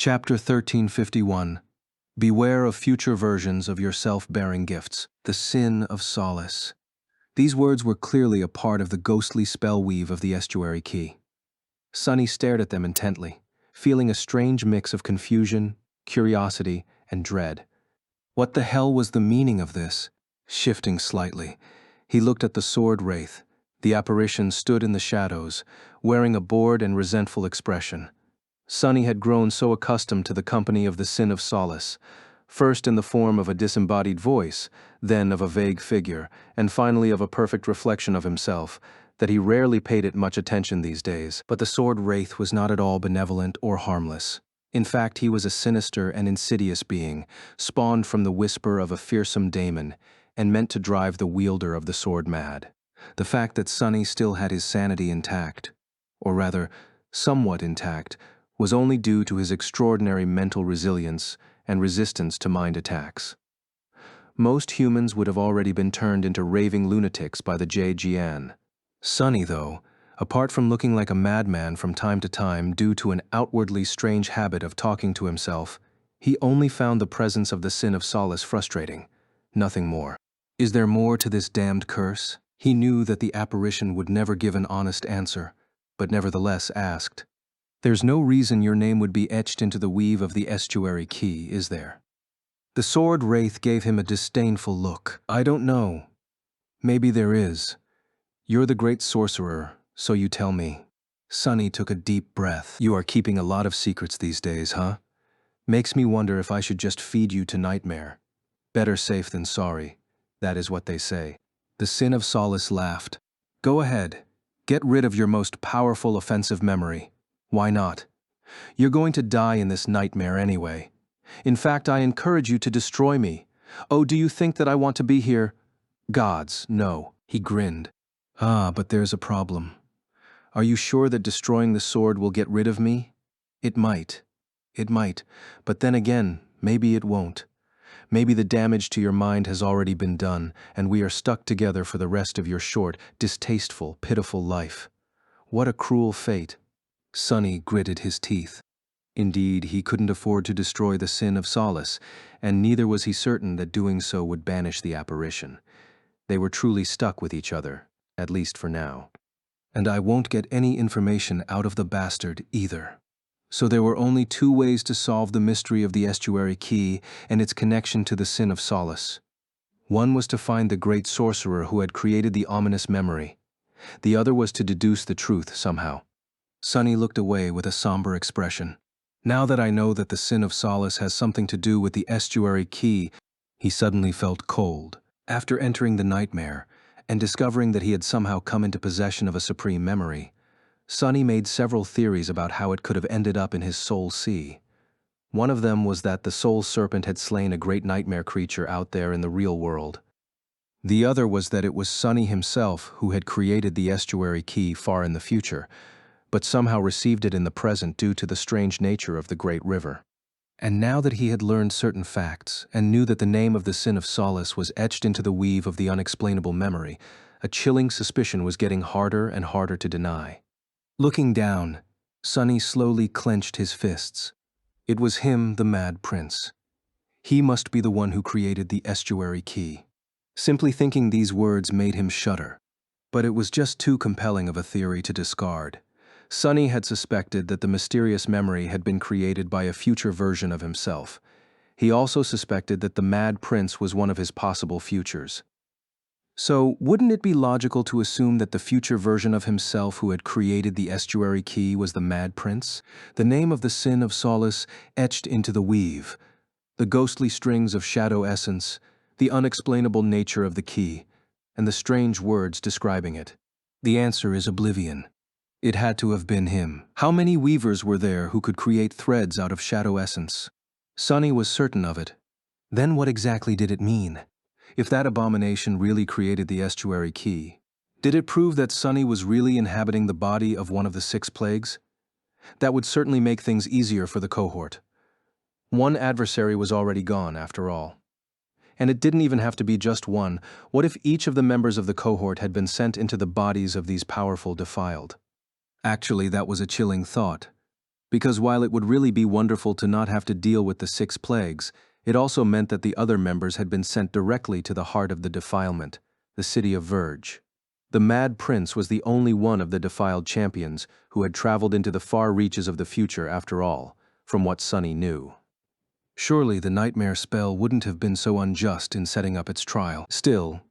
Chapter 1351. Beware of future versions of your self-bearing gifts. The sin of solace. These words were clearly a part of the ghostly spell weave of the estuary key. Sunny stared at them intently, feeling a strange mix of confusion, curiosity, and dread. What the hell was the meaning of this? Shifting slightly, he looked at the sword wraith. The apparition stood in the shadows, wearing a bored and resentful expression. Sunny had grown so accustomed to the company of the sin of solace, first in the form of a disembodied voice, then of a vague figure, and finally of a perfect reflection of himself, that he rarely paid it much attention these days. But the sword wraith was not at all benevolent or harmless. In fact, he was a sinister and insidious being, spawned from the whisper of a fearsome daemon, and meant to drive the wielder of the sword mad. The fact that Sunny still had his sanity intact, or rather, somewhat intact, was only due to his extraordinary mental resilience and resistance to mind attacks. Most humans would have already been turned into raving lunatics by the JGN. Sunny, though, apart from looking like a madman from time to time due to an outwardly strange habit of talking to himself, he only found the presence of the sin of solace frustrating, nothing more. Is there more to this damned curse? He knew that the apparition would never give an honest answer, but nevertheless asked. There's no reason your name would be etched into the weave of the estuary key, is there? The sword wraith gave him a disdainful look. I don't know. Maybe there is. You're the great sorcerer, so you tell me. Sunny took a deep breath. You are keeping a lot of secrets these days, huh? Makes me wonder if I should just feed you to nightmare. Better safe than sorry. That is what they say. The sin of solace laughed. Go ahead. Get rid of your most powerful offensive memory. Why not? You're going to die in this nightmare anyway. In fact, I encourage you to destroy me. Oh, do you think that I want to be here? Gods, no. He grinned. Ah, but there's a problem. Are you sure that destroying the sword will get rid of me? It might. It might. But then again, maybe it won't. Maybe the damage to your mind has already been done, and we are stuck together for the rest of your short, distasteful, pitiful life. What a cruel fate. Sunny gritted his teeth. Indeed, he couldn't afford to destroy the sin of solace, and neither was he certain that doing so would banish the apparition. They were truly stuck with each other, at least for now. And I won't get any information out of the bastard either. So there were only two ways to solve the mystery of the estuary key and its connection to the sin of solace. One was to find the great sorcerer who had created the ominous memory. The other was to deduce the truth somehow. Sunny looked away with a somber expression. Now that I know that the sin of solace has something to do with the estuary key, he suddenly felt cold. After entering the nightmare and discovering that he had somehow come into possession of a supreme memory, Sunny made several theories about how it could have ended up in his soul sea. One of them was that the soul serpent had slain a great nightmare creature out there in the real world. The other was that it was Sunny himself who had created the estuary key far in the future, but somehow received it in the present due to the strange nature of the great river. And now that he had learned certain facts and knew that the name of the sin of solace was etched into the weave of the unexplainable memory, a chilling suspicion was getting harder and harder to deny. Looking down, Sunny slowly clenched his fists. It was him, the Mad Prince. He must be the one who created the estuary key. Simply thinking these words made him shudder. But it was just too compelling of a theory to discard. Sunny had suspected that the mysterious memory had been created by a future version of himself. He also suspected that the Mad Prince was one of his possible futures. So, wouldn't it be logical to assume that the future version of himself who had created the estuary key was the Mad Prince? The name of the sin of solace etched into the weave, the ghostly strings of shadow essence, the unexplainable nature of the key, and the strange words describing it. The answer is oblivion. It had to have been him. How many weavers were there who could create threads out of shadow essence? Sunny was certain of it. Then what exactly did it mean? If that abomination really created the estuary key, did it prove that Sunny was really inhabiting the body of one of the 6 plagues? That would certainly make things easier for the cohort. One adversary was already gone, after all. And it didn't even have to be just one. What if each of the members of the cohort had been sent into the bodies of these powerful defiled? Actually, that was a chilling thought. Because while it would really be wonderful to not have to deal with the 6 plagues, it also meant that the other members had been sent directly to the heart of the defilement, the city of Verge. The Mad Prince was the only one of the defiled champions who had traveled into the far reaches of the future after all, from what Sunny knew. Surely the nightmare spell wouldn't have been so unjust in setting up its trial. Still,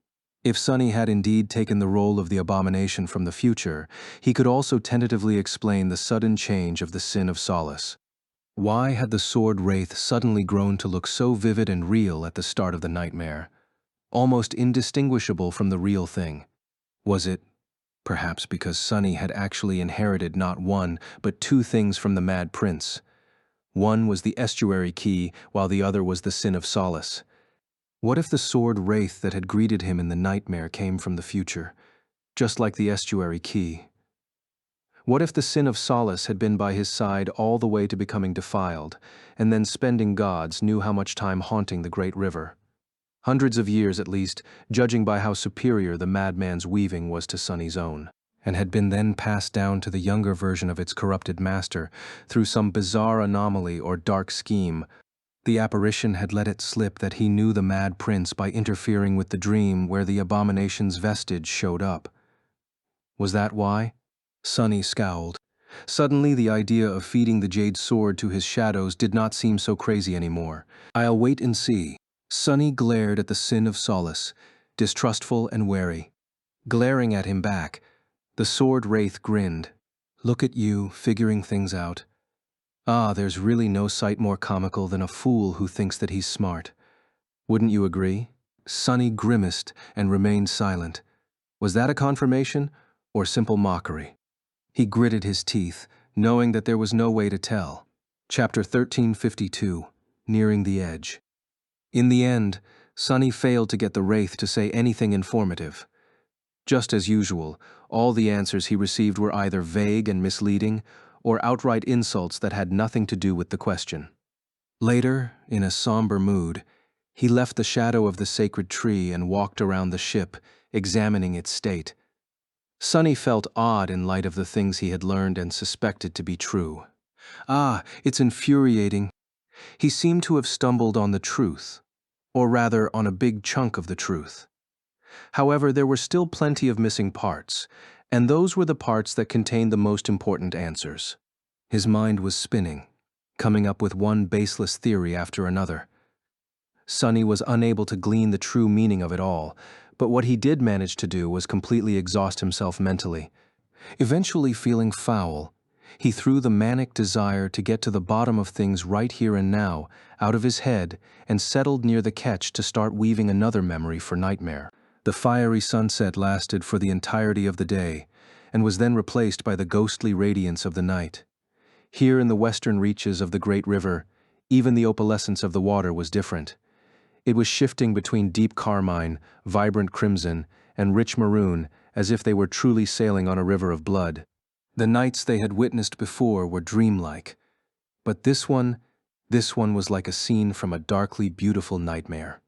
if Sunny had indeed taken the role of the abomination from the future, he could also tentatively explain the sudden change of the sin of solace. Why had the sword wraith suddenly grown to look so vivid and real at the start of the nightmare, almost indistinguishable from the real thing? Was it, perhaps because Sunny had actually inherited not one, but 2 things from the Mad Prince? One was the estuary key, while the other was the sin of solace. What if the sword wraith that had greeted him in the nightmare came from the future, just like the estuary key? What if the sin of solace had been by his side all the way to becoming defiled, and then spending gods knew how much time haunting the great river? Hundreds of years at least, judging by how superior the madman's weaving was to Sunny's own, and had been then passed down to the younger version of its corrupted master through some bizarre anomaly or dark scheme. The apparition had let it slip that he knew the Mad Prince by interfering with the dream where the abomination's vestige showed up. Was that why? Sunny scowled. Suddenly, the idea of feeding the jade sword to his shadows did not seem so crazy anymore. I'll wait and see. Sunny glared at the sin of solace, distrustful and wary. Glaring at him back, the sword wraith grinned. Look at you, figuring things out. Ah, there's really no sight more comical than a fool who thinks that he's smart. Wouldn't you agree? Sunny grimaced and remained silent. Was that a confirmation or simple mockery? He gritted his teeth, knowing that there was no way to tell. Chapter 1352, Nearing the Edge. In the end, Sunny failed to get the wraith to say anything informative. Just as usual, all the answers he received were either vague and misleading, or outright insults that had nothing to do with the question. Later, in a somber mood, he left the shadow of the sacred tree and walked around the ship, examining its state. Sunny felt odd in light of the things he had learned and suspected to be true. Ah, it's infuriating. He seemed to have stumbled on the truth, or rather on a big chunk of the truth. However, there were still plenty of missing parts, and those were the parts that contained the most important answers. His mind was spinning, coming up with one baseless theory after another. Sunny was unable to glean the true meaning of it all, but what he did manage to do was completely exhaust himself mentally. Eventually feeling foul, he threw the manic desire to get to the bottom of things right here and now out of his head and settled near the ketch to start weaving another memory for nightmare. The fiery sunset lasted for the entirety of the day and was then replaced by the ghostly radiance of the night. Here in the western reaches of the great river, even the opalescence of the water was different. It was shifting between deep carmine, vibrant crimson, and rich maroon, as if they were truly sailing on a river of blood. The nights they had witnessed before were dreamlike, but this one was like a scene from a darkly beautiful nightmare.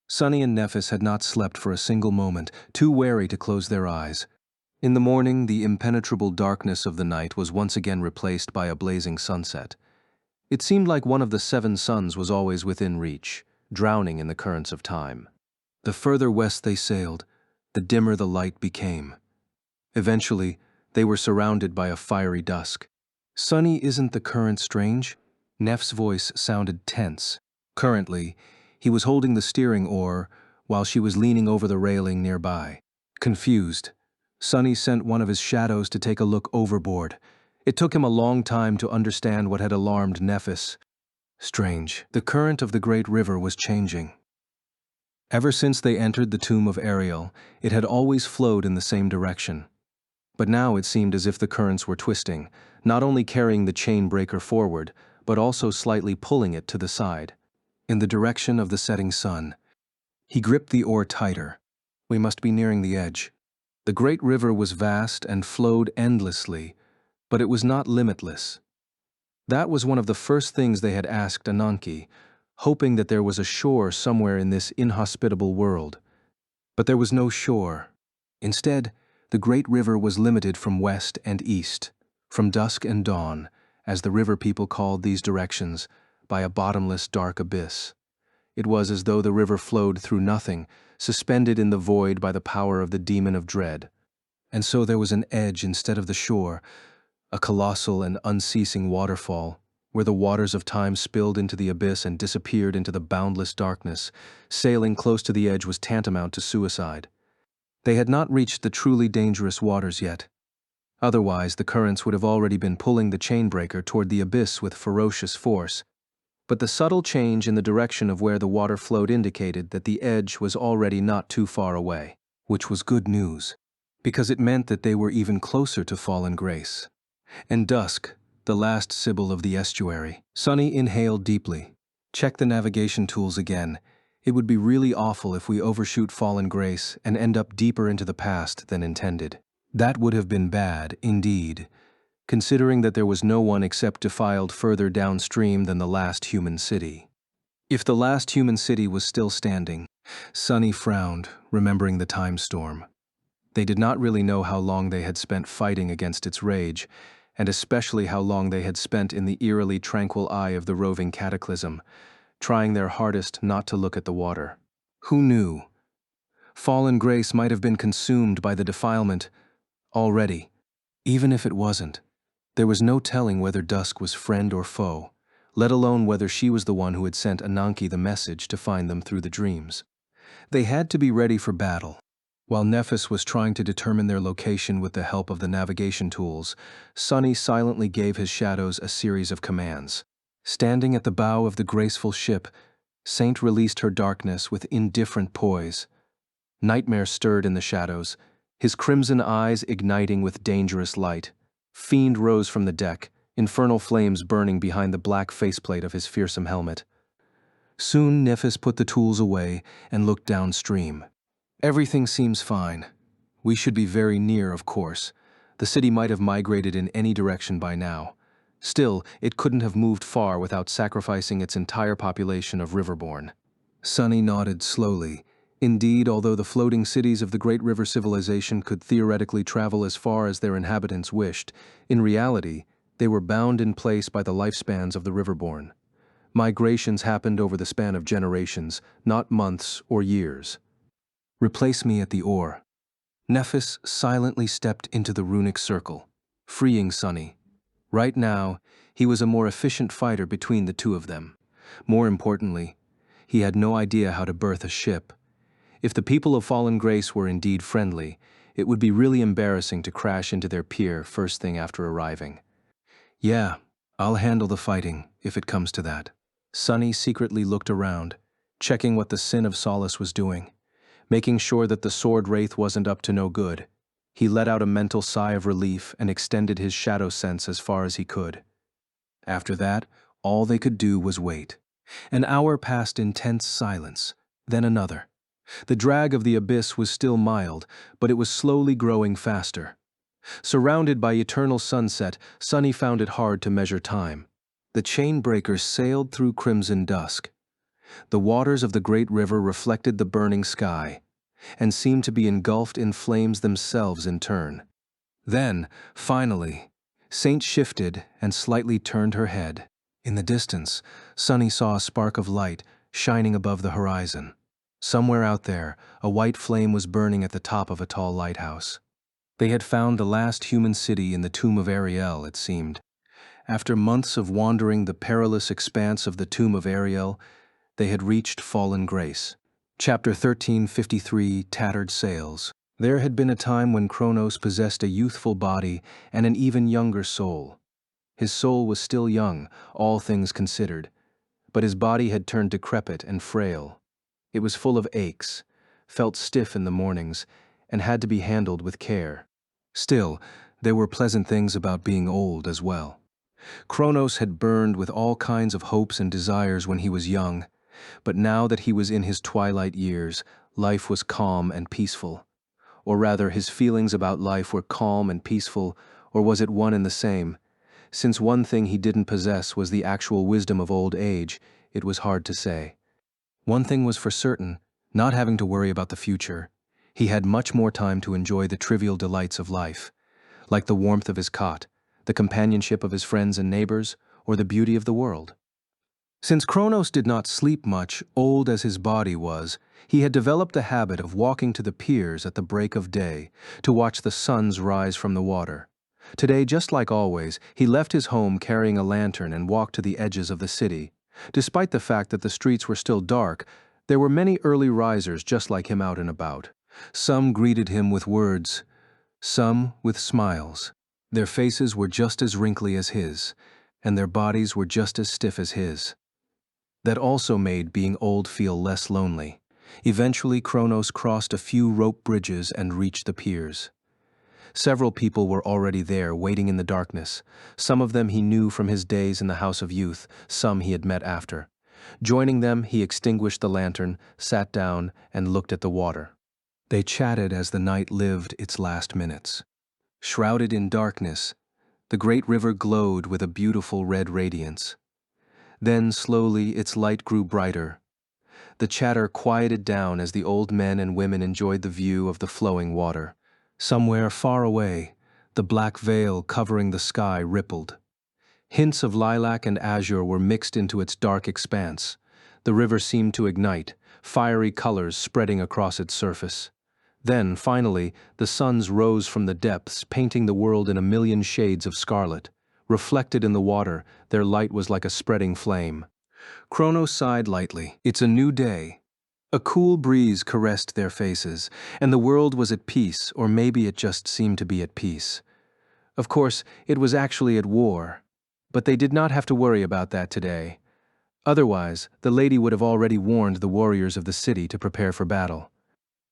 Sunny and Nephis had not slept for a single moment, too wary to close their eyes. In the morning, the impenetrable darkness of the night was once again replaced by a blazing sunset. It seemed like one of the 7 suns was always within reach, drowning in the currents of time. The further west they sailed, the dimmer the light became. Eventually, they were surrounded by a fiery dusk. Sunny, isn't the current strange? Neff's voice sounded tense. Currently, he was holding the steering oar while she was leaning over the railing nearby. Confused, Sunny sent one of his shadows to take a look overboard. It took him a long time to understand what had alarmed Nephis. Strange. The current of the great river was changing. Ever since they entered the tomb of Ariel, it had always flowed in the same direction. But now it seemed as if the currents were twisting, not only carrying the chain breaker forward, but also slightly pulling it to the side, in the direction of the setting sun. He gripped the oar tighter. We must be nearing the edge. The great river was vast and flowed endlessly, but it was not limitless. That was one of the first things they had asked Ananke, hoping that there was a shore somewhere in this inhospitable world. But there was no shore. Instead, the great river was limited from west and east, from dusk and dawn, as the river people called these directions, by a bottomless dark abyss. It was as though the river flowed through nothing, suspended in the void by the power of the demon of dread. And so there was an edge instead of the shore, a colossal and unceasing waterfall, where the waters of time spilled into the abyss and disappeared into the boundless darkness. Sailing close to the edge was tantamount to suicide. They had not reached the truly dangerous waters yet. Otherwise, the currents would have already been pulling the chainbreaker toward the abyss with ferocious force. But the subtle change in the direction of where the water flowed indicated that the edge was already not too far away, which was good news, because it meant that they were even closer to fallen grace. And dusk, the last sibyl of the estuary. Sunny inhaled deeply. Check the navigation tools again. It would be really awful if we overshoot fallen grace and end up deeper into the past than intended. That would have been bad, indeed, considering that there was no one except defiled further downstream than the last human city. If the last human city was still standing, Sunny frowned, remembering the time storm. They did not really know how long they had spent fighting against its rage, and especially how long they had spent in the eerily tranquil eye of the roving cataclysm, trying their hardest not to look at the water. Who knew? Fallen grace might have been consumed by the defilement already. Even if it wasn't, there was no telling whether Dusk was friend or foe, let alone whether she was the one who had sent Ananke the message to find them through the dreams. They had to be ready for battle. While Nephis was trying to determine their location with the help of the navigation tools, Sunny silently gave his shadows a series of commands. Standing at the bow of the graceful ship, Saint released her darkness with indifferent poise. Nightmare stirred in the shadows, his crimson eyes igniting with dangerous light. Fiend rose from the deck, infernal flames burning behind the black faceplate of his fearsome helmet. Soon Nephis put the tools away and looked downstream. Everything seems fine. We should be very near, of course. The city might have migrated in any direction by now. Still, it couldn't have moved far without sacrificing its entire population of Riverborn. Sunny nodded slowly. Indeed, although the floating cities of the Great River civilization could theoretically travel as far as their inhabitants wished, in reality, they were bound in place by the lifespans of the Riverborn. Migrations happened over the span of generations, not months or years. Replace me at the oar. Nephis silently stepped into the runic circle, freeing Sunny. Right now, he was a more efficient fighter between the two of them. More importantly, he had no idea how to berth a ship. If the people of Fallen Grace were indeed friendly, it would be really embarrassing to crash into their pier first thing after arriving. Yeah, I'll handle the fighting, if it comes to that. Sunny secretly looked around, checking what the Sin of Solace was doing. Making sure that the sword wraith wasn't up to no good. He let out a mental sigh of relief and extended his shadow sense as far as he could. After that, all they could do was wait. An hour passed in tense silence, then another. The drag of the abyss was still mild, but it was slowly growing faster. Surrounded by eternal sunset, Sunny found it hard to measure time. The chain breaker sailed through crimson dusk. The waters of the great river reflected the burning sky, and seemed to be engulfed in flames themselves in turn. Then, finally, Saint shifted and slightly turned her head. In the distance, Sunny saw a spark of light shining above the horizon. Somewhere out there, a white flame was burning at the top of a tall lighthouse. They had found the last human city in the tomb of Ariel, it seemed. After months of wandering the perilous expanse of the tomb of Ariel, they had reached Fallen Grace. Chapter 1353, Tattered Sails. There had been a time when Kronos possessed a youthful body and an even younger soul. His soul was still young, all things considered, but his body had turned decrepit and frail. It was full of aches, felt stiff in the mornings, and had to be handled with care. Still, there were pleasant things about being old as well. Kronos had burned with all kinds of hopes and desires when he was young, but now that he was in his twilight years, life was calm and peaceful. Or rather, his feelings about life were calm and peaceful, or was it one and the same? Since one thing he didn't possess was the actual wisdom of old age, it was hard to say. One thing was for certain, not having to worry about the future. He had much more time to enjoy the trivial delights of life, like the warmth of his cot, the companionship of his friends and neighbors, or the beauty of the world. Since Kronos did not sleep much, old as his body was, he had developed the habit of walking to the piers at the break of day to watch the suns rise from the water. Today, just like always, he left his home carrying a lantern and walked to the edges of the city. Despite the fact that the streets were still dark, there were many early risers just like him out and about. Some greeted him with words, some with smiles. Their faces were just as wrinkly as his, and their bodies were just as stiff as his. That also made being old feel less lonely. Eventually, Kronos crossed a few rope bridges and reached the piers. Several people were already there, waiting in the darkness. Some of them he knew from his days in the House of Youth, some he had met after. Joining them, he extinguished the lantern, sat down, and looked at the water. They chatted as the night lived its last minutes. Shrouded in darkness, the great river glowed with a beautiful red radiance. Then, slowly, its light grew brighter. The chatter quieted down as the old men and women enjoyed the view of the flowing water. Somewhere far away, the black veil covering the sky rippled. Hints of lilac and azure were mixed into its dark expanse. The river seemed to ignite, fiery colors spreading across its surface. Then, finally, the suns rose from the depths, painting the world in a million shades of scarlet. Reflected in the water, their light was like a spreading flame. Kronos sighed lightly. It's a new day. A cool breeze caressed their faces, and the world was at peace, or maybe it just seemed to be at peace. Of course, it was actually at war, but they did not have to worry about that today. Otherwise, the lady would have already warned the warriors of the city to prepare for battle.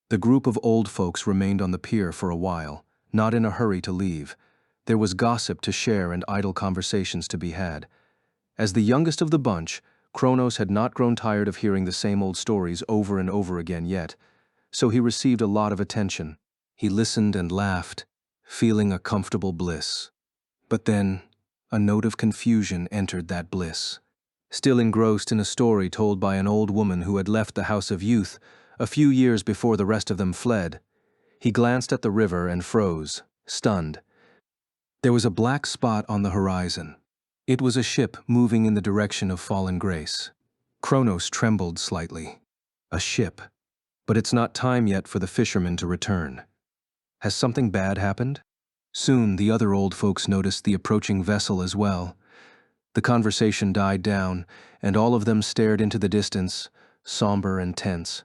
The group of old folks remained on the pier for a while, not in a hurry to leave. There was gossip to share and idle conversations to be had. As the youngest of the bunch, Kronos had not grown tired of hearing the same old stories over and over again yet, so he received a lot of attention. He listened and laughed, feeling a comfortable bliss. But then, a note of confusion entered that bliss. Still engrossed in a story told by an old woman who had left the House of Youth a few years before the rest of them fled, he glanced at the river and froze, stunned. There was a black spot on the horizon. It was a ship moving in the direction of Fallen Grace. Kronos trembled slightly. A ship. But it's not time yet for the fishermen to return. Has something bad happened? Soon the other old folks noticed the approaching vessel as well. The conversation died down, and all of them stared into the distance, somber and tense.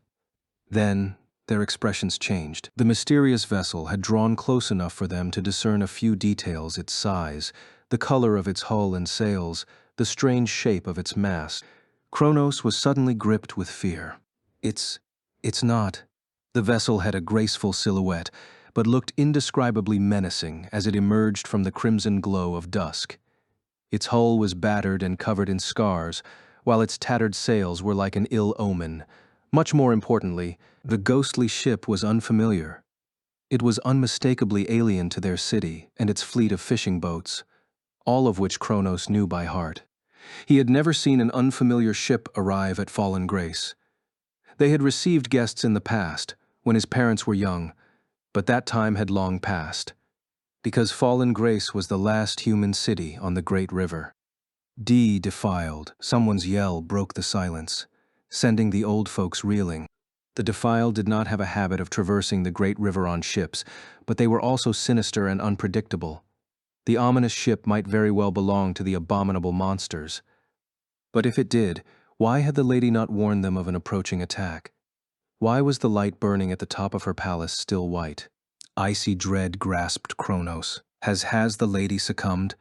Then, their expressions changed. The mysterious vessel had drawn close enough for them to discern a few details: its size, the color of its hull and sails, the strange shape of its mast. Kronos was suddenly gripped with fear. It's not. The vessel had a graceful silhouette, but looked indescribably menacing as it emerged from the crimson glow of dusk. Its hull was battered and covered in scars, while its tattered sails were like an ill omen. Much more importantly, the ghostly ship was unfamiliar. It was unmistakably alien to their city and its fleet of fishing boats, all of which Kronos knew by heart. He had never seen an unfamiliar ship arrive at Fallen Grace. They had received guests in the past, when his parents were young, but that time had long passed, because Fallen Grace was the last human city on the great river. Defiled. Someone's yell broke the silence, sending the old folks reeling. The Defiled did not have a habit of traversing the great river on ships, but they were also sinister and unpredictable. The ominous ship might very well belong to the abominable monsters. But if it did, why had the lady not warned them of an approaching attack? Why was the light burning at the top of her palace still white? Icy dread grasped Kronos. Has the lady succumbed?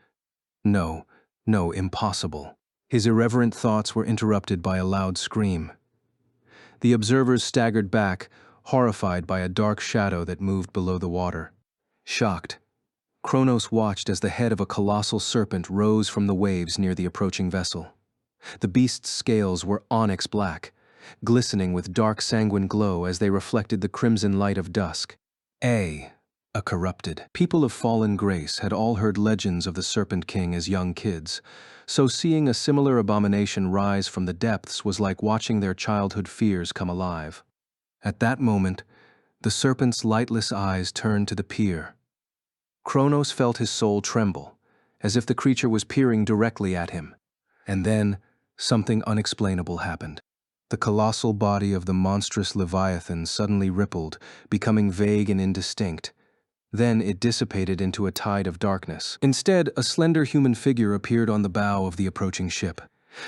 No, impossible. His irreverent thoughts were interrupted by a loud scream. The observers staggered back, horrified by a dark shadow that moved below the water. Shocked, Kronos watched as the head of a colossal serpent rose from the waves near the approaching vessel. The beast's scales were onyx black, glistening with dark sanguine glow as they reflected the crimson light of dusk. A corrupted. People of Fallen Grace had all heard legends of the Serpent King as young kids, so seeing a similar abomination rise from the depths was like watching their childhood fears come alive. At that moment, the serpent's lightless eyes turned to the pier. Kronos felt his soul tremble, as if the creature was peering directly at him. And then, something unexplainable happened. The colossal body of the monstrous leviathan suddenly rippled, becoming vague and indistinct. Then it dissipated into a tide of darkness. Instead, a slender human figure appeared on the bow of the approaching ship.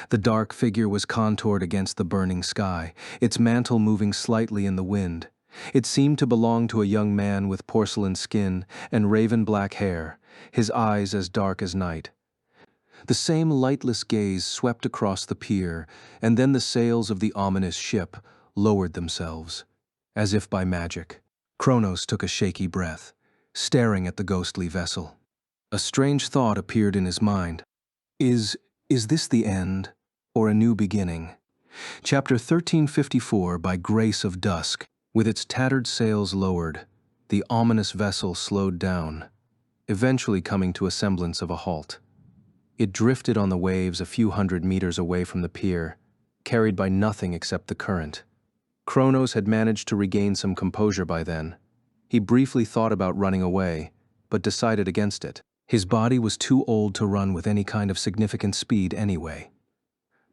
The dark figure was contoured against the burning sky, its mantle moving slightly in the wind. It seemed to belong to a young man with porcelain skin and raven-black hair, his eyes as dark as night. The same lightless gaze swept across the pier, and then the sails of the ominous ship lowered themselves, as if by magic. Kronos took a shaky breath, staring at the ghostly vessel. A strange thought appeared in his mind. Is this the end, or a new beginning? Chapter 1354 by Grace of Dusk. With its tattered sails lowered, the ominous vessel slowed down, eventually coming to a semblance of a halt. It drifted on the waves a few hundred meters away from the pier, carried by nothing except the current. Kronos had managed to regain some composure by then. He briefly thought about running away, but decided against it. His body was too old to run with any kind of significant speed anyway.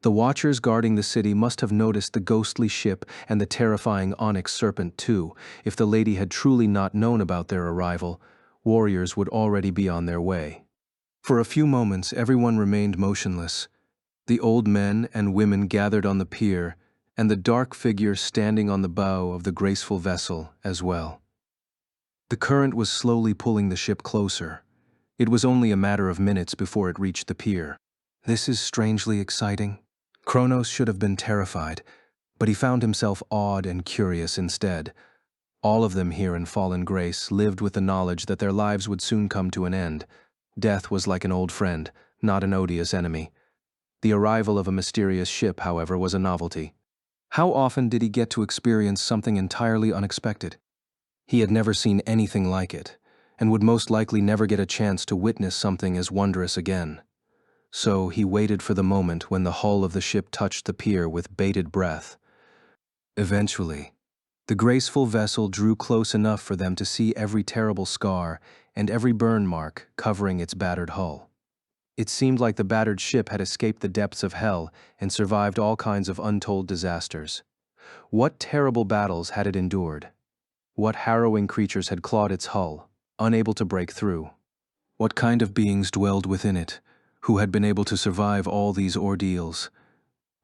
The watchers guarding the city must have noticed the ghostly ship and the terrifying onyx serpent too. If the lady had truly not known about their arrival, warriors would already be on their way. For a few moments, everyone remained motionless. The old men and women gathered on the pier, and the dark figure standing on the bow of the graceful vessel as well. The current was slowly pulling the ship closer. It was only a matter of minutes before it reached the pier. This is strangely exciting. Kronos should have been terrified, but he found himself awed and curious instead. All of them here in Fallen Grace lived with the knowledge that their lives would soon come to an end. Death was like an old friend, not an odious enemy. The arrival of a mysterious ship, however, was a novelty. How often did he get to experience something entirely unexpected? He had never seen anything like it, and would most likely never get a chance to witness something as wondrous again. So he waited for the moment when the hull of the ship touched the pier with bated breath. Eventually, the graceful vessel drew close enough for them to see every terrible scar and every burn mark covering its battered hull. It seemed like the battered ship had escaped the depths of hell and survived all kinds of untold disasters. What terrible battles had it endured? What harrowing creatures had clawed its hull, unable to break through? What kind of beings dwelled within it, who had been able to survive all these ordeals?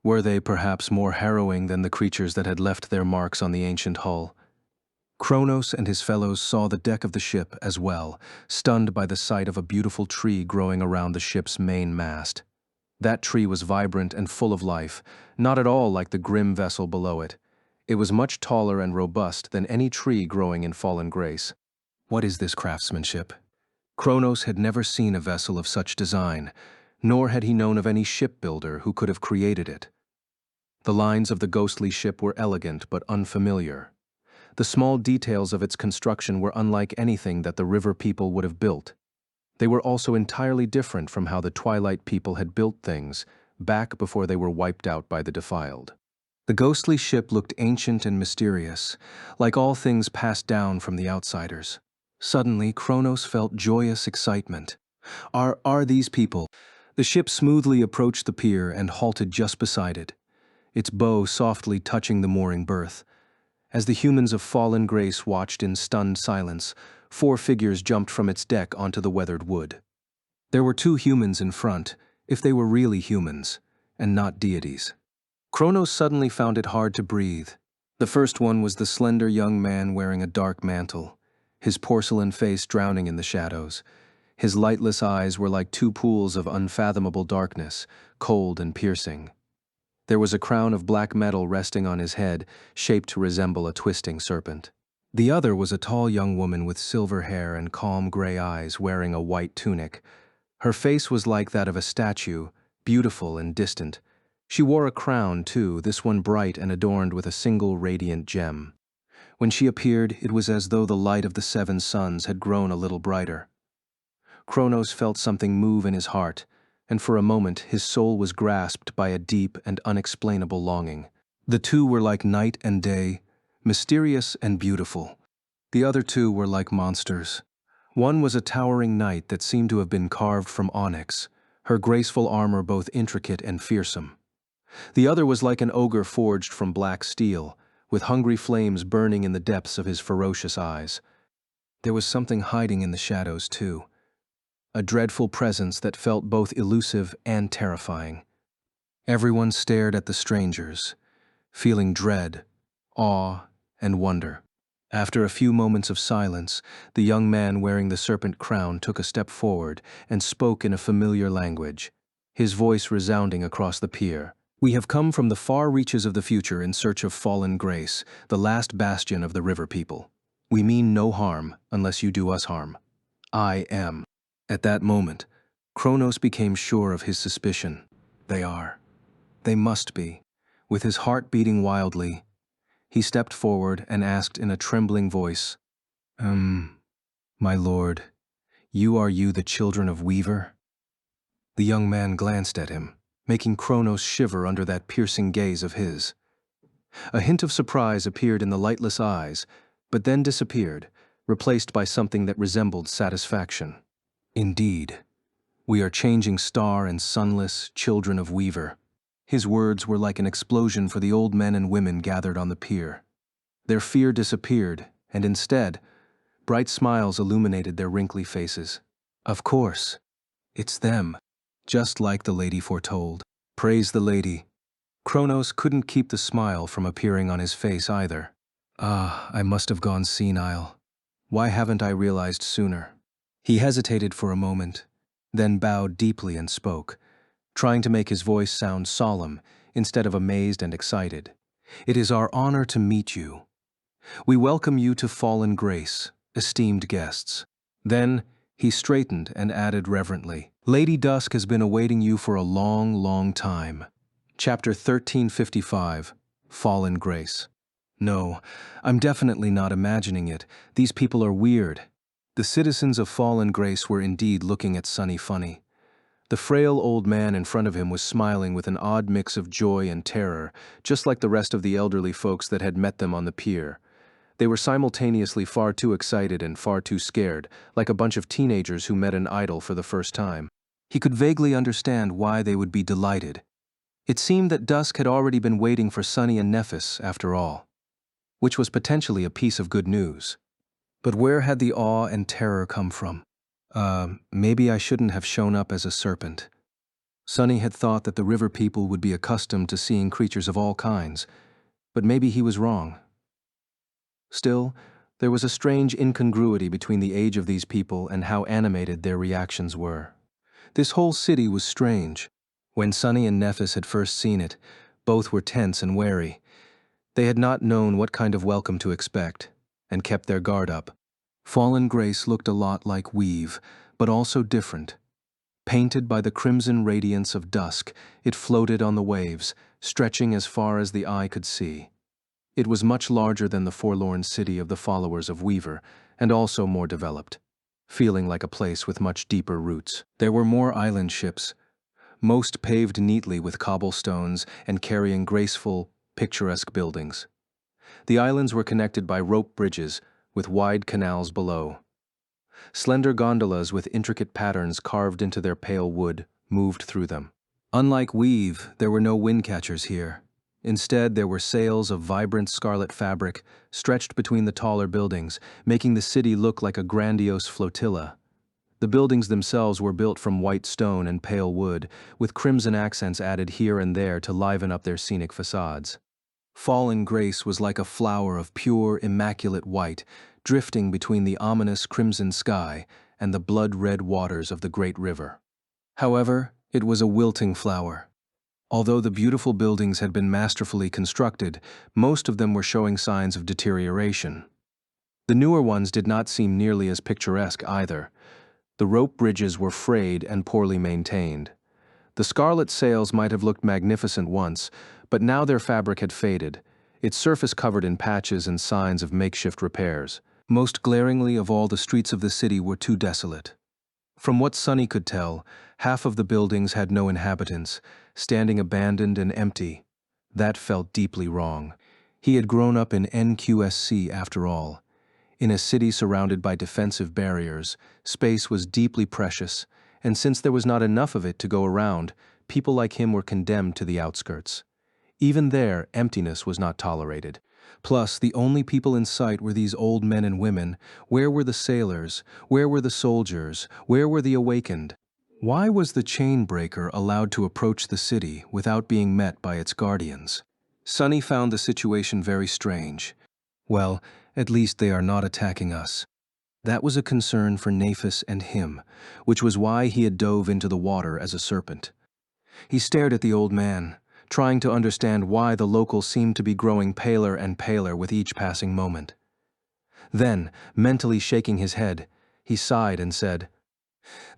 Were they perhaps more harrowing than the creatures that had left their marks on the ancient hull? Kronos and his fellows saw the deck of the ship as well, stunned by the sight of a beautiful tree growing around the ship's main mast. That tree was vibrant and full of life, not at all like the grim vessel below it. It was much taller and robust than any tree growing in Fallen Grace. What is this craftsmanship? Kronos had never seen a vessel of such design, nor had he known of any shipbuilder who could have created it. The lines of the ghostly ship were elegant but unfamiliar. The small details of its construction were unlike anything that the river people would have built. They were also entirely different from how the Twilight people had built things, back before they were wiped out by the Defiled. The ghostly ship looked ancient and mysterious, like all things passed down from the outsiders. Suddenly, Kronos felt joyous excitement. Are these people? The ship smoothly approached the pier and halted just beside it, its bow softly touching the mooring berth. As the humans of Fallen Grace watched in stunned silence, 4 figures jumped from its deck onto the weathered wood. There were 2 humans in front, if they were really humans, and not deities. Kronos suddenly found it hard to breathe. The first one was the slender young man wearing a dark mantle, his porcelain face drowning in the shadows. His lightless eyes were like 2 pools of unfathomable darkness, cold and piercing. There was a crown of black metal resting on his head, shaped to resemble a twisting serpent. The other was a tall young woman with silver hair and calm gray eyes wearing a white tunic. Her face was like that of a statue, beautiful and distant. She wore a crown, too, this one bright and adorned with a single radiant gem. When she appeared, it was as though the light of the 7 suns had grown a little brighter. Kronos felt something move in his heart, and for a moment his soul was grasped by a deep and unexplainable longing. The 2 were like night and day, mysterious and beautiful. The other 2 were like monsters, One was a towering knight that seemed to have been carved from onyx, her graceful armor both intricate and fearsome. The other was like an ogre forged from black steel, with hungry flames burning in the depths of his ferocious eyes. There was something hiding in the shadows, too, a dreadful presence that felt both elusive and terrifying. Everyone stared at the strangers, feeling dread, awe, and wonder. After a few moments of silence, the young man wearing the serpent crown took a step forward and spoke in a familiar language, his voice resounding across the pier. "We have come from the far reaches of the future in search of fallen grace, the last bastion of the river people. We mean no harm unless you do us harm. I am." At that moment, Kronos became sure of his suspicion. They are. They must be. With his heart beating wildly, he stepped forward and asked in a trembling voice, My lord, you the children of Weaver?" The young man glanced at him, making Kronos shiver under that piercing gaze of his. A hint of surprise appeared in the lightless eyes, but then disappeared, replaced by something that resembled satisfaction. "Indeed, we are changing star and sunless children of Weaver." His words were like an explosion for the old men and women gathered on the pier. Their fear disappeared, and instead, bright smiles illuminated their wrinkly faces. "Of course, it's them, just like the lady foretold." Praise the lady. Kronos couldn't keep the smile from appearing on his face either. "Ah, I must have gone senile. Why haven't I realized sooner?" He hesitated for a moment, then bowed deeply and spoke, trying to make his voice sound solemn instead of amazed and excited. "It is our honor to meet you. We welcome you to Fallen Grace, esteemed guests." Then he straightened and added reverently, "Lady Dusk has been awaiting you for a long, long time." Chapter 1355, Fallen Grace. No, I'm definitely not imagining it. These people are weird. The citizens of Fallen Grace were indeed looking at Sunny funny. The frail old man in front of him was smiling with an odd mix of joy and terror, just like the rest of the elderly folks that had met them on the pier. They were simultaneously far too excited and far too scared, like a bunch of teenagers who met an idol for the first time. He could vaguely understand why they would be delighted. It seemed that Dusk had already been waiting for Sunny and Nephis, after all, which was potentially a piece of good news. But where had the awe and terror come from? Maybe I shouldn't have shown up as a serpent. Sunny had thought that the river people would be accustomed to seeing creatures of all kinds, but maybe he was wrong. Still, there was a strange incongruity between the age of these people and how animated their reactions were. This whole city was strange. When Sunny and Nephis had first seen it, both were tense and wary. They had not known what kind of welcome to expect, and kept their guard up. Fallen Grace looked a lot like Weave, but also different. Painted by the crimson radiance of dusk, it floated on the waves, stretching as far as the eye could see. It was much larger than the forlorn city of the followers of Weaver, and also more developed, feeling like a place with much deeper roots. There were more island ships, most paved neatly with cobblestones and carrying graceful, picturesque buildings. The islands were connected by rope bridges, with wide canals below. Slender gondolas with intricate patterns carved into their pale wood moved through them. Unlike Weave, there were no wind catchers here. Instead, there were sails of vibrant scarlet fabric stretched between the taller buildings, making the city look like a grandiose flotilla. The buildings themselves were built from white stone and pale wood, with crimson accents added here and there to liven up their scenic facades. Fallen Grace was like a flower of pure, immaculate white, drifting between the ominous crimson sky and the blood-red waters of the great river. However, it was a wilting flower. Although the beautiful buildings had been masterfully constructed, most of them were showing signs of deterioration. The newer ones did not seem nearly as picturesque either. The rope bridges were frayed and poorly maintained. The scarlet sails might have looked magnificent once, but now their fabric had faded, its surface covered in patches and signs of makeshift repairs. Most glaringly of all, the streets of the city were too desolate. From what Sunny could tell, half of the buildings had no inhabitants, standing abandoned and empty. That felt deeply wrong. He had grown up in NQSC after all. In a city surrounded by defensive barriers, space was deeply precious, and since there was not enough of it to go around, people like him were condemned to the outskirts. Even there, emptiness was not tolerated. Plus, the only people in sight were these old men and women. Where were the sailors? Where were the soldiers? Where were the awakened? Why was the chain breaker allowed to approach the city without being met by its guardians? Sunny found the situation very strange. Well, at least they are not attacking us. That was a concern for Nephis and him, which was why he had dove into the water as a serpent. He stared at the old man, trying to understand why the locals seemed to be growing paler and paler with each passing moment. Then, mentally shaking his head, he sighed and said,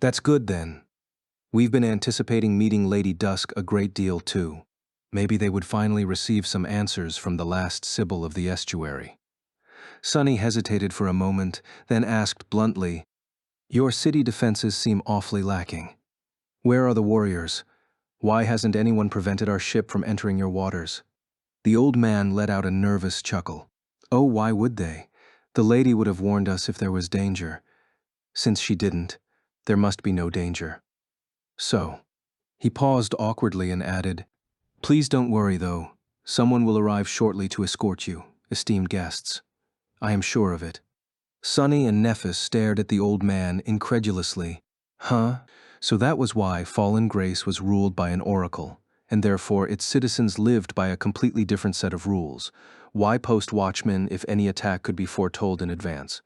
"That's good then. We've been anticipating meeting Lady Dusk a great deal too. Maybe they would finally receive some answers from the last Sibyl of the estuary." Sunny hesitated for a moment, then asked bluntly, "Your city defenses seem awfully lacking. Where are the warriors? Why hasn't anyone prevented our ship from entering your waters?" The old man let out a nervous chuckle. "Oh, why would they? The lady would have warned us if there was danger. Since she didn't, there must be no danger. So." He paused awkwardly and added, "Please don't worry, though. Someone will arrive shortly to escort you, esteemed guests. I am sure of it." Sunny and Nephis stared at the old man incredulously. Huh? So that was why Fallen Grace was ruled by an oracle, and therefore its citizens lived by a completely different set of rules. Why post watchmen if any attack could be foretold in advance?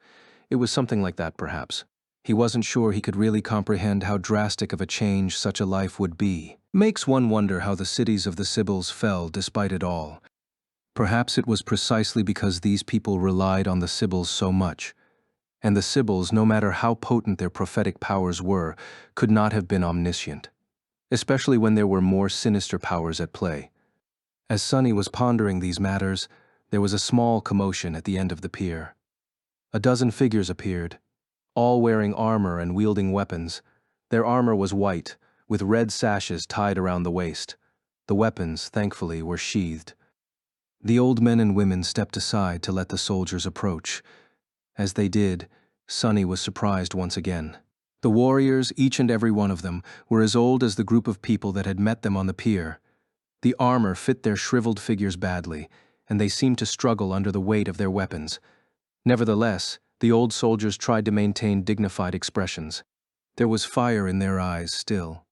It was something like that, perhaps. He wasn't sure he could really comprehend how drastic of a change such a life would be. Makes one wonder how the cities of the Sibyls fell despite it all. Perhaps it was precisely because these people relied on the Sibyls so much. And the Sibyls, no matter how potent their prophetic powers were, could not have been omniscient, especially when there were more sinister powers at play. As Sunny was pondering these matters, there was a small commotion at the end of the pier. A dozen figures appeared, all wearing armor and wielding weapons. Their armor was white, with red sashes tied around the waist. The weapons, thankfully, were sheathed. The old men and women stepped aside to let the soldiers approach. As they did, Sunny was surprised once again. The warriors, each and every one of them, were as old as the group of people that had met them on the pier. The armor fit their shriveled figures badly, and they seemed to struggle under the weight of their weapons. Nevertheless, the old soldiers tried to maintain dignified expressions. There was fire in their eyes still.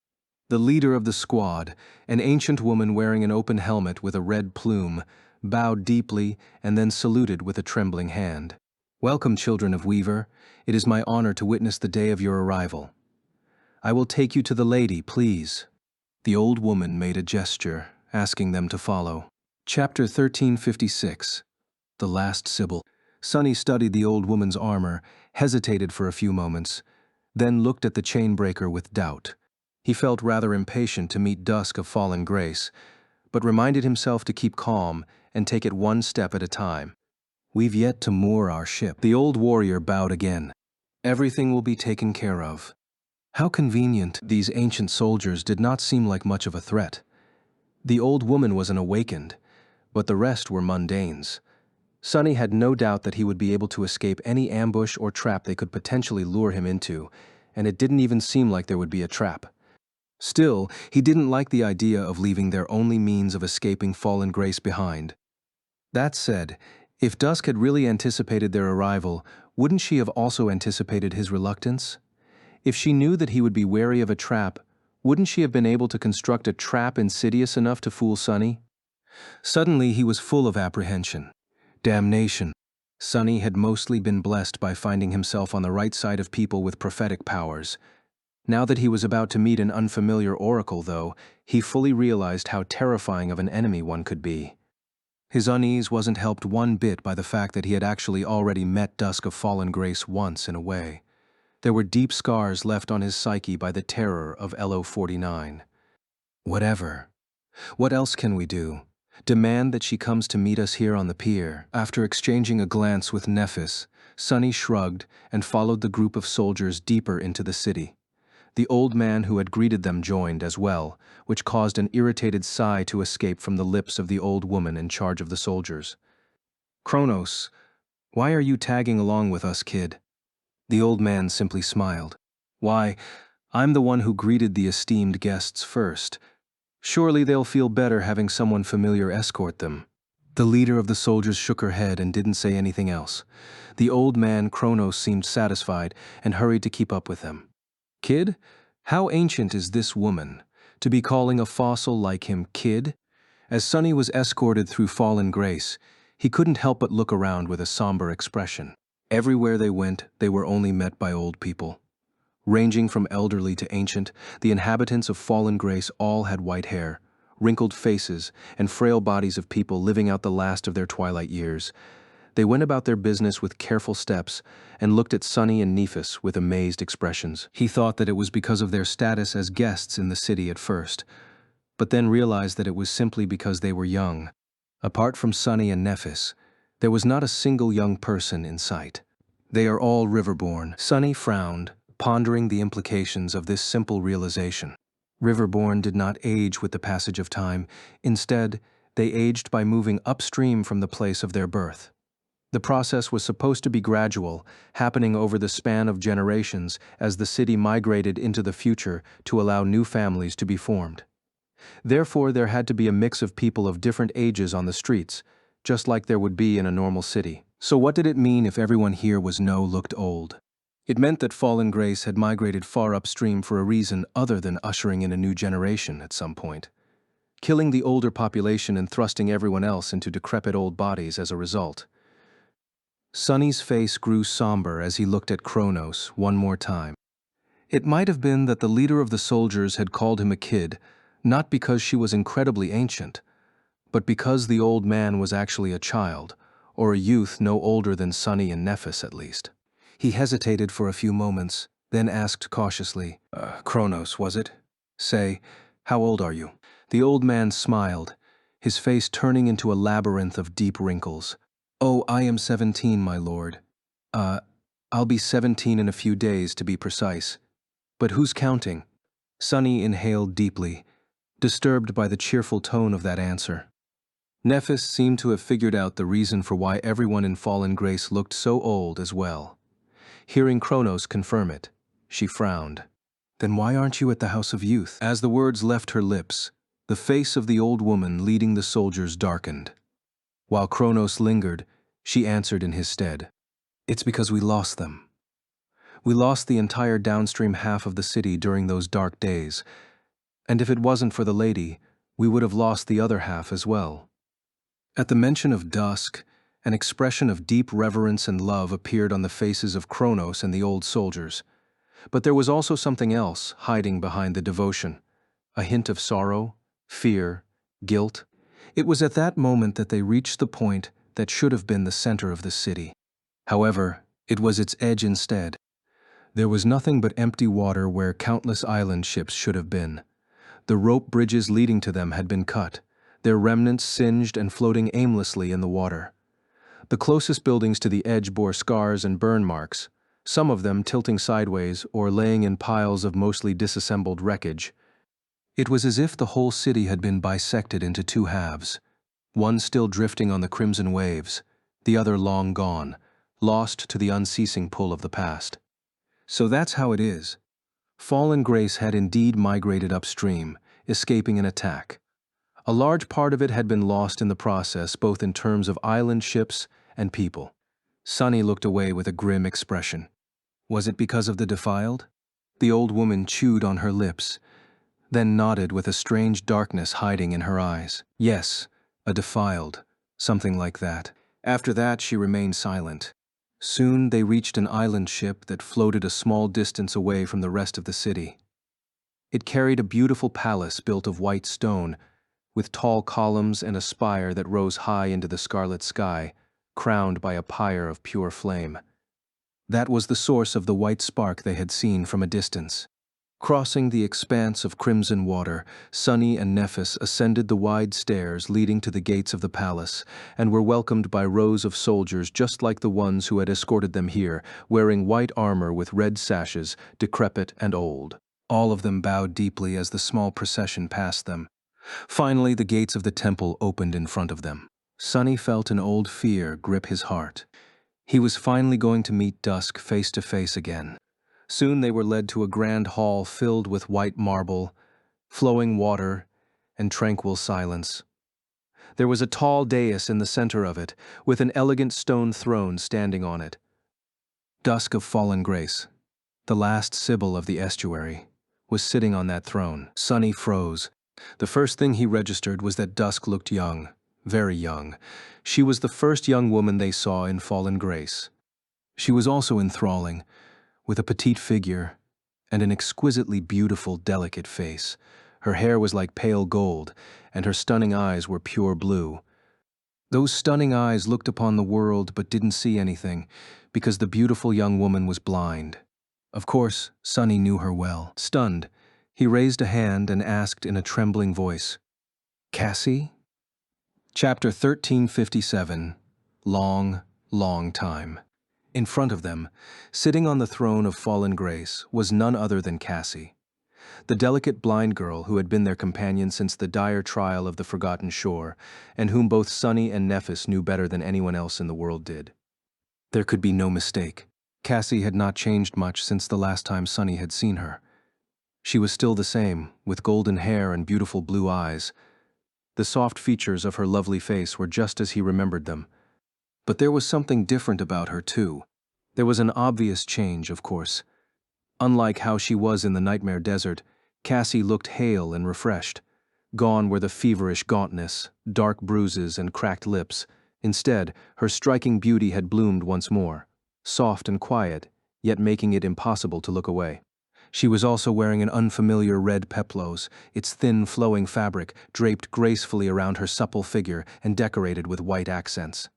The leader of the squad, an ancient woman wearing an open helmet with a red plume, bowed deeply and then saluted with a trembling hand. "Welcome, children of Weaver. It is my honor to witness the day of your arrival. I will take you to the lady, please." The old woman made a gesture, asking them to follow. Chapter 1356. The Last Sibyl. Sunny studied the old woman's armor, hesitated for a few moments, then looked at the chainbreaker with doubt. He felt rather impatient to meet Dusk of Fallen Grace, but reminded himself to keep calm and take it one step at a time. "We've yet to moor our ship." The old warrior bowed again. "Everything will be taken care of." How convenient. These ancient soldiers did not seem like much of a threat. The old woman was an awakened, but the rest were mundanes. Sunny had no doubt that he would be able to escape any ambush or trap they could potentially lure him into, and it didn't even seem like there would be a trap. Still, he didn't like the idea of leaving their only means of escaping Fallen Grace behind. That said, if Dusk had really anticipated their arrival, wouldn't she have also anticipated his reluctance? If she knew that he would be wary of a trap, wouldn't she have been able to construct a trap insidious enough to fool Sunny? Suddenly he was full of apprehension. Damnation. Sunny had mostly been blessed by finding himself on the right side of people with prophetic powers. Now that he was about to meet an unfamiliar oracle, though, he fully realized how terrifying of an enemy one could be. His unease wasn't helped one bit by the fact that he had actually already met Dusk of Fallen Grace once in a way. There were deep scars left on his psyche by the terror of LO-49. Whatever. What else can we do? Demand that she comes to meet us here on the pier. After exchanging a glance with Nephis, Sunny shrugged and followed the group of soldiers deeper into the city. The old man who had greeted them joined as well, which caused an irritated sigh to escape from the lips of the old woman in charge of the soldiers. "Kronos, Why are you tagging along with us, kid? The old man simply smiled. Why, I'm the one who greeted the esteemed guests first. Surely they'll feel better having someone familiar escort them. The leader of the soldiers shook her head and didn't say anything else. The old man, Kronos, seemed satisfied and hurried to keep up with them. Kid? How ancient is this woman? To be calling a fossil like him kid? As Sonny was escorted through Fallen Grace, he couldn't help but look around with a somber expression. Everywhere they went, they were only met by old people. Ranging from elderly to ancient, the inhabitants of Fallen Grace all had white hair, wrinkled faces, and frail bodies of people living out the last of their twilight years. They went about their business with careful steps and looked at Sonny and Nephis with amazed expressions. He thought that it was because of their status as guests in the city at first, but then realized that it was simply because they were young. Apart from Sonny and Nephis, there was not a single young person in sight. They are all riverborn. Sonny frowned, pondering the implications of this simple realization. Riverborn did not age with the passage of time. Instead, they aged by moving upstream from the place of their birth. The process was supposed to be gradual, happening over the span of generations as the city migrated into the future to allow new families to be formed. Therefore, there had to be a mix of people of different ages on the streets, just like there would be in a normal city. So what did it mean if everyone here looked old? It meant that Fallen Grace had migrated far upstream for a reason other than ushering in a new generation at some point, killing the older population and thrusting everyone else into decrepit old bodies as a result. Sonny's face grew somber as he looked at Kronos one more time. It might have been that the leader of the soldiers had called him a kid, not because she was incredibly ancient, but because the old man was actually a child, or a youth no older than Sonny and Nephis at least. He hesitated for a few moments, then asked cautiously, Kronos, was it? Say, how old are you? The old man smiled, his face turning into a labyrinth of deep wrinkles. Oh, I am 17, my lord. I'll be 17 in a few days, to be precise. But who's counting? Sonny inhaled deeply, disturbed by the cheerful tone of that answer. Nephis seemed to have figured out the reason for why everyone in Fallen Grace looked so old as well. Hearing Kronos confirm it, she frowned. Then why aren't you at the House of Youth? As the words left her lips, the face of the old woman leading the soldiers darkened. While Kronos lingered, she answered in his stead. It's because we lost them. We lost the entire downstream half of the city during those dark days, and if it wasn't for the lady, we would have lost the other half as well. At the mention of dusk, an expression of deep reverence and love appeared on the faces of Kronos and the old soldiers. But there was also something else hiding behind the devotion, a hint of sorrow, fear, guilt. It was at that moment that they reached the point that should have been the center of the city. However, it was its edge instead. There was nothing but empty water where countless island ships should have been. The rope bridges leading to them had been cut, their remnants singed and floating aimlessly in the water. The closest buildings to the edge bore scars and burn marks, some of them tilting sideways or laying in piles of mostly disassembled wreckage. It was as if the whole city had been bisected into two halves, one still drifting on the crimson waves, the other long gone, lost to the unceasing pull of the past. So that's how it is. Fallen Grace had indeed migrated upstream, escaping an attack. A large part of it had been lost in the process, both in terms of island ships and people. Sonny looked away with a grim expression. Was it because of the defiled? The old woman chewed on her lips, then nodded with a strange darkness hiding in her eyes. Yes, a defiled, something like that. After that, she remained silent. Soon they reached an island ship that floated a small distance away from the rest of the city. It carried a beautiful palace built of white stone, with tall columns and a spire that rose high into the scarlet sky, crowned by a pyre of pure flame. That was the source of the white spark they had seen from a distance. Crossing the expanse of crimson water, Sonny and Nephis ascended the wide stairs leading to the gates of the palace, and were welcomed by rows of soldiers just like the ones who had escorted them here, wearing white armor with red sashes, decrepit and old. All of them bowed deeply as the small procession passed them. Finally, the gates of the temple opened in front of them. Sonny felt an old fear grip his heart. He was finally going to meet Dusk face to face again. Soon they were led to a grand hall filled with white marble, flowing water, and tranquil silence. There was a tall dais in the center of it, with an elegant stone throne standing on it. Dusk of Fallen Grace, the last Sibyl of the estuary, was sitting on that throne. Sunny froze. The first thing he registered was that Dusk looked young, very young. She was the first young woman they saw in Fallen Grace. She was also enthralling, with a petite figure and an exquisitely beautiful, delicate face. Her hair was like pale gold, and her stunning eyes were pure blue. Those stunning eyes looked upon the world but didn't see anything, because the beautiful young woman was blind. Of course, Sunny knew her well. Stunned, he raised a hand and asked in a trembling voice, "Cassie?" Chapter 1357. Long, long time. In front of them, sitting on the throne of Fallen Grace, was none other than Cassie, the delicate blind girl who had been their companion since the dire trial of the Forgotten Shore, and whom both Sunny and Nephis knew better than anyone else in the world did. There could be no mistake. Cassie had not changed much since the last time Sunny had seen her. She was still the same, with golden hair and beautiful blue eyes. The soft features of her lovely face were just as he remembered them. But there was something different about her, too. There was an obvious change, of course. Unlike how she was in the Nightmare Desert, Cassie looked hale and refreshed. Gone were the feverish gauntness, dark bruises, and cracked lips. Instead, her striking beauty had bloomed once more, soft and quiet, yet making it impossible to look away. She was also wearing an unfamiliar red peplos, its thin, flowing fabric draped gracefully around her supple figure and decorated with white accents.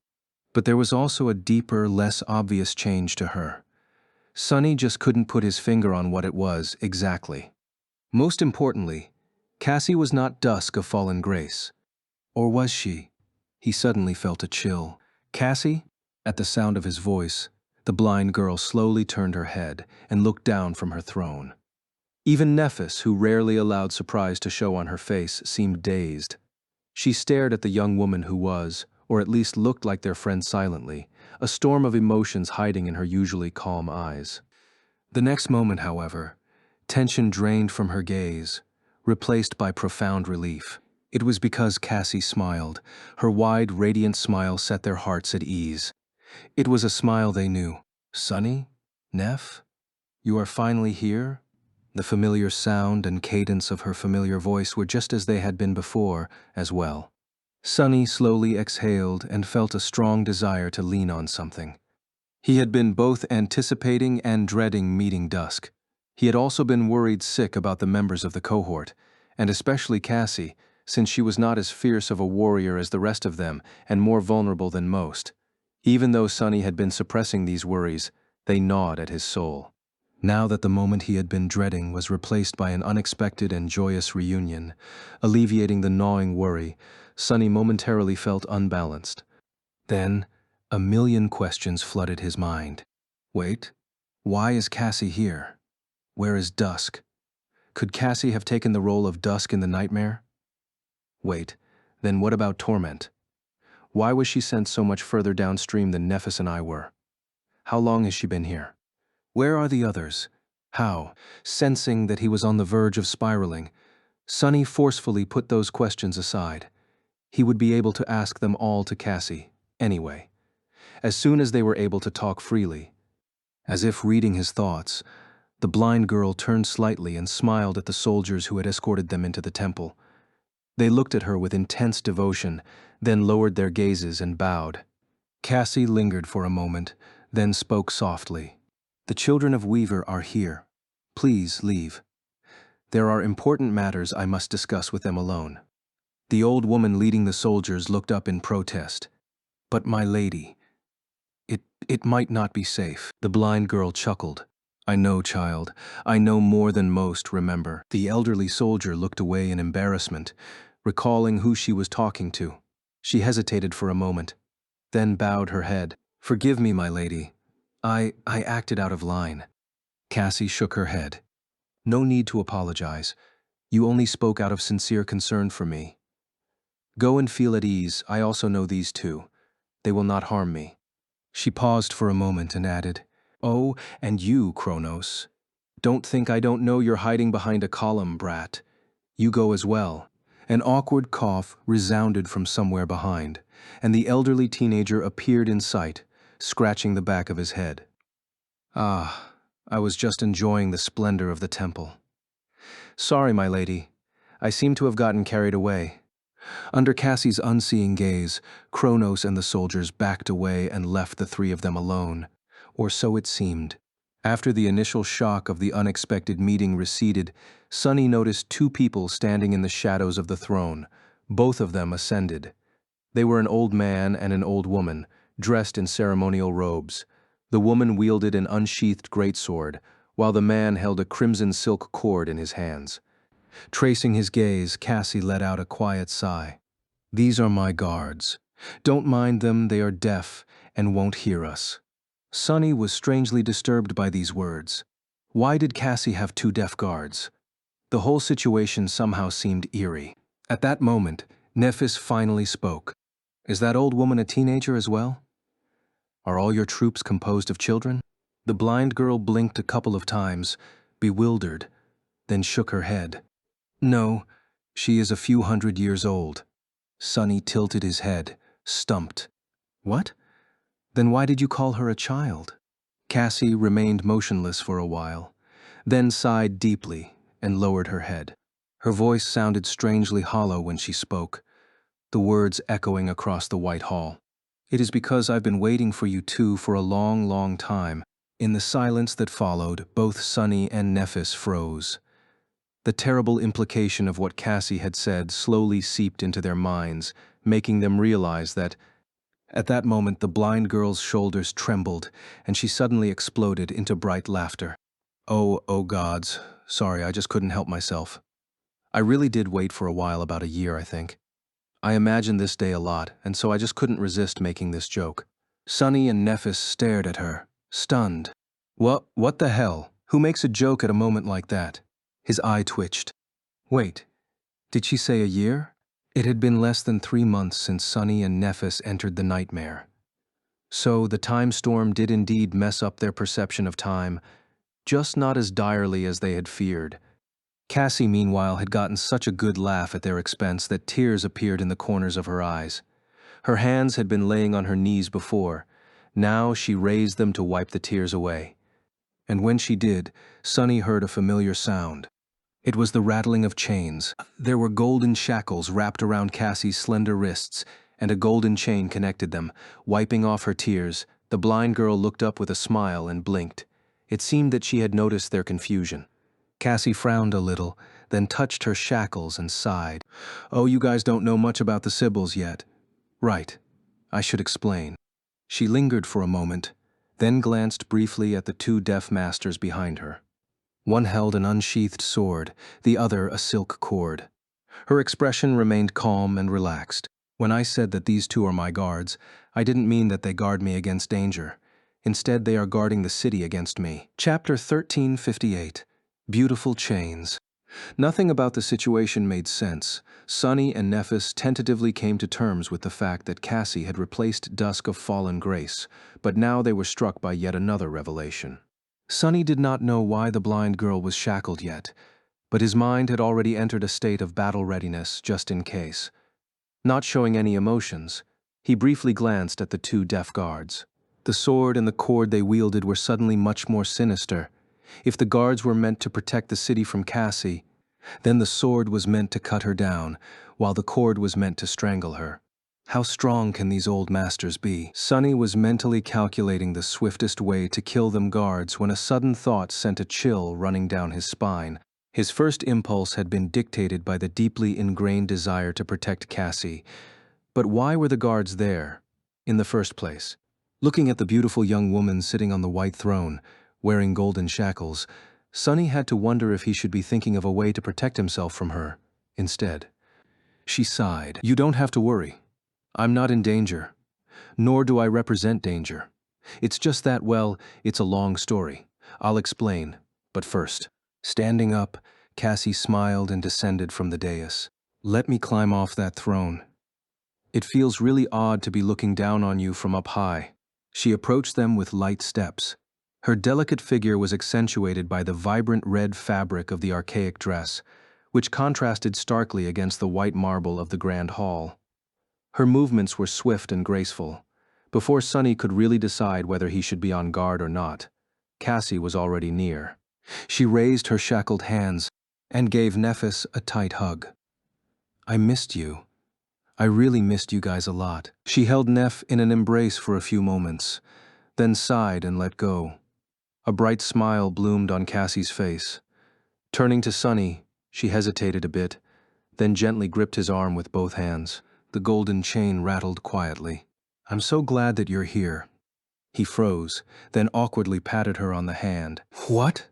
But there was also a deeper, less obvious change to her. Sunny just couldn't put his finger on what it was exactly. Most importantly, Cassie was not Dusk of Fallen Grace. Or was she? He suddenly felt a chill. "Cassie?" At the sound of his voice, the blind girl slowly turned her head and looked down from her throne. Even Nephis, who rarely allowed surprise to show on her face, seemed dazed. She stared at the young woman who was, or at least looked like their friend silently, a storm of emotions hiding in her usually calm eyes. The next moment, however, tension drained from her gaze, replaced by profound relief. It was because Cassie smiled. Her wide, radiant smile set their hearts at ease. It was a smile they knew. "Sunny? Neph? You are finally here?" The familiar sound and cadence of her familiar voice were just as they had been before, as well. Sunny slowly exhaled and felt a strong desire to lean on something. He had been both anticipating and dreading meeting Dusk. He had also been worried sick about the members of the cohort, and especially Cassie, since she was not as fierce of a warrior as the rest of them and more vulnerable than most. Even though Sunny had been suppressing these worries, they gnawed at his soul. Now that the moment he had been dreading was replaced by an unexpected and joyous reunion, alleviating the gnawing worry, Sunny momentarily felt unbalanced. Then, a million questions flooded his mind. Wait, why is Cassie here? Where is Dusk? Could Cassie have taken the role of Dusk in the nightmare? Wait, then what about Torment? Why was she sent so much further downstream than Nephis and I were? How long has she been here? Where are the others? How? Sensing that he was on the verge of spiraling, Sunny forcefully put those questions aside. He would be able to ask them all to Cassie, anyway, as soon as they were able to talk freely. As if reading his thoughts, the blind girl turned slightly and smiled at the soldiers who had escorted them into the temple. They looked at her with intense devotion, then lowered their gazes and bowed. Cassie lingered for a moment, then spoke softly. "The children of Weaver are here. Please leave. There are important matters I must discuss with them alone." The old woman leading the soldiers looked up in protest. "But my lady, it might not be safe." The blind girl chuckled. "I know, child. I know more than most, remember." The elderly soldier looked away in embarrassment, recalling who she was talking to. She hesitated for a moment, then bowed her head. "Forgive me, my lady. I acted out of line." Cassie shook her head. "No need to apologize. You only spoke out of sincere concern for me. Go and feel at ease. I also know these two. They will not harm me." She paused for a moment and added, "Oh, and you, Kronos. Don't think I don't know you're hiding behind a column, brat. You go as well." An awkward cough resounded from somewhere behind, and the elderly teenager appeared in sight, scratching the back of his head. "Ah, I was just enjoying the splendor of the temple. Sorry, my lady. I seem to have gotten carried away." Under Cassie's unseeing gaze, Kronos and the soldiers backed away and left the three of them alone, or so it seemed. After the initial shock of the unexpected meeting receded, Sunny noticed two people standing in the shadows of the throne. Both of them ascended. They were an old man and an old woman, dressed in ceremonial robes. The woman wielded an unsheathed greatsword, while the man held a crimson silk cord in his hands. Tracing his gaze, Cassie let out a quiet sigh. "These are my guards. Don't mind them, they are deaf and won't hear us." Sunny was strangely disturbed by these words. Why did Cassie have two deaf guards? The whole situation somehow seemed eerie. At that moment, Nephis finally spoke. "Is that old woman a teenager as well? Are all your troops composed of children?" The blind girl blinked a couple of times, bewildered, then shook her head. "No, she is a few 100 years old." Sunny tilted his head, stumped. "What? Then why did you call her a child?" Cassie remained motionless for a while, then sighed deeply and lowered her head. Her voice sounded strangely hollow when she spoke, the words echoing across the white hall. "It is because I've been waiting for you two for a long, long time." In the silence that followed, both Sunny and Nephis froze. The terrible implication of what Cassie had said slowly seeped into their minds, making them realize that, at that moment, the blind girl's shoulders trembled, and she suddenly exploded into bright laughter. Oh gods, sorry, I just couldn't help myself. I really did wait for a while, about a year, I think. I imagined this day a lot, and so I just couldn't resist making this joke." Sunny and Nephis stared at her, stunned. What the hell? Who makes a joke at a moment like that?" His eye twitched. "Wait, did she say a year?" It had been less than 3 months since Sunny and Nephis entered the nightmare. So the time storm did indeed mess up their perception of time, just not as direly as they had feared. Cassie, meanwhile, had gotten such a good laugh at their expense that tears appeared in the corners of her eyes. Her hands had been laying on her knees before. Now she raised them to wipe the tears away. And when she did, Sunny heard a familiar sound. It was the rattling of chains. There were golden shackles wrapped around Cassie's slender wrists, and a golden chain connected them. Wiping off her tears, the blind girl looked up with a smile and blinked. It seemed that she had noticed their confusion. Cassie frowned a little, then touched her shackles and sighed. "Oh, you guys don't know much about the Sybils yet." "Right. I should explain." She lingered for a moment, then glanced briefly at the two deaf masters behind her. One held an unsheathed sword, the other a silk cord. Her expression remained calm and relaxed. "When I said that these two are my guards, I didn't mean that they guard me against danger. Instead, they are guarding the city against me." Chapter 1358. Beautiful Chains. Nothing about the situation made sense. Sunny and Nephis tentatively came to terms with the fact that Cassie had replaced Dusk of Fallen Grace, but now they were struck by yet another revelation. Sunny did not know why the blind girl was shackled yet, but his mind had already entered a state of battle readiness just in case. Not showing any emotions, he briefly glanced at the two deaf guards. The sword and the cord they wielded were suddenly much more sinister. If the guards were meant to protect the city from Cassie, then the sword was meant to cut her down, while the cord was meant to strangle her. How strong can these old masters be? Sunny was mentally calculating the swiftest way to kill them guards when a sudden thought sent a chill running down his spine. His first impulse had been dictated by the deeply ingrained desire to protect Cassie. But why were the guards there, in the first place? Looking at the beautiful young woman sitting on the white throne, wearing golden shackles, Sunny had to wonder if he should be thinking of a way to protect himself from her, instead. She sighed. "You don't have to worry. I'm not in danger, nor do I represent danger. It's just that, well, it's a long story. I'll explain, but first." Standing up, Cassie smiled and descended from the dais. "Let me climb off that throne. It feels really odd to be looking down on you from up high." She approached them with light steps. Her delicate figure was accentuated by the vibrant red fabric of the archaic dress, which contrasted starkly against the white marble of the grand hall. Her movements were swift and graceful. Before Sunny could really decide whether he should be on guard or not, Cassie was already near. She raised her shackled hands and gave Nephis a tight hug. "I missed you. I really missed you guys a lot." She held Neph in an embrace for a few moments, then sighed and let go. A bright smile bloomed on Cassie's face. Turning to Sunny, she hesitated a bit, then gently gripped his arm with both hands. The golden chain rattled quietly. "I'm so glad that you're here." He froze, then awkwardly patted her on the hand. "What?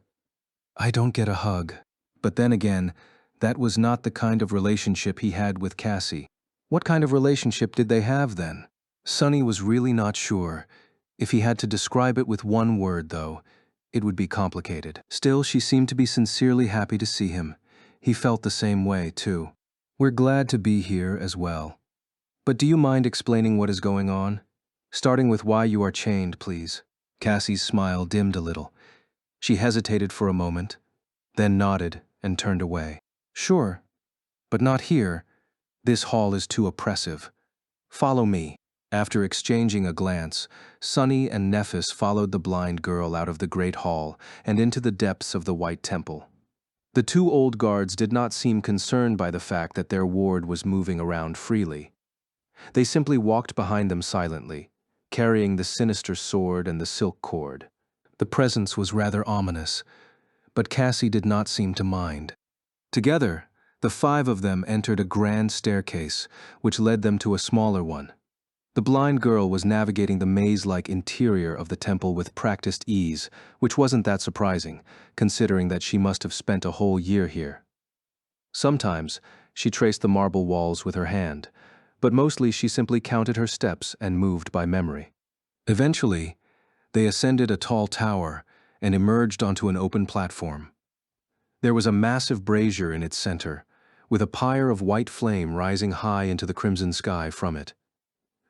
I don't get a hug." But then again, that was not the kind of relationship he had with Cassie. What kind of relationship did they have then? Sunny was really not sure. If he had to describe it with one word, though, it would be complicated. Still, she seemed to be sincerely happy to see him. He felt the same way, too. "We're glad to be here as well. But do you mind explaining what is going on? Starting with why you are chained, please." Cassie's smile dimmed a little. She hesitated for a moment, then nodded and turned away. "Sure, but not here. This hall is too oppressive. Follow me." After exchanging a glance, Sunny and Nephis followed the blind girl out of the great hall and into the depths of the White Temple. The two old guards did not seem concerned by the fact that their ward was moving around freely. They simply walked behind them silently, carrying the sinister sword and the silk cord. The presence was rather ominous, but Cassie did not seem to mind. Together, the five of them entered a grand staircase, which led them to a smaller one. The blind girl was navigating the maze-like interior of the temple with practiced ease, which wasn't that surprising, considering that she must have spent a whole year here. Sometimes, she traced the marble walls with her hand, but mostly she simply counted her steps and moved by memory. Eventually, they ascended a tall tower and emerged onto an open platform. There was a massive brazier in its center, with a pyre of white flame rising high into the crimson sky from it.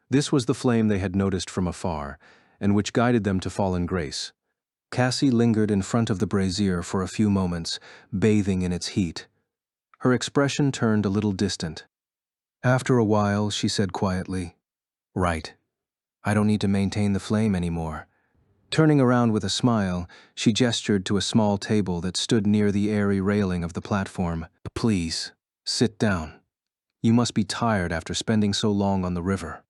This was the flame they had noticed from afar, and which guided them to Fallen Grace. Cassie lingered in front of the brazier for a few moments, bathing in its heat. Her expression turned a little distant. After a while, she said quietly, "Right. I don't need to maintain the flame anymore." Turning around with a smile, she gestured to a small table that stood near the airy railing of the platform. "Please, sit down. You must be tired after spending so long on the river."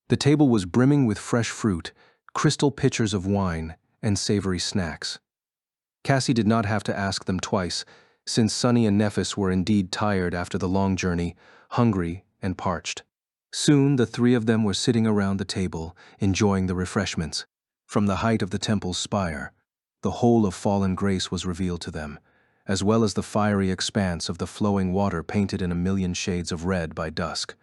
The table was brimming with fresh fruit, crystal pitchers of wine, and savory snacks. Cassie did not have to ask them twice, since Sunny and Nephis were indeed tired after the long journey, hungry and parched. Soon the three of them were sitting around the table, enjoying the refreshments. From the height of the temple's spire, the whole of Fallen Grace was revealed to them, as well as the fiery expanse of the flowing water painted in a million shades of red by dusk.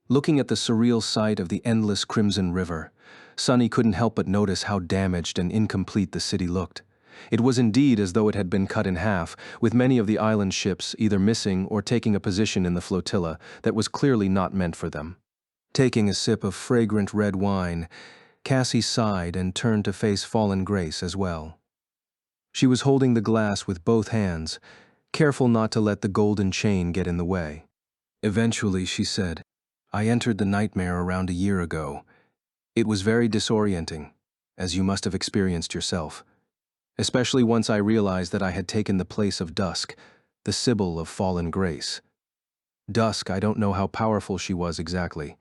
Looking at the surreal sight of the endless crimson river, Sunny couldn't help but notice how damaged and incomplete the city looked. It was indeed as though it had been cut in half, with many of the island ships either missing or taking a position in the flotilla that was clearly not meant for them. Taking a sip of fragrant red wine, Cassie sighed and turned to face Fallen Grace as well. She was holding the glass with both hands, careful not to let the golden chain get in the way. Eventually, she said, "I entered the nightmare around a year ago. It was very disorienting, as you must have experienced yourself. Especially once I realized that I had taken the place of Dusk, the Sibyl of Fallen Grace. Dusk, I don't know how powerful she was exactly,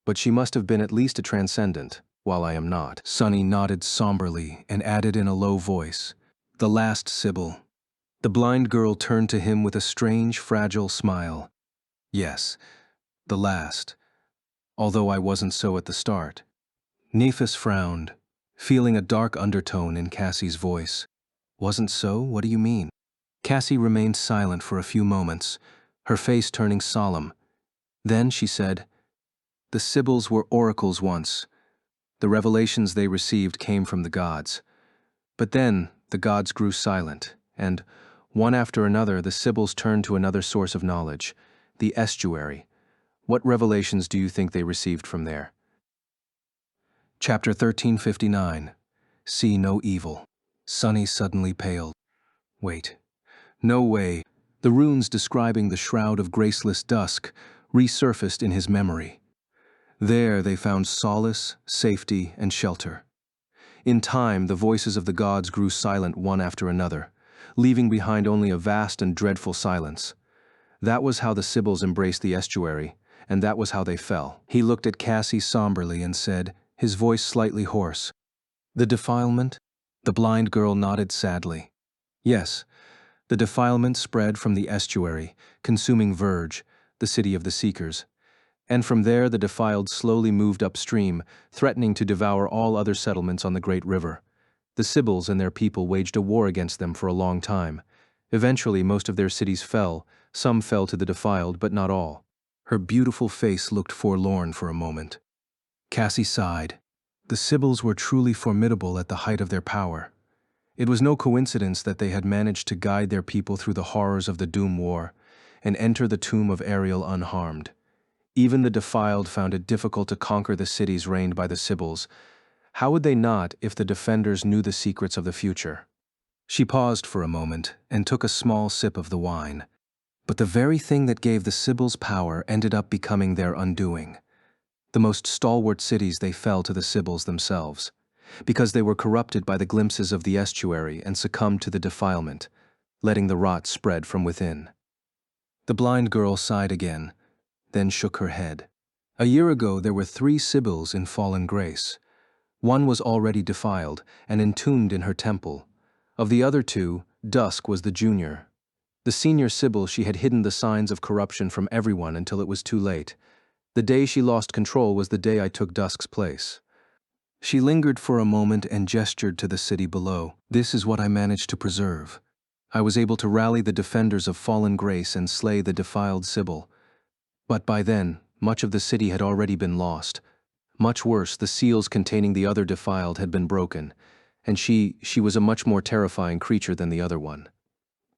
but she must have been at least a transcendent, while I am not." Sunny nodded somberly and added in a low voice, "The last Sibyl." The blind girl turned to him with a strange, fragile smile. "Yes, the last, although I wasn't so at the start." Nephis frowned, feeling a dark undertone in Cassie's voice. "Wasn't so? What do you mean?" Cassie remained silent for a few moments, her face turning solemn. Then she said, "The Sibyls were oracles once. The revelations they received came from the gods. But then the gods grew silent, and, one after another, the Sibyls turned to another source of knowledge, the estuary. What revelations do you think they received from there?" Chapter 1359. See no evil. Sunny suddenly paled. Wait. No way. The runes describing the shroud of graceless dusk resurfaced in his memory. There they found solace, safety, and shelter. In time, the voices of the gods grew silent one after another, leaving behind only a vast and dreadful silence. That was how the Sibyls embraced the estuary, and that was how they fell. He looked at Cassie somberly and said, his voice slightly hoarse, "The defilement?" The blind girl nodded sadly. Yes, the defilement spread from the estuary, consuming Verge, the city of the Seekers. And from there the defiled slowly moved upstream, threatening to devour all other settlements on the great river. The Sibyls and their people waged a war against them for a long time. Eventually most of their cities fell, some fell to the defiled, but not all. Her beautiful face looked forlorn for a moment. Cassie sighed. The Sibyls were truly formidable at the height of their power. It was no coincidence that they had managed to guide their people through the horrors of the Doom War and enter the tomb of Ariel unharmed. Even the defiled found it difficult to conquer the cities reigned by the Sibyls. How would they not if the defenders knew the secrets of the future? She paused for a moment and took a small sip of the wine. But the very thing that gave the Sibyls power ended up becoming their undoing. The most stalwart cities they fell to the Sibyls themselves, because they were corrupted by the glimpses of the estuary and succumbed to the defilement, letting the rot spread from within. The blind girl sighed again, then shook her head. A year ago there were 3 Sibyls in fallen grace. One was already defiled and entombed in her temple. Of the other 2, Dusk was the junior. The senior Sibyl, she had hidden the signs of corruption from everyone until it was too late. The day she lost control was the day I took Dusk's place. She lingered for a moment and gestured to the city below. This is what I managed to preserve. I was able to rally the defenders of fallen grace and slay the defiled Sibyl. But by then, much of the city had already been lost. Much worse, the seals containing the other defiled had been broken, and she was a much more terrifying creature than the other one.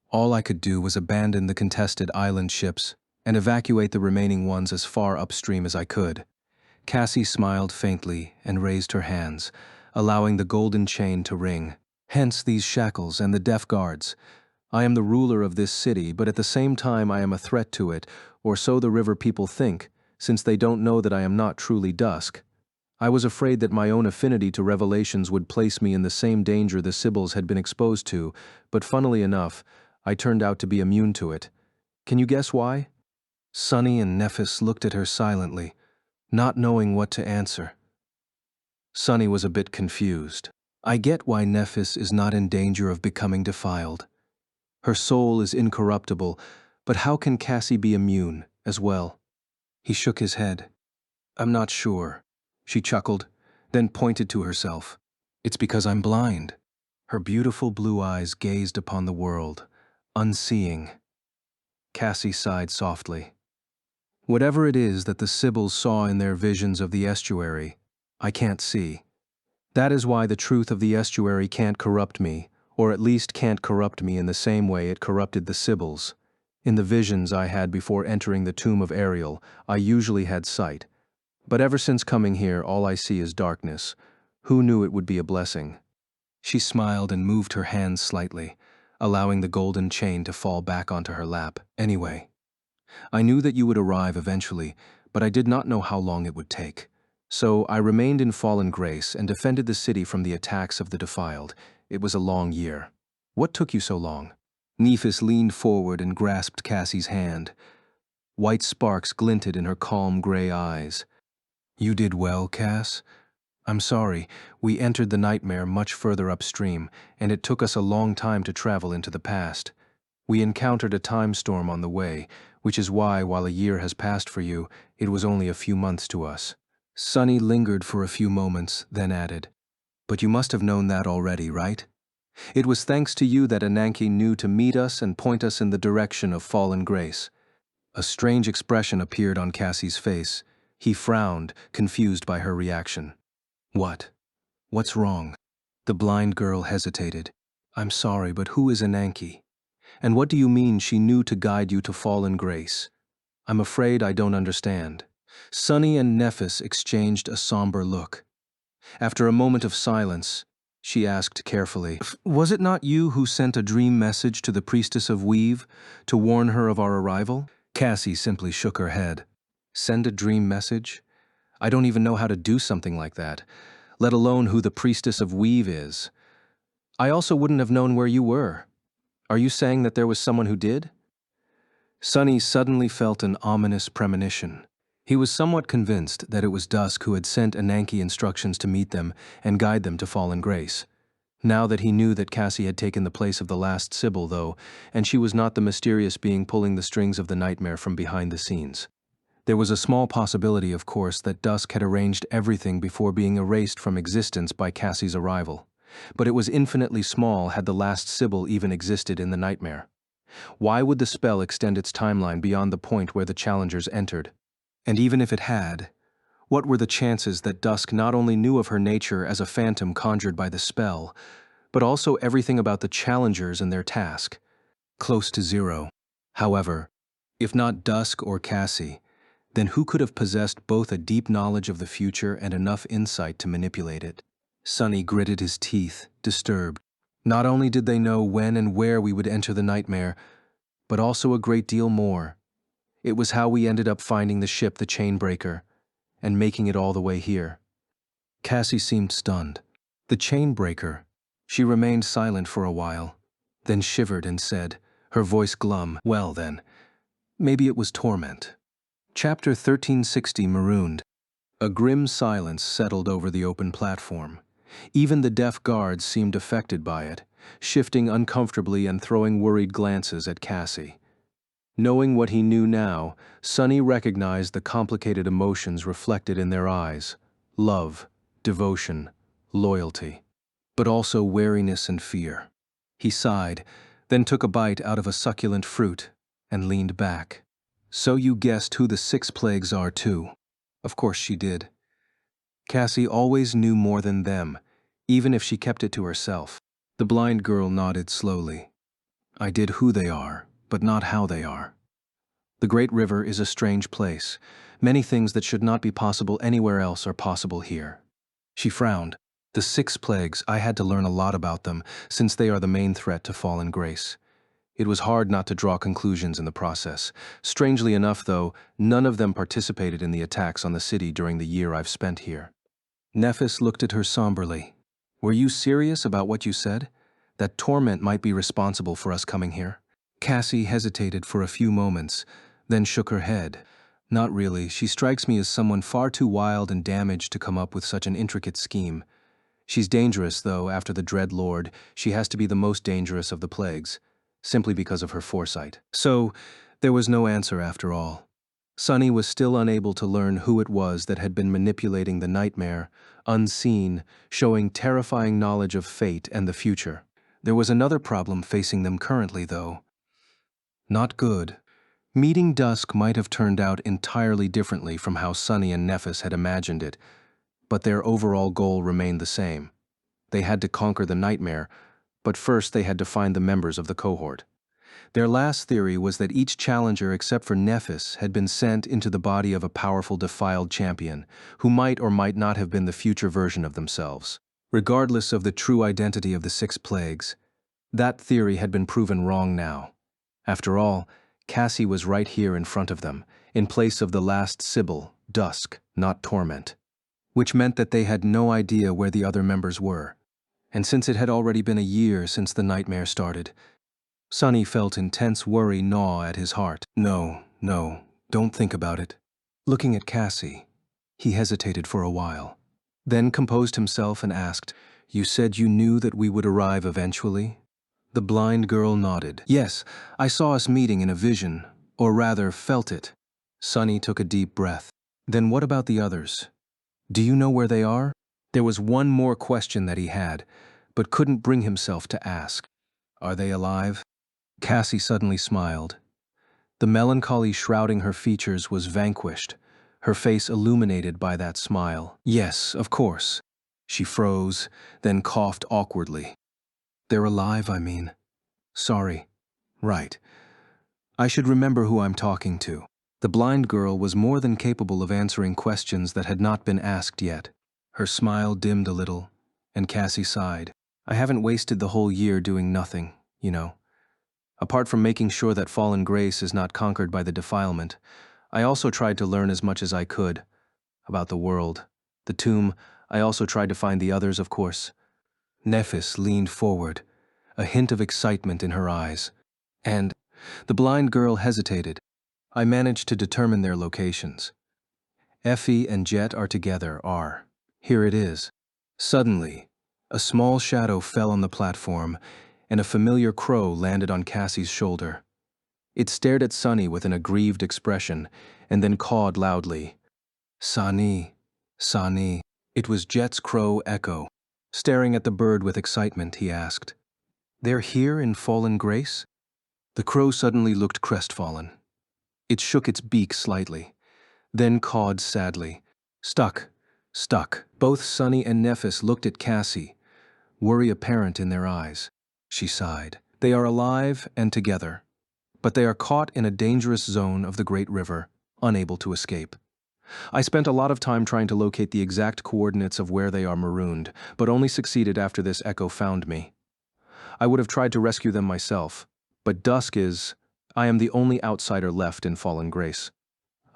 All I could do was abandon the contested island ships and evacuate the remaining ones as far upstream as I could. Cassie smiled faintly and raised her hands, allowing the golden chain to ring. Hence these shackles and the deaf guards. I am the ruler of this city, but at the same time I am a threat to it, or so the river people think, since they don't know that I am not truly Dusk. I was afraid that my own affinity to revelations would place me in the same danger the Sibyls had been exposed to, but funnily enough, I turned out to be immune to it. Can you guess why? Sunny and Nephis looked at her silently, not knowing what to answer. Sunny was a bit confused. I get why Nephis is not in danger of becoming defiled. Her soul is incorruptible, but how can Cassie be immune as well? He shook his head. I'm not sure. She chuckled, then pointed to herself. It's because I'm blind. Her beautiful blue eyes gazed upon the world, unseeing. Cassie sighed softly. Whatever it is that the Sibyls saw in their visions of the estuary, I can't see. That is why the truth of the estuary can't corrupt me, or at least can't corrupt me in the same way it corrupted the Sibyls. In the visions I had before entering the tomb of Ariel, I usually had sight. But ever since coming here, all I see is darkness. Who knew it would be a blessing? She smiled and moved her hands slightly, allowing the golden chain to fall back onto her lap. Anyway, I knew that you would arrive eventually, but I did not know how long it would take. So I remained in fallen grace and defended the city from the attacks of the defiled. It was a long year. What took you so long? Nephis leaned forward and grasped Cassie's hand. White sparks glinted in her calm gray eyes. You did well, Cass. I'm sorry, we entered the nightmare much further upstream, and it took us a long time to travel into the past. We encountered a time storm on the way, which is why, while a year has passed for you, it was only a few months to us. Sunny lingered for a few moments, then added, But you must have known that already, right? It was thanks to you that Ananke knew to meet us and point us in the direction of fallen grace. A strange expression appeared on Cassie's face. He frowned, confused by her reaction. What? What's wrong? The blind girl hesitated. I'm sorry, but who is Ananke? And what do you mean she knew to guide you to fallen grace? I'm afraid I don't understand. Sunny and Nephis exchanged a somber look. After a moment of silence, she asked carefully, "Was it not you who sent a dream message to the priestess of Weave to warn her of our arrival?" Cassie simply shook her head. "Send a dream message? I don't even know how to do something like that, let alone who the priestess of Weave is. I also wouldn't have known where you were. Are you saying that there was someone who did?" Sunny suddenly felt an ominous premonition. He was somewhat convinced that it was Dusk who had sent Ananke instructions to meet them and guide them to Fallen Grace. Now that he knew that Cassie had taken the place of the last Sybil, though, and she was not the mysterious being pulling the strings of the nightmare from behind the scenes. There was a small possibility, of course, that Dusk had arranged everything before being erased from existence by Cassie's arrival. But it was infinitely small had the last Sybil even existed in the nightmare. Why would the spell extend its timeline beyond the point where the challengers entered? And even if it had, what were the chances that Dusk not only knew of her nature as a phantom conjured by the spell, but also everything about the challengers and their task? Close to zero. However, if not Dusk or Cassie, then who could have possessed both a deep knowledge of the future and enough insight to manipulate it? Sunny gritted his teeth, disturbed. Not only did they know when and where we would enter the nightmare, but also a great deal more. It was how we ended up finding the ship, the Chainbreaker, and making it all the way here. Cassie seemed stunned. The Chainbreaker? She remained silent for a while, then shivered and said, her voice glum, "Well then, maybe it was torment." Chapter 1360 Marooned. A grim silence settled over the open platform. Even the deaf guards seemed affected by it, shifting uncomfortably and throwing worried glances at Cassie. Knowing what he knew now, Sunny recognized the complicated emotions reflected in their eyes: love, devotion, loyalty, but also wariness and fear. He sighed, then took a bite out of a succulent fruit and leaned back. "So you guessed who the 6 plagues are too?" Of course she did. Cassie always knew more than them, even if she kept it to herself. The blind girl nodded slowly. "I did who they are, but not how they are. The Great River is a strange place. Many things that should not be possible anywhere else are possible here." She frowned. "The 6 plagues, I had to learn a lot about them, since they are the main threat to Fallen Grace. It was hard not to draw conclusions in the process. Strangely enough, though, none of them participated in the attacks on the city during the year I've spent here." Nephis looked at her somberly. "Were you serious about what you said? That torment might be responsible for us coming here?" Cassie hesitated for a few moments, then shook her head. "Not really. She strikes me as someone far too wild and damaged to come up with such an intricate scheme. She's dangerous, though. After the Dread Lord, she has to be the most dangerous of the plagues, simply because of her foresight." So, there was no answer after all. Sunny was still unable to learn who it was that had been manipulating the nightmare, unseen, showing terrifying knowledge of fate and the future. There was another problem facing them currently, though. Not good. Meeting Dusk might have turned out entirely differently from how Sunny and Nephis had imagined it, but their overall goal remained the same. They had to conquer the nightmare, but first they had to find the members of the cohort. Their last theory was that each challenger except for Nephis had been sent into the body of a powerful defiled champion, who might or might not have been the future version of themselves. Regardless of the true identity of the 6 plagues, that theory had been proven wrong now. After all, Cassie was right here in front of them, in place of the last Sybil, Dusk, not Torment. Which meant that they had no idea where the other members were. And since it had already been a year since the nightmare started, Sunny felt intense worry gnaw at his heart. No, don't think about it." Looking at Cassie, he hesitated for a while, then composed himself and asked, "You said you knew that we would arrive eventually?" The blind girl nodded. "Yes, I saw us meeting in a vision, or rather felt it." Sunny took a deep breath. "Then what about the others? Do you know where they are?" There was one more question that he had, but couldn't bring himself to ask. "Are they alive?" Cassie suddenly smiled. The melancholy shrouding her features was vanquished, her face illuminated by that smile. "Yes, of course." She froze, then coughed awkwardly. "They're alive, I mean. Sorry. Right. I should remember who I'm talking to." The blind girl was more than capable of answering questions that had not been asked yet. Her smile dimmed a little, and Cassie sighed. I haven't wasted the whole year doing nothing, you know. Apart from making sure that fallen grace is not conquered by the defilement, I also tried to learn as much as I could about the world. The tomb, I also tried to find the others, of course. Nephis leaned forward, a hint of excitement in her eyes. And the blind girl hesitated. I managed to determine their locations. Effie and Jet are together, Here it is. Suddenly, a small shadow fell on the platform, and a familiar crow landed on Cassie's shoulder. It stared at Sunny with an aggrieved expression, and then cawed loudly. Sani, Sani. It was Jet's crow echo. Staring at the bird with excitement, he asked, "They're here in Fallen Grace?" The crow suddenly looked crestfallen. It shook its beak slightly, then cawed sadly. Stuck. Both Sunny and Nephis looked at Cassie, worry apparent in their eyes. She sighed. They are alive and together, but they are caught in a dangerous zone of the Great River, unable to escape. I spent a lot of time trying to locate the exact coordinates of where they are marooned, but only succeeded after this echo found me. I would have tried to rescue them myself, but I am the only outsider left in Fallen Grace.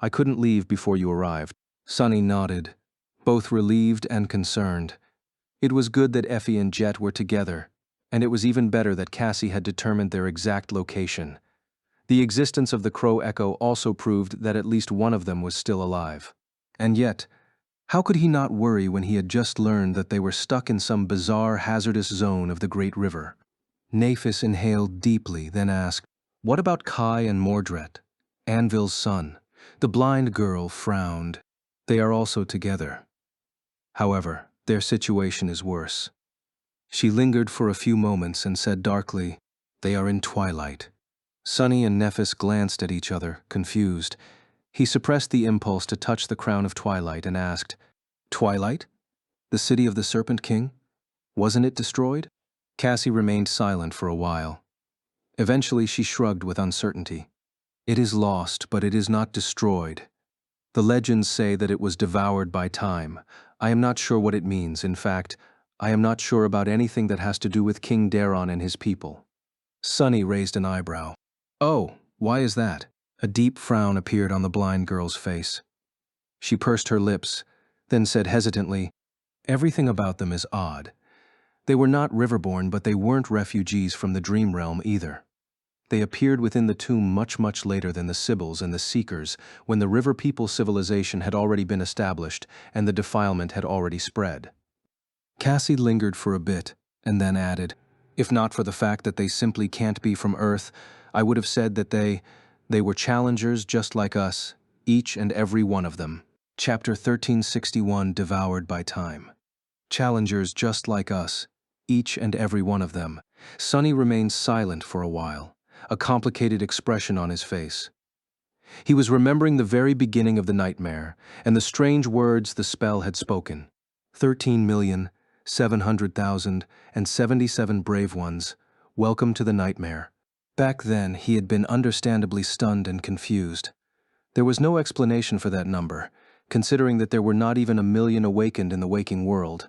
I couldn't leave before you arrived. Sunny nodded, both relieved and concerned. It was good that Effie and Jet were together, and it was even better that Cassie had determined their exact location. The existence of the crow echo also proved that at least one of them was still alive. And yet, how could he not worry when he had just learned that they were stuck in some bizarre, hazardous zone of the Great River? Nephis inhaled deeply, then asked, "What about Kai and Mordret, Anvil's son?" The blind girl frowned. They are also together. However, their situation is worse. She lingered for a few moments and said darkly, "They are in Twilight." Sunny and Nephis glanced at each other, confused. He suppressed the impulse to touch the crown of Twilight and asked, "Twilight? The city of the Serpent King? Wasn't it destroyed?" Cassie remained silent for a while. Eventually she shrugged with uncertainty. "It is lost, but it is not destroyed. The legends say that it was devoured by time. I am not sure what it means. In fact, I am not sure about anything that has to do with King Daron and his people." Sunny raised an eyebrow. "Oh, why is that?" A deep frown appeared on the blind girl's face. She pursed her lips, then said hesitantly, "Everything about them is odd. They were not Riverborn, but they weren't refugees from the Dream Realm either. They appeared within the tomb much later than the Sybils and the Seekers, when the River People civilization had already been established and the defilement had already spread." Cassie lingered for a bit, and then added, "If not for the fact that they simply can't be from Earth, I would have said that they were challengers just like us, each and every one of them." Chapter 1361, Devoured by Time. Challengers just like us, each and every one of them. Sunny remained silent for a while, a complicated expression on his face. He was remembering the very beginning of the nightmare and the strange words the spell had spoken. 13,700,077 brave ones, welcome to the nightmare. Back then, he had been understandably stunned and confused. There was no explanation for that number, considering that there were not even 1,000,000 awakened in the waking world.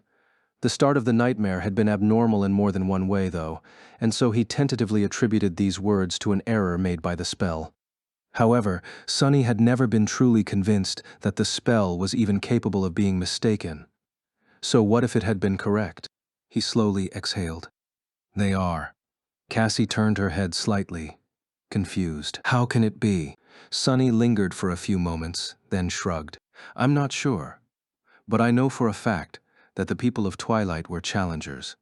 The start of the nightmare had been abnormal in more than one way, though, and so he tentatively attributed these words to an error made by the spell. However, Sunny had never been truly convinced that the spell was even capable of being mistaken. So what if it had been correct? He slowly exhaled. "They are." Cassie turned her head slightly, confused. "How can it be?" Sunny lingered for a few moments, then shrugged. "I'm not sure, but I know for a fact that the people of Twilight were challengers.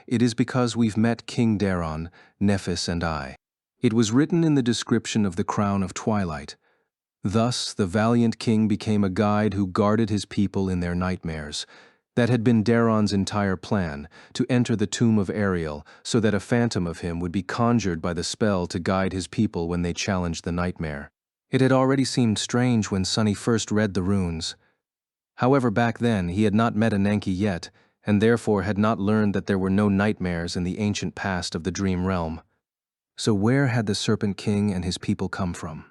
It is because we've met King Daron, Nephis and I. It was written in the description of the Crown of Twilight. Thus, the valiant king became a guide who guarded his people in their nightmares. That had been Daron's entire plan, to enter the tomb of Ariel so that a phantom of him would be conjured by the spell to guide his people when they challenged the nightmare. It had already seemed strange when Sunny first read the runes. However, back then, he had not met Ananke yet, and therefore had not learned that there were no nightmares in the ancient past of the Dream Realm. So where had the Serpent King and his people come from?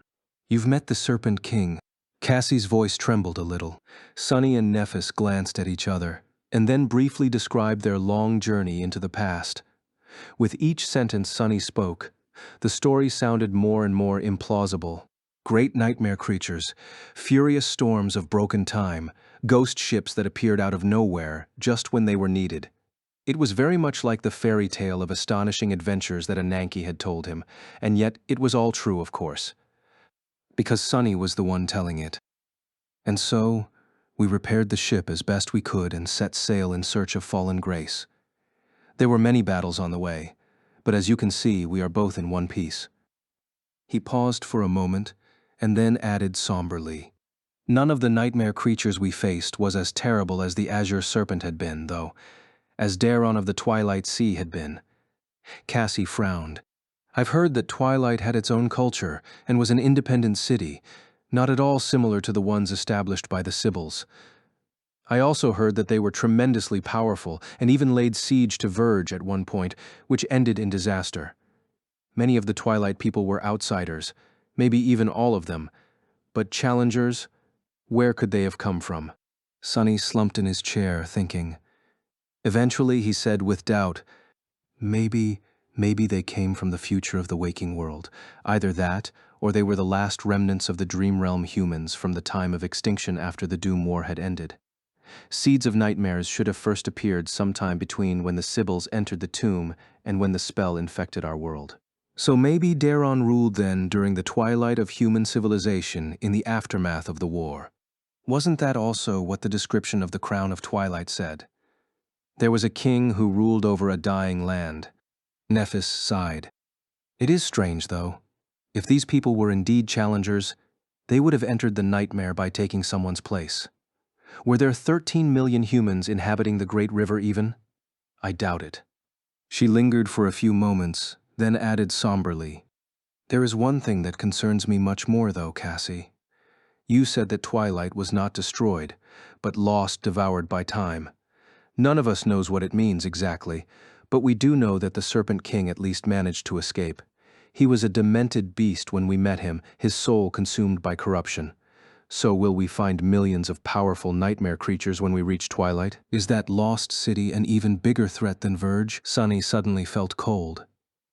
"You've met the Serpent King." Cassie's voice trembled a little. Sunny and Nephis glanced at each other. and then briefly described their long journey into the past. With each sentence Sunny spoke, the story sounded more and more implausible. Great nightmare creatures, furious storms of broken time, ghost ships that appeared out of nowhere just when they were needed. It was very much like the fairy tale of astonishing adventures that Ananke had told him, and yet it was all true, of course, because Sunny was the one telling it. And so, we repaired the ship as best we could and set sail in search of fallen grace. There were many battles on the way, but as you can see, we are both in one piece. He paused for a moment, and then added somberly, "None of the nightmare creatures we faced was as terrible as the Azure Serpent had been, though, as Daron of the Twilight Sea had been." Cassie frowned. "I've heard that Twilight had its own culture and was an independent city, not at all similar to the ones established by the Sibyls. I also heard that they were tremendously powerful and even laid siege to Verge at one point, which ended in disaster. Many of the Twilight people were outsiders, maybe even all of them, but challengers, where could they have come from?" Sunny slumped in his chair, thinking. Eventually he said with doubt, Maybe they came from the future of the waking world. Either that, or they were the last remnants of the Dream Realm humans from the time of extinction after the Doom War had ended. Seeds of nightmares should have first appeared sometime between when the Sibyls entered the tomb and when the spell infected our world. So maybe Daron ruled then during the twilight of human civilization in the aftermath of the war. Wasn't that also what the description of the Crown of Twilight said? There was a king who ruled over a dying land. Nephis sighed. It is strange, though. If these people were indeed challengers, they would have entered the nightmare by taking someone's place. Were there 13 million humans inhabiting the Great River even? I doubt it. She lingered for a few moments, then added somberly, "There is one thing that concerns me much more, though, Cassie. You said that Twilight was not destroyed, but lost, devoured by time. None of us knows what it means exactly, but we do know that the Serpent King at least managed to escape. He was a demented beast when we met him, his soul consumed by corruption. So will we find millions of powerful nightmare creatures when we reach Twilight? Is that lost city an even bigger threat than Verge?" Sunny suddenly felt cold.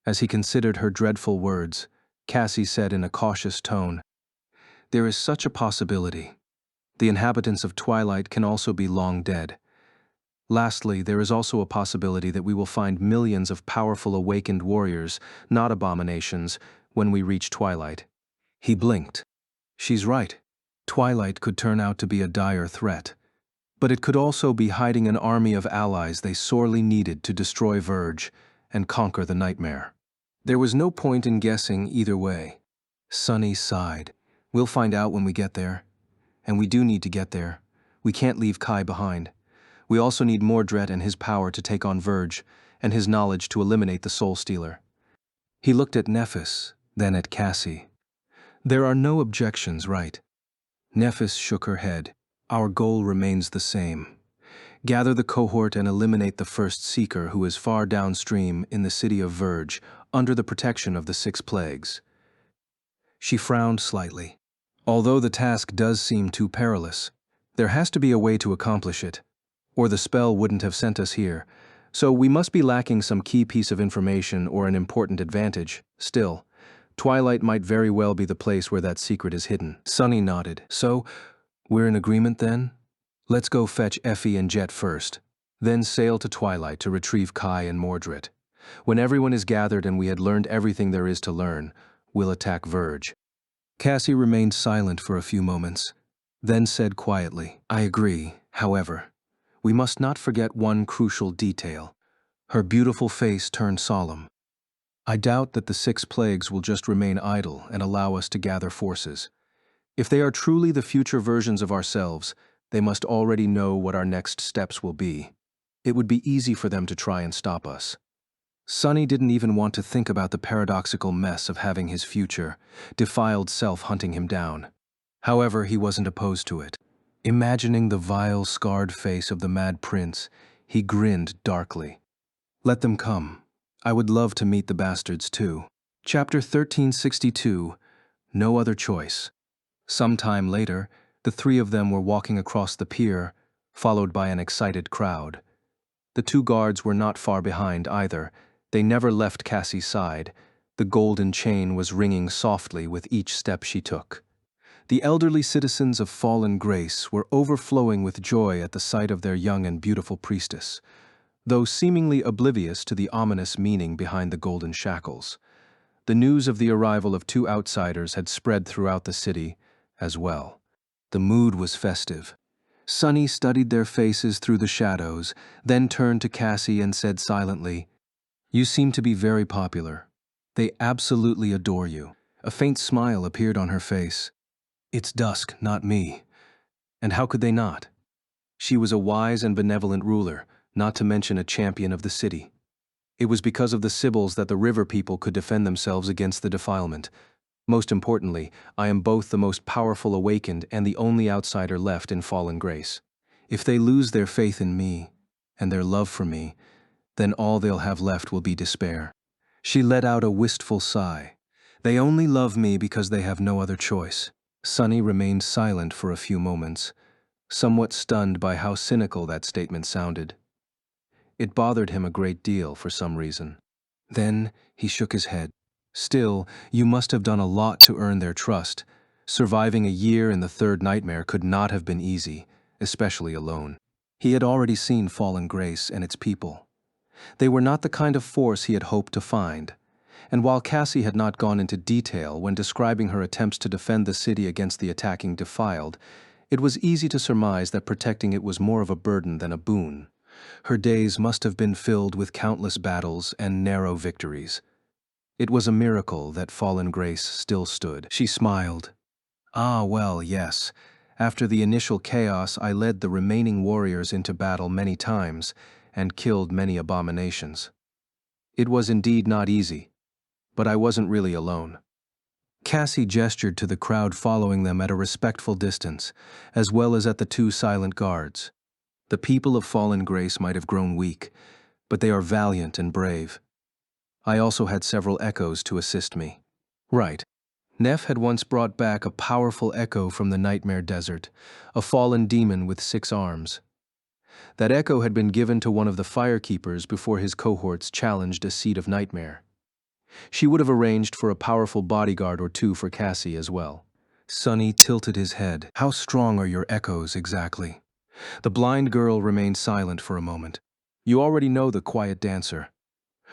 As he considered her dreadful words, Cassie said in a cautious tone, "There is such a possibility. The inhabitants of Twilight can also be long dead. Lastly, there is also a possibility that we will find millions of powerful awakened warriors, not abominations, when we reach Twilight." He blinked. She's right. Twilight could turn out to be a dire threat. But it could also be hiding an army of allies they sorely needed to destroy Verge and conquer the nightmare. There was no point in guessing either way. Sunny sighed. "We'll find out when we get there. And we do need to get there. We can't leave Kai behind. We also need Mordred and his power to take on Verge, and his knowledge to eliminate the Soul Stealer." He looked at Nephis, then at Cassie. "There are no objections, right?" Nephis shook her head. "Our goal remains the same. Gather the cohort and eliminate the first Seeker who is far downstream in the city of Verge, under the protection of the 6 plagues." She frowned slightly. "Although the task does seem too perilous, there has to be a way to accomplish it, or the spell wouldn't have sent us here. So we must be lacking some key piece of information or an important advantage. Still, Twilight might very well be the place where that secret is hidden." Sunny nodded. "So, we're in agreement then? Let's go fetch Effie and Jet first, then sail to Twilight to retrieve Kai and Mordred. When everyone is gathered and we had learned everything there is to learn, we'll attack Verge." Cassie remained silent for a few moments, then said quietly, "I agree, however. We must not forget one crucial detail." Her beautiful face turned solemn. "I doubt that the 6 plagues will just remain idle and allow us to gather forces. If they are truly the future versions of ourselves, they must already know what our next steps will be. It would be easy for them to try and stop us." Sunny didn't even want to think about the paradoxical mess of having his future, defiled self hunting him down. However, he wasn't opposed to it. Imagining the vile, scarred face of the Mad Prince, he grinned darkly. "Let them come. I would love to meet the bastards too." Chapter 1362, No Other Choice. Some time later, the 3 of them were walking across the pier followed by an excited crowd. The two guards were not far behind either. They never left Cassie's side. The golden chain was ringing softly with each step she took. The elderly citizens of Fallen Grace were overflowing with joy at the sight of their young and beautiful priestess, though seemingly oblivious to the ominous meaning behind the golden shackles. The news of the arrival of two outsiders had spread throughout the city as well. The mood was festive. Sunny studied their faces through the shadows, then turned to Cassie and said silently, "You seem to be very popular. They absolutely adore you." A faint smile appeared on her face. "It's Dusk, not me. And how could they not? She was a wise and benevolent ruler, not to mention a champion of the city. It was because of the Sibyls that the river people could defend themselves against the defilement. Most importantly, I am both the most powerful awakened and the only outsider left in Fallen Grace. If they lose their faith in me, and their love for me, then all they'll have left will be despair." She let out a wistful sigh. "They only love me because they have no other choice." Sunny remained silent for a few moments, somewhat stunned by how cynical that statement sounded. It bothered him a great deal for some reason. Then he shook his head. "Still, you must have done a lot to earn their trust. Surviving a year in the third nightmare could not have been easy, especially alone." He had already seen Fallen Grace and its people. They were not the kind of force he had hoped to find. And while Cassie had not gone into detail when describing her attempts to defend the city against the attacking Defiled, it was easy to surmise that protecting it was more of a burden than a boon. Her days must have been filled with countless battles and narrow victories. It was a miracle that Fallen Grace still stood. She smiled. "Ah, well, yes. After the initial chaos, I led the remaining warriors into battle many times and killed many abominations. It was indeed not easy, but I wasn't really alone." Cassie gestured to the crowd following them at a respectful distance, as well as at the two silent guards. "The people of Fallen Grace might have grown weak, but they are valiant and brave. I also had several echoes to assist me." Right. Neff had once brought back a powerful echo from the Nightmare Desert, a fallen demon with 6 arms. That echo had been given to one of the firekeepers before his cohorts challenged a seed of nightmare. She would have arranged for a powerful bodyguard or two for Cassie as well. Sunny tilted his head. "How strong are your echoes exactly?" The blind girl remained silent for a moment. "You already know the quiet dancer.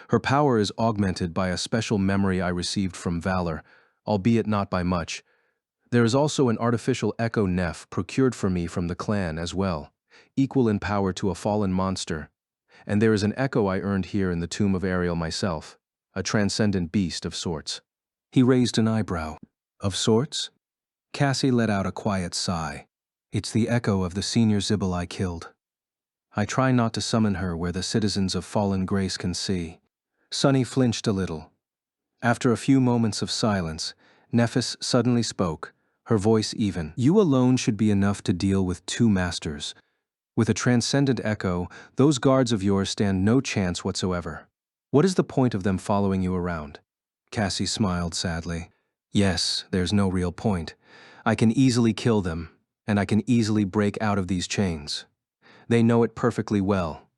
Her power is augmented by a special memory I received from Valor, albeit not by much. There is also an artificial echo Neff procured for me from the clan as well, equal in power to a fallen monster. And there is an echo I earned here in the tomb of Ariel myself, a transcendent beast of sorts." He raised an eyebrow. "Of sorts?" Cassie let out a quiet sigh. "It's the echo of the senior Sibyl I killed. I try not to summon her where the citizens of Fallen Grace can see." Sunny flinched a little. After a few moments of silence, Nephis suddenly spoke, her voice even. "You alone should be enough to deal with 2 masters. With a transcendent echo, those guards of yours stand no chance whatsoever. What is the point of them following you around?" Cassie smiled sadly. "Yes, there's no real point. I can easily kill them, and I can easily break out of these chains. They know it perfectly well,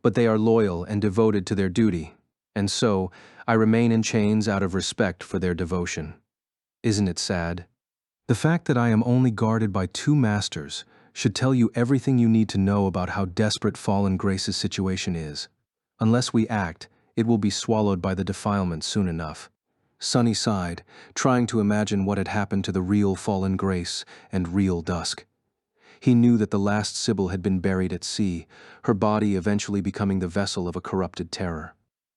but they are loyal and devoted to their duty, and so I remain in chains out of respect for their devotion. Isn't it sad? The fact that I am only guarded by 2 masters should tell you everything you need to know about how desperate Fallen Grace's situation is. Unless we act, it will be swallowed by the defilement soon enough." Sunny sighed, trying to imagine what had happened to the real Fallen Grace and real Dusk. He knew that the last Sibyl had been buried at sea, her body eventually becoming the vessel of a corrupted terror.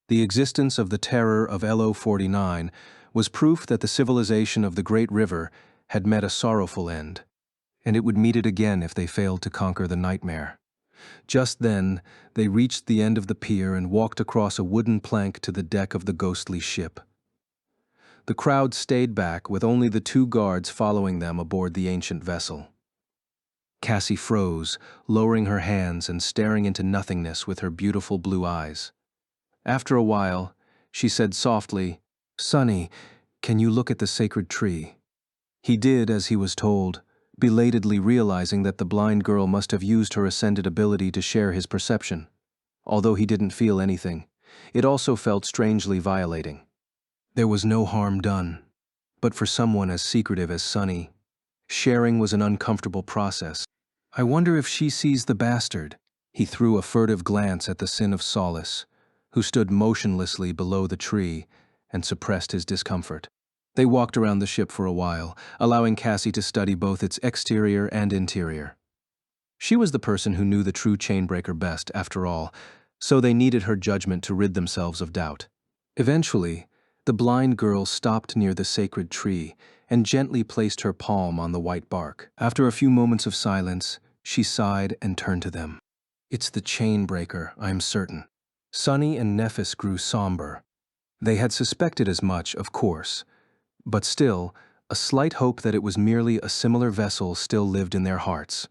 The existence of the terror of LO-49 was proof that the civilization of the Great River had met a sorrowful end, and it would meet it again if they failed to conquer the nightmare. Just then, they reached the end of the pier and walked across a wooden plank to the deck of the ghostly ship. The crowd stayed back, with only the 2 guards following them aboard the ancient vessel. Cassie froze, lowering her hands and staring into nothingness with her beautiful blue eyes. After a while, she said softly, "Sunny, can you look at the sacred tree?" He did as he was told, belatedly realizing that the blind girl must have used her ascended ability to share his perception. Although he didn't feel anything, it also felt strangely violating. There was no harm done, but for someone as secretive as Sunny, sharing was an uncomfortable process. I wonder if she sees the bastard. He threw a furtive glance at the Sin of Solace, who stood motionlessly below the tree and suppressed his discomfort. They walked around the ship for a while, allowing Cassie to study both its exterior and interior. She was the person who knew the true chainbreaker best, after all, so they needed her judgment to rid themselves of doubt. Eventually, the blind girl stopped near the sacred tree and gently placed her palm on the white bark. After a few moments of silence, she sighed and turned to them. "It's the chainbreaker, I'm certain." Sunny and Nephis grew somber. They had suspected as much, of course, but still, a slight hope that it was merely a similar vessel still lived in their hearts.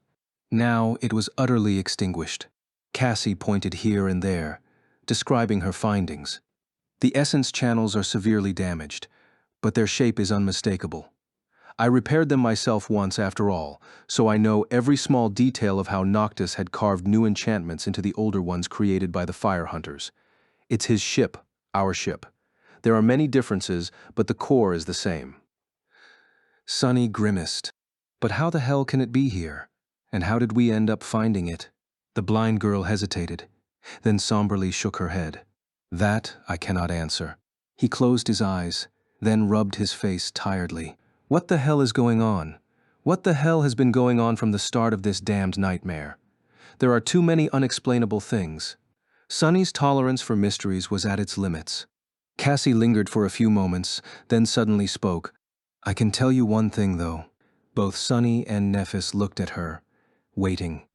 Now it was utterly extinguished. Cassie pointed here and there, describing her findings. The essence channels are severely damaged, but their shape is unmistakable. I repaired them myself once after all, so I know every small detail of how Noctis had carved new enchantments into the older ones created by the fire hunters. It's his ship, our ship. There are many differences, but the core is the same. Sunny grimaced. But how the hell can it be here? And how did we end up finding it? The blind girl hesitated, then somberly shook her head. That I cannot answer. He closed his eyes, then rubbed his face tiredly. What the hell is going on? What the hell has been going on from the start of this damned nightmare? There are too many unexplainable things. Sunny's tolerance for mysteries was at its limits. Cassie lingered for a few moments, then suddenly spoke. I can tell you one thing, though. Both Sunny and Nephis looked at her, waiting.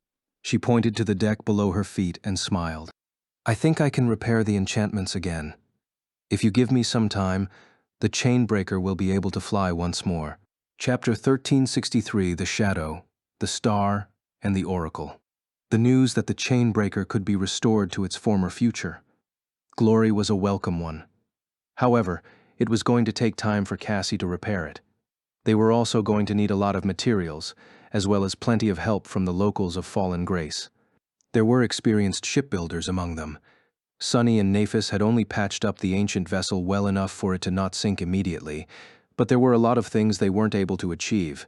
She pointed to the deck below her feet and smiled. I think I can repair the enchantments again. If you give me some time, the chainbreaker will be able to fly once more. Chapter 1363, The Shadow, the Star, and the Oracle. The news that the chainbreaker could be restored to its former future. Glory was a welcome one. However, it was going to take time for Cassie to repair it. They were also going to need a lot of materials, as well as plenty of help from the locals of Fallen Grace. There were experienced shipbuilders among them. Sunny and Nephis had only patched up the ancient vessel well enough for it to not sink immediately, but there were a lot of things they weren't able to achieve.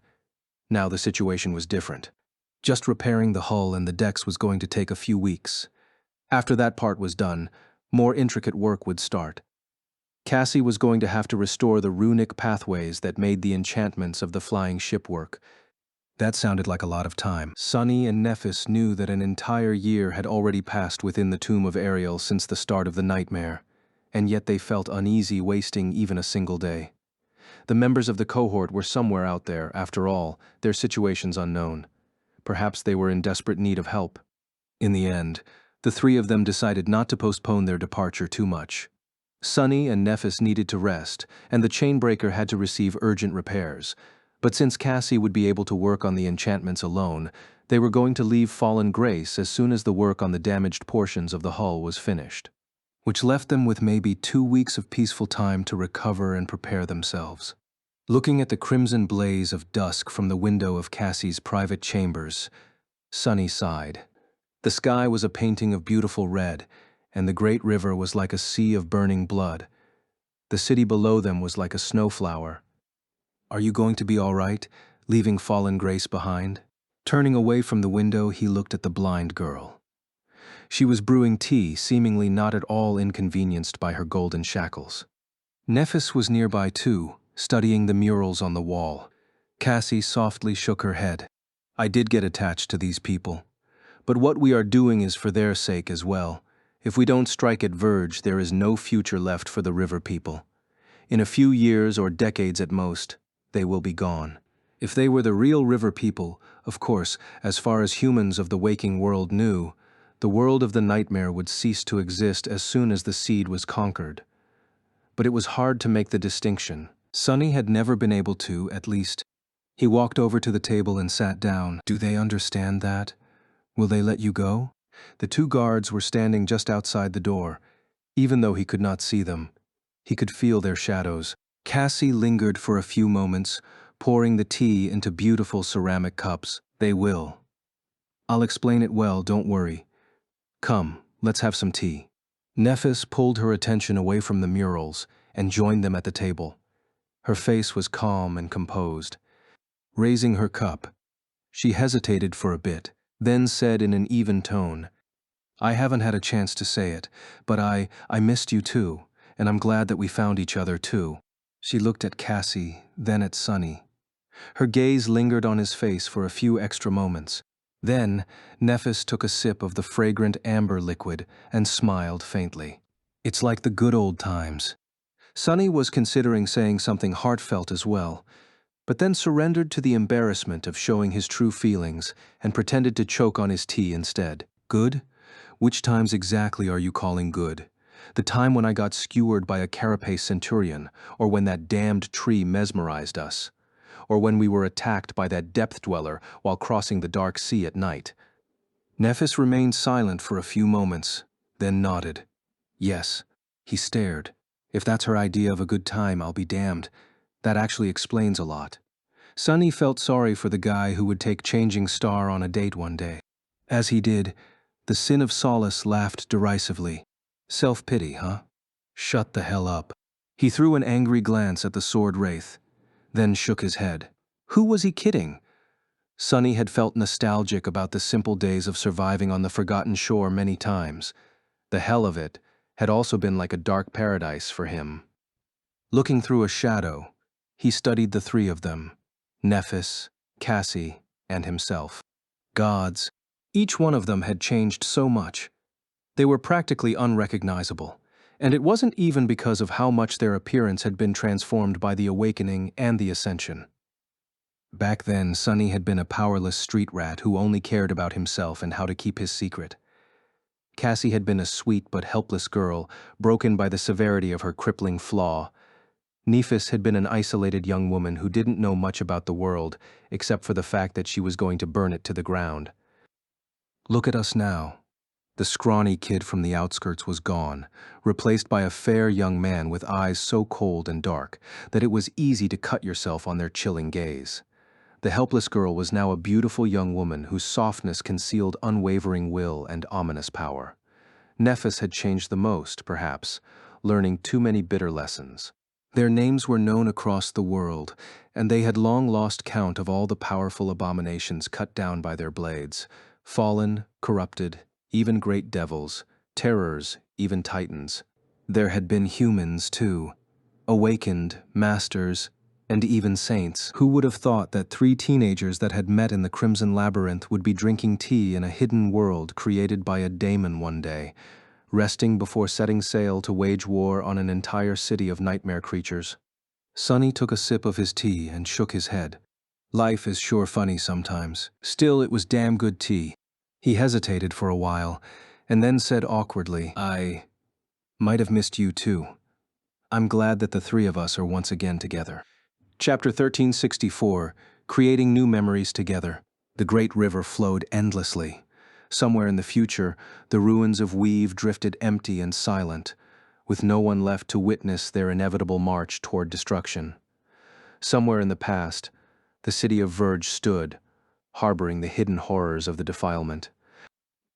Now the situation was different. Just repairing the hull and the decks was going to take a few weeks. After that part was done, more intricate work would start. Cassie was going to have to restore the runic pathways that made the enchantments of the flying ship work. That sounded like a lot of time. Sunny and Nephis knew that an entire year had already passed within the tomb of Ariel since the start of the nightmare, and yet they felt uneasy wasting even a single day. The members of the cohort were somewhere out there, after all, their situations unknown. Perhaps they were in desperate need of help. In the end, the three of them decided not to postpone their departure too much. Sunny and Nephis needed to rest, and the chainbreaker had to receive urgent repairs. But since Cassie would be able to work on the enchantments alone, they were going to leave Fallen Grace as soon as the work on the damaged portions of the hull was finished, which left them with maybe 2 weeks of peaceful time to recover and prepare themselves. Looking at the crimson blaze of dusk from the window of Cassie's private chambers, Sunny sighed. The sky was a painting of beautiful red, and the great river was like a sea of burning blood. The city below them was like a snowflower. Are you going to be all right, leaving Fallen Grace behind? Turning away from the window, he looked at the blind girl. She was brewing tea, seemingly not at all inconvenienced by her golden shackles. Nephis was nearby too, studying the murals on the wall. Cassie softly shook her head. I did get attached to these people. But what we are doing is for their sake as well. If we don't strike at Verge, there is no future left for the river people. In a few years or decades at most, they will be gone. If they were the real river people, of course, as far as humans of the waking world knew, the world of the nightmare would cease to exist as soon as the seed was conquered. But it was hard to make the distinction. Sunny had never been able to, at least. He walked over to the table and sat down. Do they understand that? Will they let you go? The 2 guards were standing just outside the door. Even though he could not see them, he could feel their shadows. Cassie lingered for a few moments, pouring the tea into beautiful ceramic cups. They will. I'll explain it well, don't worry. Come, let's have some tea. Nephis pulled her attention away from the murals and joined them at the table. Her face was calm and composed. Raising her cup, she hesitated for a bit, then said in an even tone, I haven't had a chance to say it, but I missed you too, and I'm glad that we found each other too. She looked at Cassie, then at Sunny. Her gaze lingered on his face for a few extra moments. Then, Nephis took a sip of the fragrant amber liquid and smiled faintly. It's like the good old times. Sunny was considering saying something heartfelt as well, but then surrendered to the embarrassment of showing his true feelings and pretended to choke on his tea instead. Good? Which times exactly are you calling good? The time when I got skewered by a carapace centurion, or when that damned tree mesmerized us? Or when we were attacked by that depth dweller while crossing the dark sea at night? Nephis remained silent for a few moments, then nodded. Yes. He stared. If that's her idea of a good time, I'll be damned. That actually explains a lot. Sunny felt sorry for the guy who would take Changing Star on a date one day. As he did, the sin of Solace laughed derisively. Self-pity, huh? Shut the hell up. He threw an angry glance at the sword wraith, then shook his head. Who was he kidding? Sunny had felt nostalgic about the simple days of surviving on the forgotten shore many times. The hell of it had also been like a dark paradise for him. Looking through a shadow, he studied the three of them, Nephis, Cassie, and himself. Gods. Each one of them had changed so much. They were practically unrecognizable, and it wasn't even because of how much their appearance had been transformed by the awakening and the ascension. Back then, Sunny had been a powerless street rat who only cared about himself and how to keep his secret. Cassie had been a sweet but helpless girl, broken by the severity of her crippling flaw. Nephis had been an isolated young woman who didn't know much about the world, except for the fact that she was going to burn it to the ground. Look at us now. The scrawny kid from the outskirts was gone, replaced by a fair young man with eyes so cold and dark that it was easy to cut yourself on their chilling gaze. The helpless girl was now a beautiful young woman whose softness concealed unwavering will and ominous power. Nephis had changed the most, perhaps, learning too many bitter lessons. Their names were known across the world, and they had long lost count of all the powerful abominations cut down by their blades. Fallen, corrupted, even great devils, terrors, even titans. There had been humans, too. Awakened, masters, and even saints. Who would have thought that three teenagers that had met in the Crimson Labyrinth would be drinking tea in a hidden world created by a daemon one day, resting before setting sail to wage war on an entire city of nightmare creatures? Sunny took a sip of his tea and shook his head. Life is sure funny sometimes. Still, it was damn good tea. He hesitated for a while, and then said awkwardly, I might have missed you too. I'm glad that the three of us are once again together. Chapter 1364, Creating New Memories Together. The great river flowed endlessly. Somewhere in the future, the ruins of Weave drifted empty and silent, with no one left to witness their inevitable march toward destruction. Somewhere in the past, the city of Verge stood, harboring the hidden horrors of the defilement.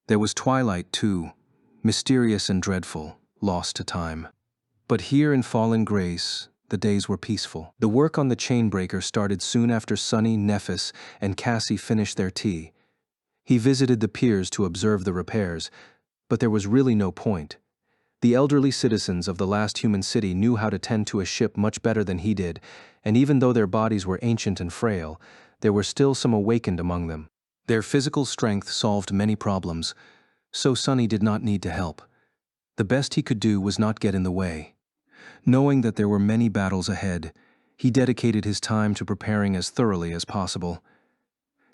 There was twilight, too, mysterious and dreadful, lost to time. But here in Fallen Grace, the days were peaceful. The work on the chainbreaker started soon after Sunny, Nephis, and Cassie finished their tea. He visited the piers to observe the repairs, but there was really no point. The elderly citizens of the last human city knew how to tend to a ship much better than he did, and even though their bodies were ancient and frail, there were still some awakened among them. Their physical strength solved many problems, so Sunny did not need to help. The best he could do was not get in the way. Knowing that there were many battles ahead, he dedicated his time to preparing as thoroughly as possible.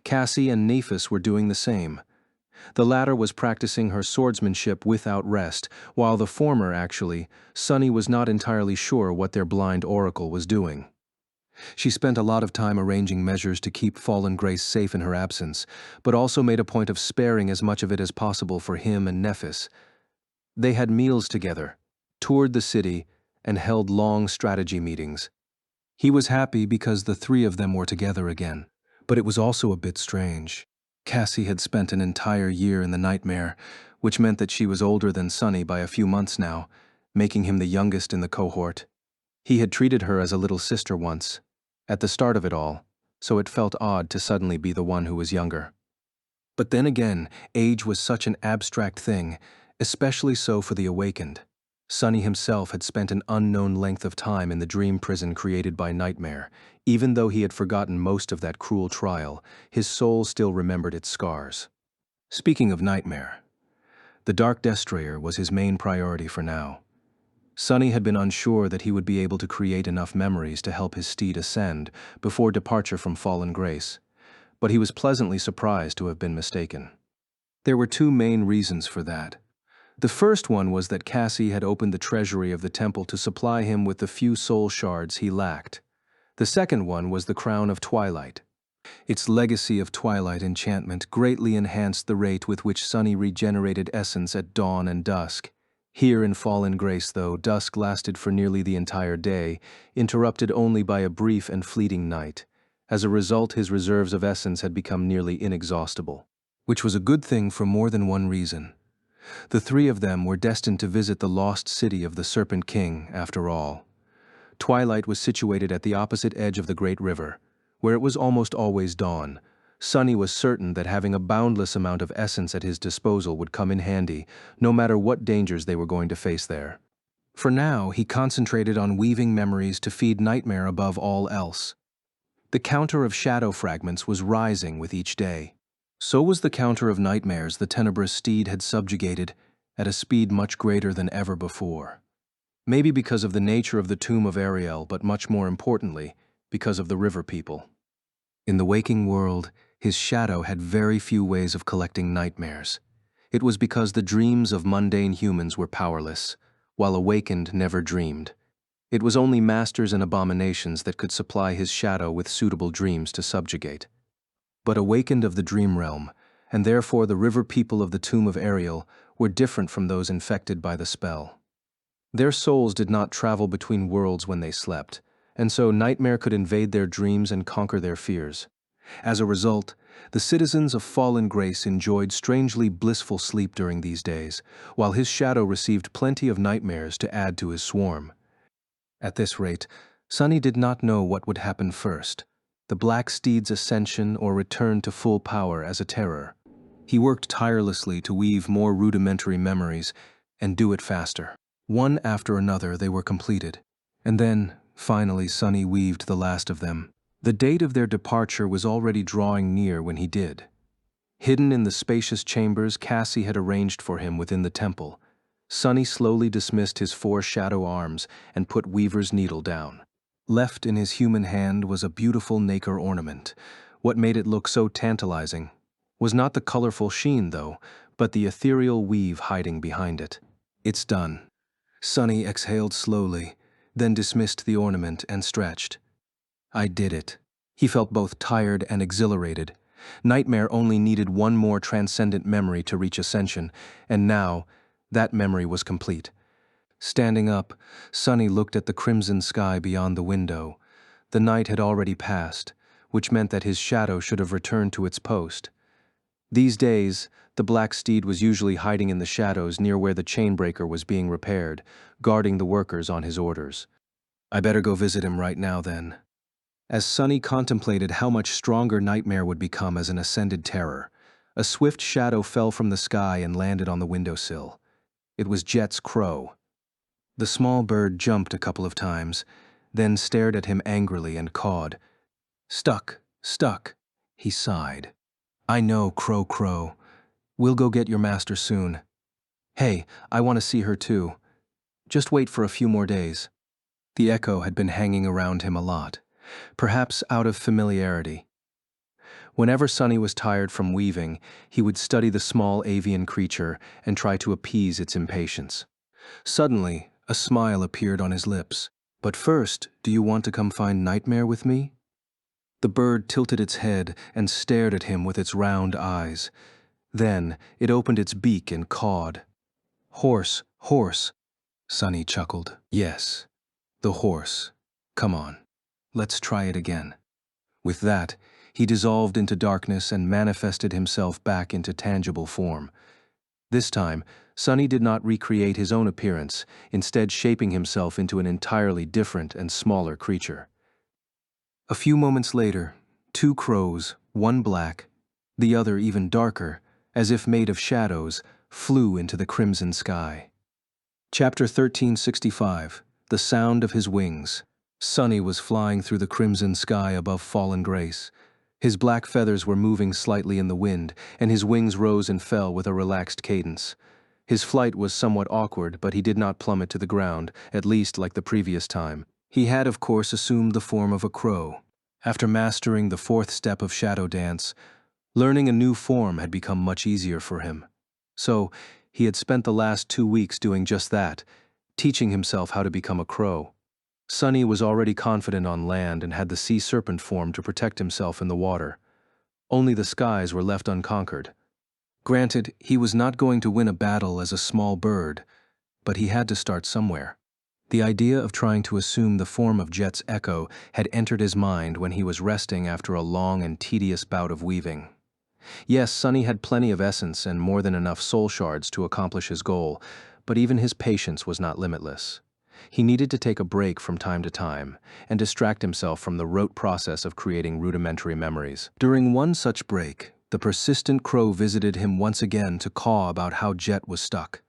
Cassie and Nephis were doing the same. The latter was practicing her swordsmanship without rest, while the former, actually, Sunny was not entirely sure what their blind oracle was doing. She spent a lot of time arranging measures to keep Fallen Grace safe in her absence, but also made a point of sparing as much of it as possible for him and Nephis. They had meals together, toured the city, and held long strategy meetings. He was happy because the three of them were together again. But it was also a bit strange. Cassie had spent an entire year in the nightmare, which meant that she was older than Sunny by a few months now, making him the youngest in the cohort. He had treated her as a little sister once, at the start of it all, so it felt odd to suddenly be the one who was younger. But then again, age was such an abstract thing, especially so for the awakened. Sunny himself had spent an unknown length of time in the dream prison created by Nightmare. Even though he had forgotten most of that cruel trial, his soul still remembered its scars. Speaking of Nightmare, the Dark Destroyer was his main priority for now. Sunny had been unsure that he would be able to create enough memories to help his steed ascend before departure from Fallen Grace, but he was pleasantly surprised to have been mistaken. There were two main reasons for that. The first one was that Cassie had opened the treasury of the temple to supply him with the few soul shards he lacked. The second one was the Crown of Twilight. Its legacy of Twilight enchantment greatly enhanced the rate with which Sunny regenerated essence at dawn and dusk. Here in Fallen Grace, though, dusk lasted for nearly the entire day, interrupted only by a brief and fleeting night. As a result, his reserves of essence had become nearly inexhaustible, which was a good thing for more than one reason. The three of them were destined to visit the lost city of the Serpent King, after all. Twilight was situated at the opposite edge of the great river, where it was almost always dawn. Sunny was certain that having a boundless amount of essence at his disposal would come in handy, no matter what dangers they were going to face there. For now, he concentrated on weaving memories to feed Nightmare above all else. The counter of shadow fragments was rising with each day. So was the counter of nightmares the tenebrous steed had subjugated at a speed much greater than ever before. Maybe because of the nature of the tomb of Ariel, but much more importantly, because of the river people. In the waking world, his shadow had very few ways of collecting nightmares. It was because the dreams of mundane humans were powerless, while awakened never dreamed. It was only masters and abominations that could supply his shadow with suitable dreams to subjugate. But awakened of the dream realm, and therefore the river people of the tomb of Ariel, were different from those infected by the spell. Their souls did not travel between worlds when they slept, and so Nightmare could invade their dreams and conquer their fears. As a result, the citizens of Fallen Grace enjoyed strangely blissful sleep during these days, while his shadow received plenty of nightmares to add to his swarm. At this rate, Sunny did not know what would happen first, the Black Steed's ascension or return to full power as a terror. He worked tirelessly to weave more rudimentary memories and do it faster. One after another they were completed, and then, finally, Sunny weaved the last of them. The date of their departure was already drawing near when he did. Hidden in the spacious chambers Cassie had arranged for him within the temple, Sunny slowly dismissed his 4 shadow arms and put Weaver's needle down. Left in his human hand was a beautiful nacre ornament. What made it look so tantalizing was not the colorful sheen, though, but the ethereal weave hiding behind it. It's done. Sunny exhaled slowly, then dismissed the ornament and stretched. I did it. He felt both tired and exhilarated. Nightmare only needed one more transcendent memory to reach ascension, and now, that memory was complete. Standing up, Sunny looked at the crimson sky beyond the window. The night had already passed, which meant that his shadow should have returned to its post. These days, the Black Steed was usually hiding in the shadows near where the chainbreaker was being repaired, guarding the workers on his orders. I better go visit him right now, then. As Sunny contemplated how much stronger Nightmare would become as an ascended terror, a swift shadow fell from the sky and landed on the windowsill. It was Jet's crow. The small bird jumped a couple of times, then stared at him angrily and cawed. Stuck, stuck, he sighed. I know, Crow, Crow. We'll go get your master soon. Hey, I want to see her too. Just wait for a few more days. The echo had been hanging around him a lot, perhaps out of familiarity. Whenever Sunny was tired from weaving, he would study the small avian creature and try to appease its impatience. Suddenly, a smile appeared on his lips. But first, do you want to come find Nightmare with me? The bird tilted its head and stared at him with its round eyes. Then, it opened its beak and cawed. Horse, horse, Sunny chuckled. Yes, the horse. Come on. Let's try it again. With that, he dissolved into darkness and manifested himself back into tangible form. This time, Sunny did not recreate his own appearance, instead shaping himself into an entirely different and smaller creature. A few moments later, two crows, one black, the other even darker, as if made of shadows, flew into the crimson sky. Chapter 1365, The Sound of His Wings. Sunny was flying through the crimson sky above fallen Grace. His black feathers were moving slightly in the wind, and his wings rose and fell with a relaxed cadence. His flight was somewhat awkward, but he did not plummet to the ground, at least like the previous time. He had, of course, assumed the form of a crow. After mastering the fourth step of shadow dance, learning a new form had become much easier for him. So, he had spent the last 2 weeks doing just that, teaching himself how to become a crow. Sunny was already confident on land and had the sea serpent form to protect himself in the water. Only the skies were left unconquered. Granted, he was not going to win a battle as a small bird, but he had to start somewhere. The idea of trying to assume the form of Jet's echo had entered his mind when he was resting after a long and tedious bout of weaving. Yes, Sunny had plenty of essence and more than enough soul shards to accomplish his goal, but even his patience was not limitless. He needed to take a break from time to time and distract himself from the rote process of creating rudimentary memories. During one such break, the persistent crow visited him once again to caw about how Jet was stuck.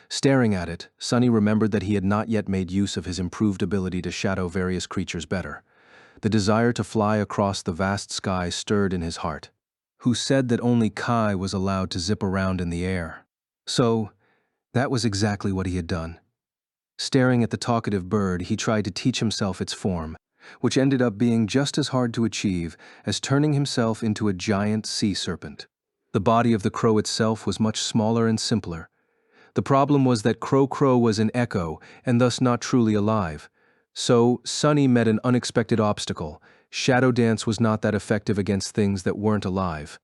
Staring at it, Sunny remembered that he had not yet made use of his improved ability to shadow various creatures better. The desire to fly across the vast sky stirred in his heart. Who said that only Kai was allowed to zip around in the air? So, that was exactly what he had done. Staring at the talkative bird, he tried to teach himself its form, which ended up being just as hard to achieve as turning himself into a giant sea serpent. The body of the crow itself was much smaller and simpler. The problem was that Crow was an echo and thus not truly alive. So, Sunny met an unexpected obstacle. Shadow dance was not that effective against things that weren't alive.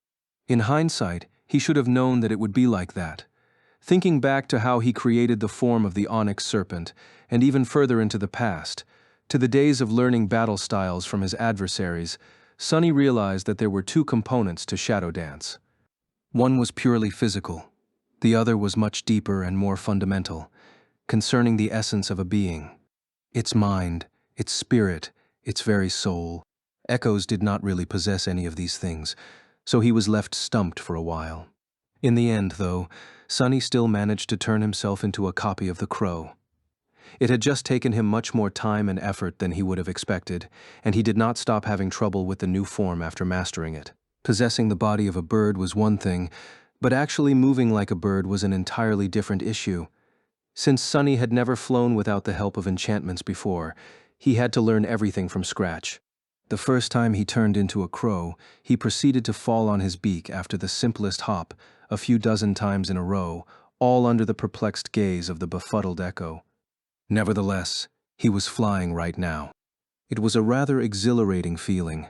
In hindsight, he should have known that it would be like that. Thinking back to how he created the form of the onyx serpent, and even further into the past, to the days of learning battle styles from his adversaries, Sunny realized that there were two components to shadow dance. One was purely physical. The other was much deeper and more fundamental, concerning the essence of a being. Its mind, its spirit, its very soul. Echoes did not really possess any of these things, so he was left stumped for a while. In the end, though, Sunny still managed to turn himself into a copy of the crow. It had just taken him much more time and effort than he would have expected, and he did not stop having trouble with the new form after mastering it. Possessing the body of a bird was one thing, but actually moving like a bird was an entirely different issue. Since Sunny had never flown without the help of enchantments before, he had to learn everything from scratch. The first time he turned into a crow, he proceeded to fall on his beak after the simplest hop, a few dozen times in a row, all under the perplexed gaze of the befuddled echo. Nevertheless, he was flying right now. It was a rather exhilarating feeling.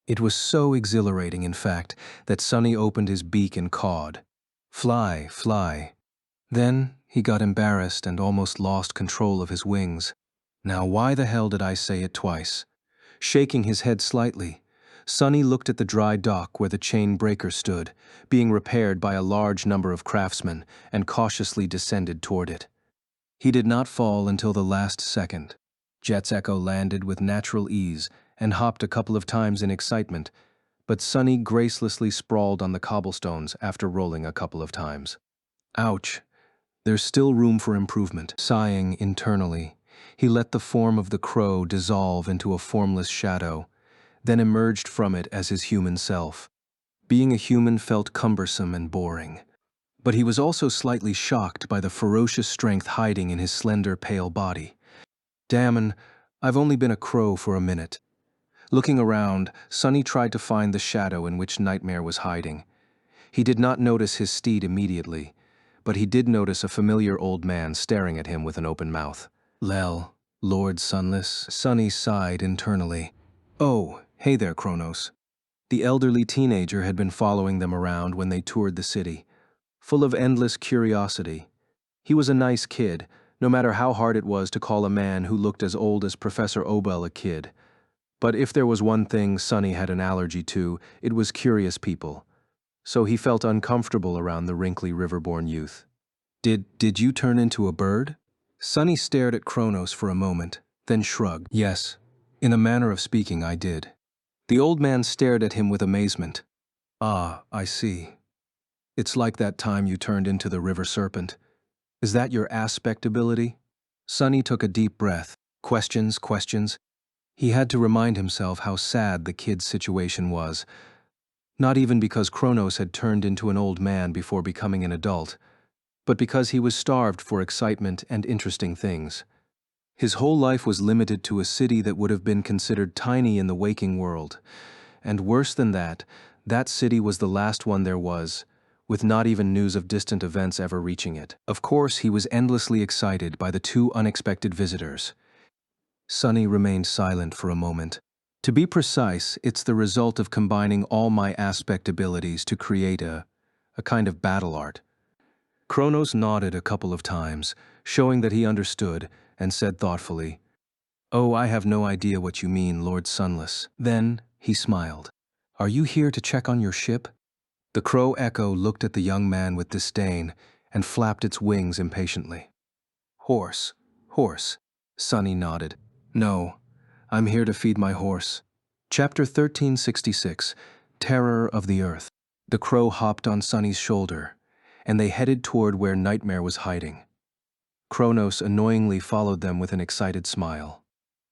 It was so exhilarating, in fact, that Sunny opened his beak and cawed. "Fly, fly." Then he got embarrassed and almost lost control of his wings. Now why the hell did I say it twice? Shaking his head slightly, Sunny looked at the dry dock where the chain breaker stood, being repaired by a large number of craftsmen, and cautiously descended toward it. He did not fall until the last second. Jet's echo landed with natural ease and hopped a couple of times in excitement, but Sunny gracelessly sprawled on the cobblestones after rolling a couple of times. Ouch. There's still room for improvement. Sighing internally, he let the form of the crow dissolve into a formless shadow, then emerged from it as his human self. Being a human felt cumbersome and boring. But he was also slightly shocked by the ferocious strength hiding in his slender, pale body. Damn, I've only been a crow for a minute. Looking around, Sunny tried to find the shadow in which Nightmare was hiding. He did not notice his steed immediately, but he did notice a familiar old man staring at him with an open mouth. Lel, Lord Sunless, Sunny sighed internally. Oh, hey there, Kronos. The elderly teenager had been following them around when they toured the city, full of endless curiosity. He was a nice kid, no matter how hard it was to call a man who looked as old as Professor Obel a kid. But if there was one thing Sonny had an allergy to, it was curious people. So he felt uncomfortable around the wrinkly riverborn youth. Did you turn into a bird? Sonny stared at Kronos for a moment, then shrugged. Yes, in a manner of speaking, I did. The old man stared at him with amazement. Ah, I see. It's like that time you turned into the river serpent. Is that your aspect ability? Sonny took a deep breath. Questions, questions. He had to remind himself how sad the kid's situation was. Not even because Kronos had turned into an old man before becoming an adult, but because he was starved for excitement and interesting things. His whole life was limited to a city that would have been considered tiny in the waking world. And worse than that, that city was the last one there was, with not even news of distant events ever reaching it. Of course, he was endlessly excited by the two unexpected visitors. Sonny remained silent for a moment. To be precise, it's the result of combining all my aspect abilities to create a kind of battle art. Kronos nodded a couple of times, showing that he understood, and said thoughtfully, "Oh, I have no idea what you mean, Lord Sunless." Then he smiled. "Are you here to check on your ship?" The crow echo looked at the young man with disdain and flapped its wings impatiently. "Horse, horse," Sonny nodded. "No, I'm here to feed my horse." Chapter 1366, Terror of the Earth. The crow hopped on Sonny's shoulder, and they headed toward where Nightmare was hiding. Kronos annoyingly followed them with an excited smile.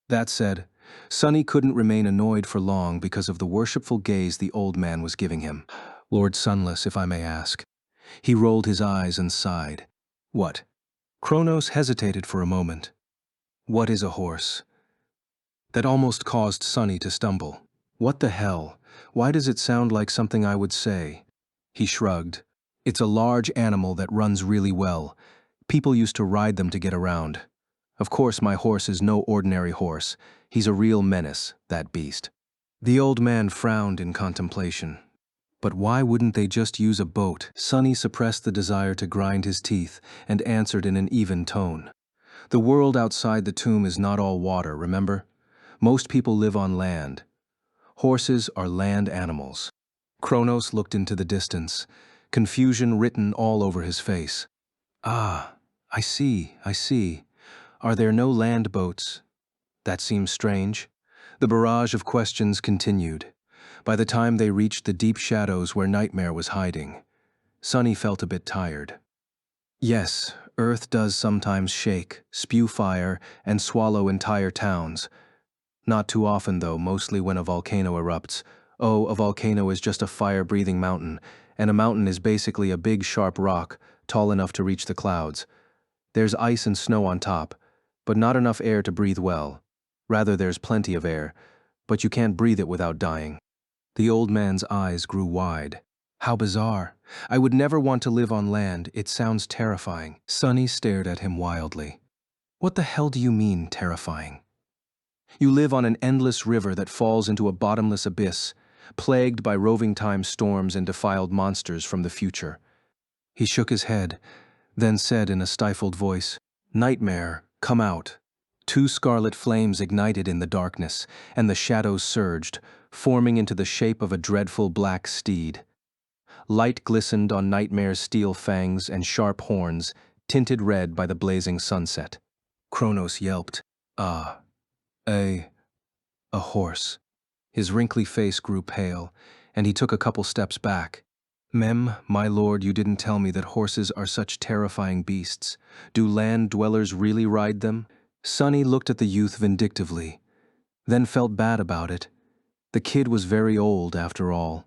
That said, Sonny couldn't remain annoyed for long because of the worshipful gaze the old man was giving him. "Lord Sunless, if I may ask." He rolled his eyes and sighed. "What?" Kronos hesitated for a moment. "What is a horse?" That almost caused Sonny to stumble. "What the hell? Why does it sound like something I would say?" He shrugged. "It's a large animal that runs really well. People used to ride them to get around. Of course, my horse is no ordinary horse. He's a real menace, that beast." The old man frowned in contemplation. But why wouldn't they just use a boat? Sonny suppressed the desire to grind his teeth and answered in an even tone. "The world outside the tomb is not all water, remember? Most people live on land. Horses are land animals." Kronos looked into the distance, confusion written all over his face. "Ah, I see, I see. Are there no land boats?" That seems strange. The barrage of questions continued. By the time they reached the deep shadows where Nightmare was hiding, Sonny felt a bit tired. Yes, Earth does sometimes shake, spew fire, and swallow entire towns. Not too often, though, mostly when a volcano erupts. Oh, a volcano is just a fire-breathing mountain, and a mountain is basically a big, sharp rock, tall enough to reach the clouds. There's ice and snow on top, but not enough air to breathe well. Rather, there's plenty of air, but you can't breathe it without dying. The old man's eyes grew wide. "How bizarre. I would never want to live on land. It sounds terrifying." Sonny stared at him wildly. "What the hell do you mean, terrifying? You live on an endless river that falls into a bottomless abyss, plagued by roving time storms and defiled monsters from the future." He shook his head, then said in a stifled voice, "Nightmare, come out." Two scarlet flames ignited in the darkness, and the shadows surged, forming into the shape of a dreadful black steed. Light glistened on Nightmare's steel fangs and sharp horns, tinted red by the blazing sunset. Kronos yelped, "Ah, a horse." His wrinkly face grew pale, and he took a couple steps back. My lord, you didn't tell me that horses are such terrifying beasts. Do land dwellers really ride them?" Sonny looked at the youth vindictively, then felt bad about it. The kid was very old, after all.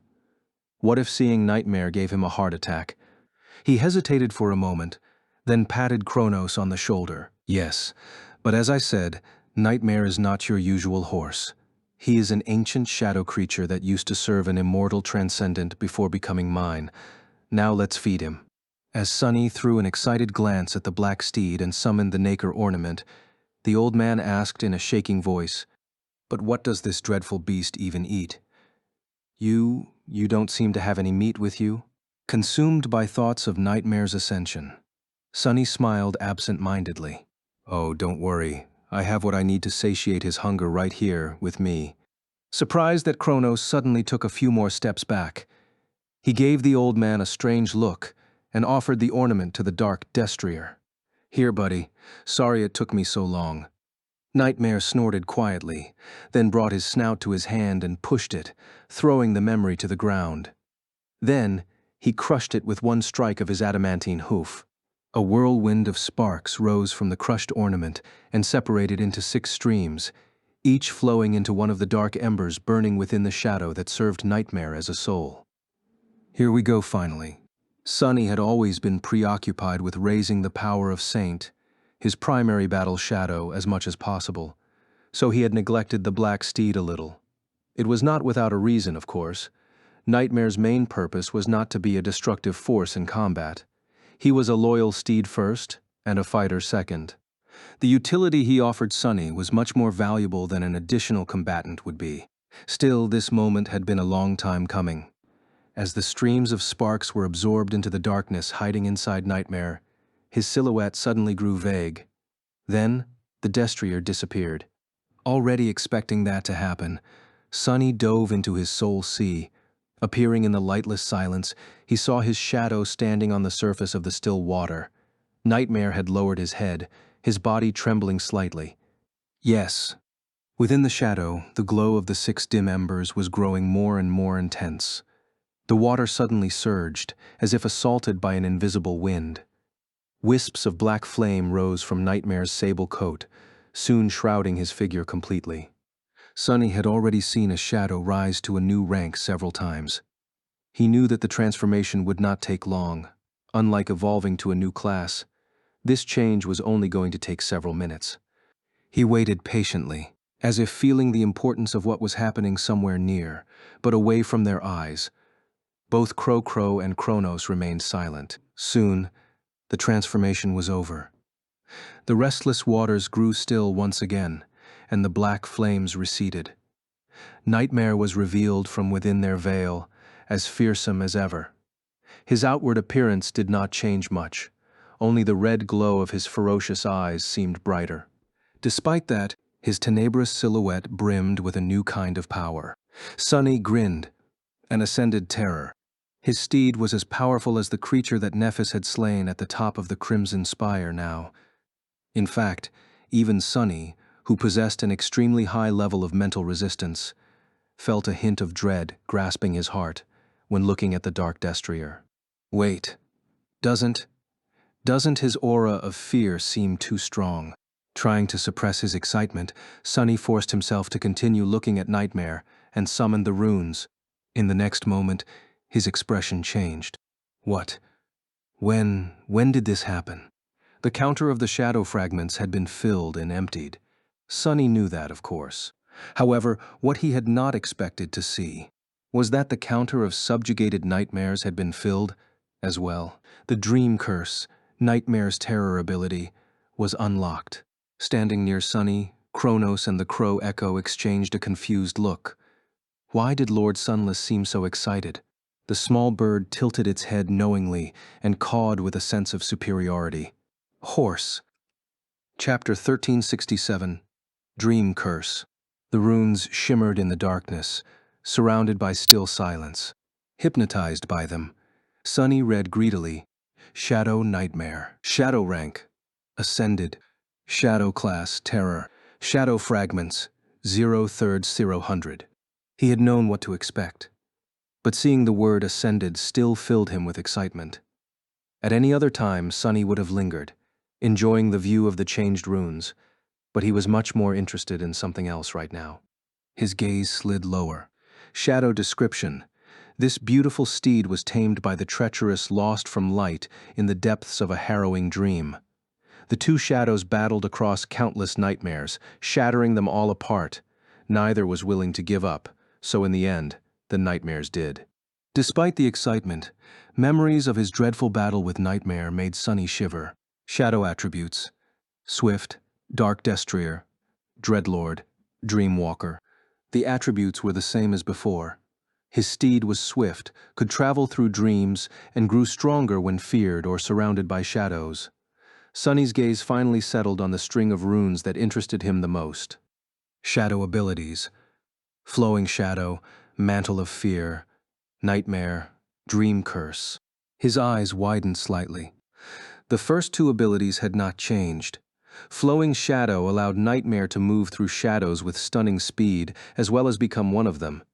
What if seeing Nightmare gave him a heart attack? He hesitated for a moment, then patted Kronos on the shoulder. "Yes, but as I said, Nightmare is not your usual horse. He is an ancient shadow creature that used to serve an immortal transcendent before becoming mine. Now let's feed him." As Sonny threw an excited glance at the black steed and summoned the nacre ornament, the old man asked in a shaking voice, "But what does this dreadful beast even eat?" You don't seem to have any meat with you?" Consumed by thoughts of Nightmare's ascension, Sonny smiled absent-mindedly. "Oh, don't worry. I have what I need to satiate his hunger right here, with me." Surprised that Kronos suddenly took a few more steps back, he gave the old man a strange look and offered the ornament to the dark destrier. "Here, buddy. Sorry it took me so long." Nightmare snorted quietly, then brought his snout to his hand and pushed it, throwing the memory to the ground. Then, he crushed it with one strike of his adamantine hoof. A whirlwind of sparks rose from the crushed ornament and separated into 6 streams, each flowing into one of the dark embers burning within the shadow that served Nightmare as a soul. Here we go finally. Sunny had always been preoccupied with raising the power of Saint, his primary battle shadow, as much as possible, so he had neglected the black steed a little. It was not without a reason, of course. Nightmare's main purpose was not to be a destructive force in combat. He was a loyal steed first, and a fighter second. The utility he offered Sunny was much more valuable than an additional combatant would be. Still, this moment had been a long time coming. As the streams of sparks were absorbed into the darkness hiding inside Nightmare, his silhouette suddenly grew vague. Then, the destrier disappeared. Already expecting that to happen, Sunny dove into his soul sea. Appearing in the lightless silence, he saw his shadow standing on the surface of the still water. Nightmare had lowered his head, his body trembling slightly. Yes. Within the shadow, the glow of the 6 dim embers was growing more and more intense. The water suddenly surged, as if assaulted by an invisible wind. Wisps of black flame rose from Nightmare's sable coat, soon shrouding his figure completely. Sunny had already seen a shadow rise to a new rank several times. He knew that the transformation would not take long. Unlike evolving to a new class, this change was only going to take several minutes. He waited patiently, as if feeling the importance of what was happening somewhere near, but away from their eyes. Both Crow and Kronos remained silent. Soon, the transformation was over. The restless waters grew still once again, and the black flames receded. Nightmare was revealed from within their veil, as fearsome as ever. His outward appearance did not change much. Only the red glow of his ferocious eyes seemed brighter. Despite that, his tenebrous silhouette brimmed with a new kind of power. Sunny grinned, an ascended terror. His steed was as powerful as the creature that Nephis had slain at the top of the Crimson Spire now. In fact, even Sunny, who possessed an extremely high level of mental resistance, felt a hint of dread grasping his heart when looking at the dark destrier. Wait, doesn't his aura of fear seem too strong? Trying to suppress his excitement, Sunny forced himself to continue looking at Nightmare and summoned the runes. In the next moment, his expression changed. What? When did this happen? The counter of the shadow fragments had been filled and emptied. Sunny knew that, of course. However, what he had not expected to see was that the counter of subjugated nightmares had been filled as well. The dream curse, Nightmare's terror ability, was unlocked. Standing near Sunny, Kronos and the Crow Echo exchanged a confused look. Why did Lord Sunless seem so excited? The small bird tilted its head knowingly and cawed with a sense of superiority. Horse. Chapter 1367. Dream Curse. The runes shimmered in the darkness, surrounded by still silence. Hypnotized by them, Sunny read greedily, Shadow Nightmare. Shadow rank, Ascended. Shadow class, Terror. Shadow fragments, 0/300. He had known what to expect, but seeing the word Ascended still filled him with excitement. At any other time, Sunny would have lingered, enjoying the view of the changed runes, but he was much more interested in something else right now. His gaze slid lower. Shadow description. This beautiful steed was tamed by the treacherous lost from light in the depths of a harrowing dream. The two shadows battled across countless nightmares, shattering them all apart. Neither was willing to give up, so in the end, the nightmares did. Despite the excitement, memories of his dreadful battle with Nightmare made Sunny shiver. Shadow attributes: Swift, Dark Destrier, Dreadlord, Dreamwalker. The attributes were the same as before. His steed was swift, could travel through dreams, and grew stronger when feared or surrounded by shadows. Sunny's gaze finally settled on the string of runes that interested him the most. Shadow abilities: Flowing shadow, mantle of fear, nightmare, dream curse. His eyes widened slightly. The first two abilities had not changed. Flowing shadow allowed nightmare to move through shadows with stunning speed, as well as become one of them.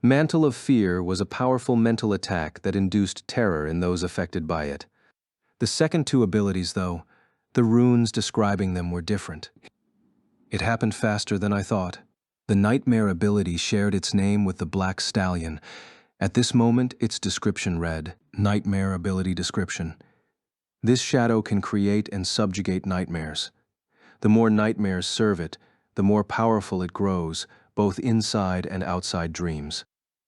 Mantle of fear was a powerful mental attack that induced terror in those affected by it. The second two abilities, though, the runes describing them were different. It happened faster than I thought. The nightmare ability shared its name with the black stallion. At this moment, its description read, Nightmare Ability Description. This shadow can create and subjugate nightmares. The more nightmares serve it, the more powerful it grows, both inside and outside dreams.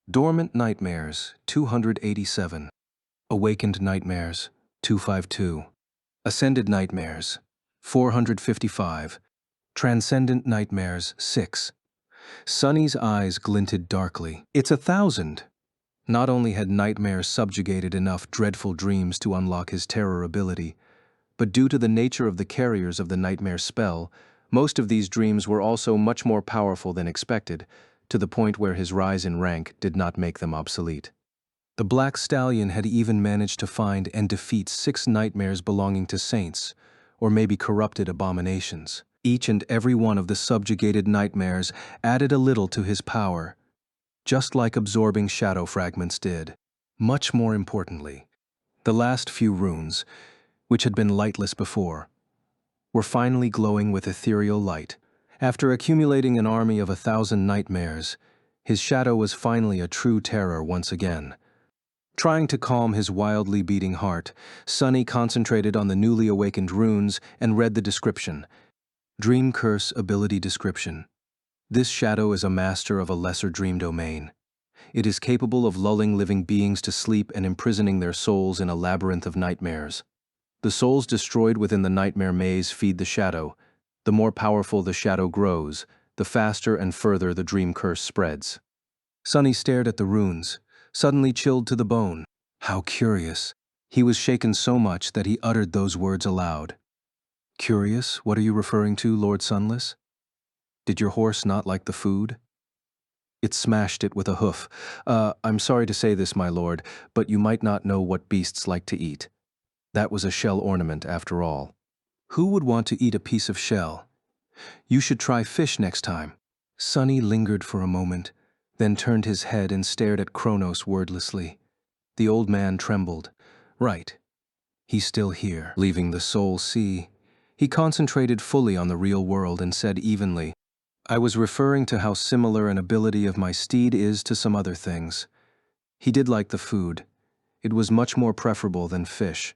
Dormant nightmares, 287. Awakened nightmares, 252. Ascended nightmares, 455. Transcendent nightmares, 6. Sunny's eyes glinted darkly. It's 1,000. Not only had nightmares subjugated enough dreadful dreams to unlock his terror ability, but due to the nature of the carriers of the nightmare spell, most of these dreams were also much more powerful than expected, to the point where his rise in rank did not make them obsolete. The Black Stallion had even managed to find and defeat 6 nightmares belonging to saints, or maybe corrupted abominations. Each and every one of the subjugated nightmares added a little to his power, just like absorbing shadow fragments did. Much more importantly, the last few runes, which had been lightless before, were finally glowing with ethereal light. After accumulating an army of 1,000 nightmares, his shadow was finally a true terror once again. Trying to calm his wildly beating heart, Sunny concentrated on the newly awakened runes and read the description. Dream Curse Ability Description. This shadow is a master of a lesser dream domain. It is capable of lulling living beings to sleep and imprisoning their souls in a labyrinth of nightmares. The souls destroyed within the nightmare maze feed the shadow. The more powerful the shadow grows, the faster and further the dream curse spreads. Sunny stared at the runes, suddenly chilled to the bone. How curious. He was shaken so much that he uttered those words aloud. Curious? What are you referring to, Lord Sunless? Did your horse not like the food? It smashed it with a hoof. I'm sorry to say this, my lord, but you might not know what beasts like to eat. That was a shell ornament, after all. Who would want to eat a piece of shell? You should try fish next time. Sunny lingered for a moment, then turned his head and stared at Kronos wordlessly. The old man trembled. Right. He's still here, leaving the soul sea. He concentrated fully on the real world and said evenly, I was referring to how similar an ability of my steed is to some other things. He did like the food. It was much more preferable than fish.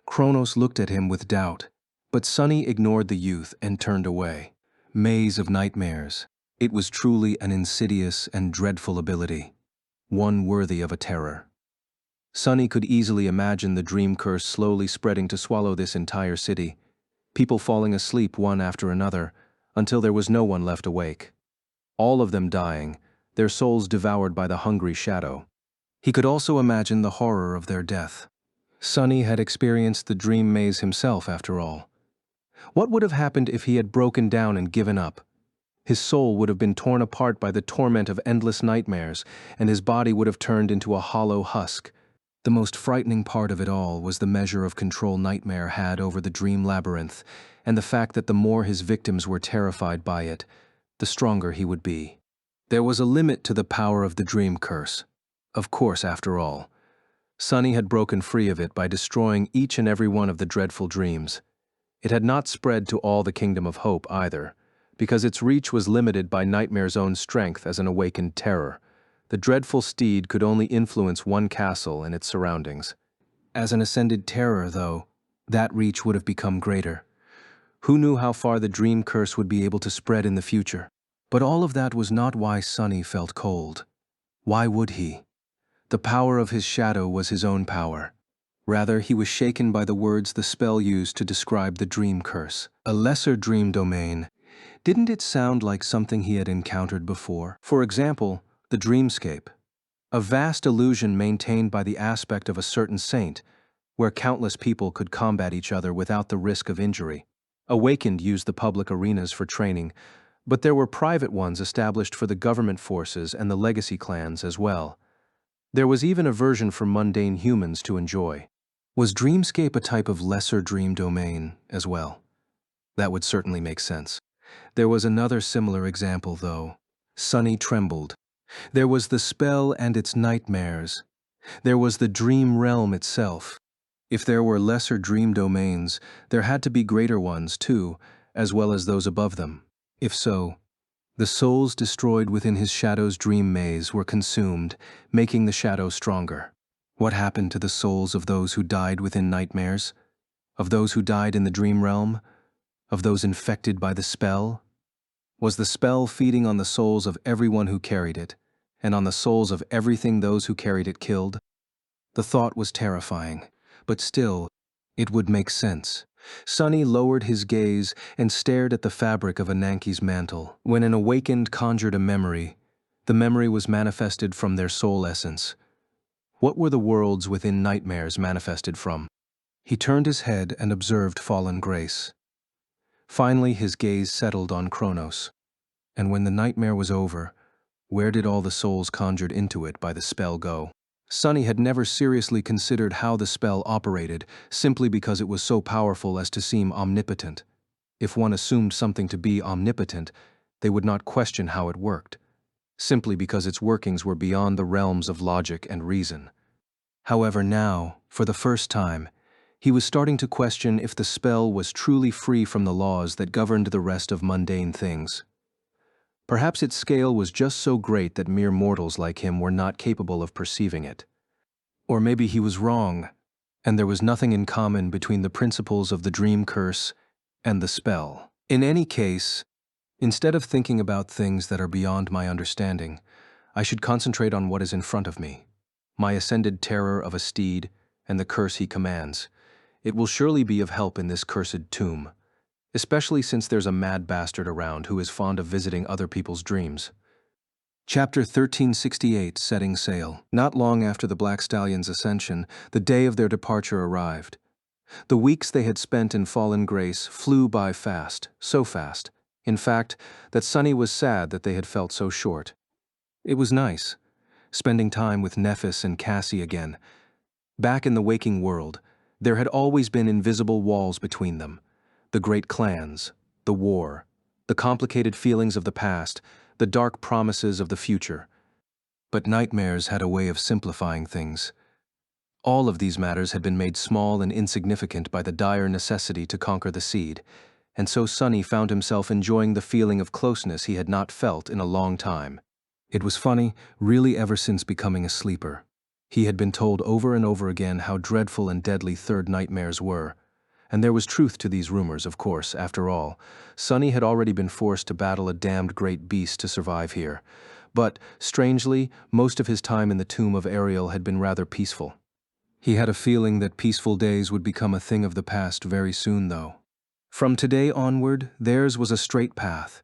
Kronos looked at him with doubt, but Sunny ignored the youth and turned away. Maze of nightmares. It was truly an insidious and dreadful ability, one worthy of a terror. Sunny could easily imagine the dream curse slowly spreading to swallow this entire city, people falling asleep one after another, until there was no one left awake. All of them dying, their souls devoured by the hungry shadow. He could also imagine the horror of their death. Sunny had experienced the dream maze himself, after all. What would have happened if he had broken down and given up? His soul would have been torn apart by the torment of endless nightmares, and his body would have turned into a hollow husk. The most frightening part of it all was the measure of control Nightmare had over the dream labyrinth, and the fact that the more his victims were terrified by it, the stronger he would be. There was a limit to the power of the dream curse. Of course, after all, Sunny had broken free of it by destroying each and every one of the dreadful dreams. It had not spread to all the Kingdom of Hope either, because its reach was limited by Nightmare's own strength as an awakened terror. The dreadful steed could only influence one castle and its surroundings. As an ascended terror, though, that reach would have become greater. Who knew how far the dream curse would be able to spread in the future? But all of that was not why Sunny felt cold. Why would he? The power of his shadow was his own power. Rather, he was shaken by the words the spell used to describe the dream curse. A lesser dream domain. Didn't it sound like something he had encountered before? For example, the dreamscape. A vast illusion maintained by the aspect of a certain saint, where countless people could combat each other without the risk of injury. Awakened used the public arenas for training, But there were private ones established for the government forces and the legacy clans as well. There was even a version for mundane humans to enjoy. Was Dreamscape a type of lesser dream domain as well? That would certainly make sense. There was another similar example, though. Sunny trembled. There was the spell and its nightmares. There was the dream realm itself. If there were lesser dream domains, there had to be greater ones, too, as well as those above them. If so, the souls destroyed within his shadow's dream maze were consumed, making the shadow stronger. What happened to the souls of those who died within nightmares? Of those who died in the dream realm? Of those infected by the spell? Was the spell feeding on the souls of everyone who carried it, and on the souls of everything those who carried it killed? The thought was terrifying, but still, it would make sense. Sunny lowered his gaze and stared at the fabric of Ananke's mantle. When an awakened conjured a memory, the memory was manifested from their soul essence. What were the worlds within nightmares manifested from? He turned his head and observed fallen grace. Finally, his gaze settled on Kronos. And when the nightmare was over, where did all the souls conjured into it by the spell go? Sunny had never seriously considered how the spell operated, simply because it was so powerful as to seem omnipotent. If one assumed something to be omnipotent, they would not question how it worked, simply because its workings were beyond the realms of logic and reason. However, now, for the first time, he was starting to question if the spell was truly free from the laws that governed the rest of mundane things. Perhaps its scale was just so great that mere mortals like him were not capable of perceiving it. Or maybe he was wrong, and there was nothing in common between the principles of the dream curse and the spell. In any case, instead of thinking about things that are beyond my understanding, I should concentrate on what is in front of me, my ascended terror of a steed and the curse he commands. It will surely be of help in this cursed tomb, especially since there's a mad bastard around who is fond of visiting other people's dreams. Chapter 1368, Setting Sail. Not long after the Black Stallion's ascension, the day of their departure arrived. The weeks they had spent in Fallen Grace flew by fast, so fast, in fact, that Sunny was sad that they had felt so short. It was nice, spending time with Nephis and Cassie again. Back in the waking world, there had always been invisible walls between them. The great clans, the war, the complicated feelings of the past, the dark promises of the future. But nightmares had a way of simplifying things. All of these matters had been made small and insignificant by the dire necessity to conquer the seed, and so Sunny found himself enjoying the feeling of closeness he had not felt in a long time. It was funny, really ever since becoming a sleeper. He had been told over and over again how dreadful and deadly third nightmares were. And there was truth to these rumors, of course, after all. Sunny had already been forced to battle a damned great beast to survive here. But, strangely, most of his time in the tomb of Ariel had been rather peaceful. He had a feeling that peaceful days would become a thing of the past very soon, though. From today onward, theirs was a straight path.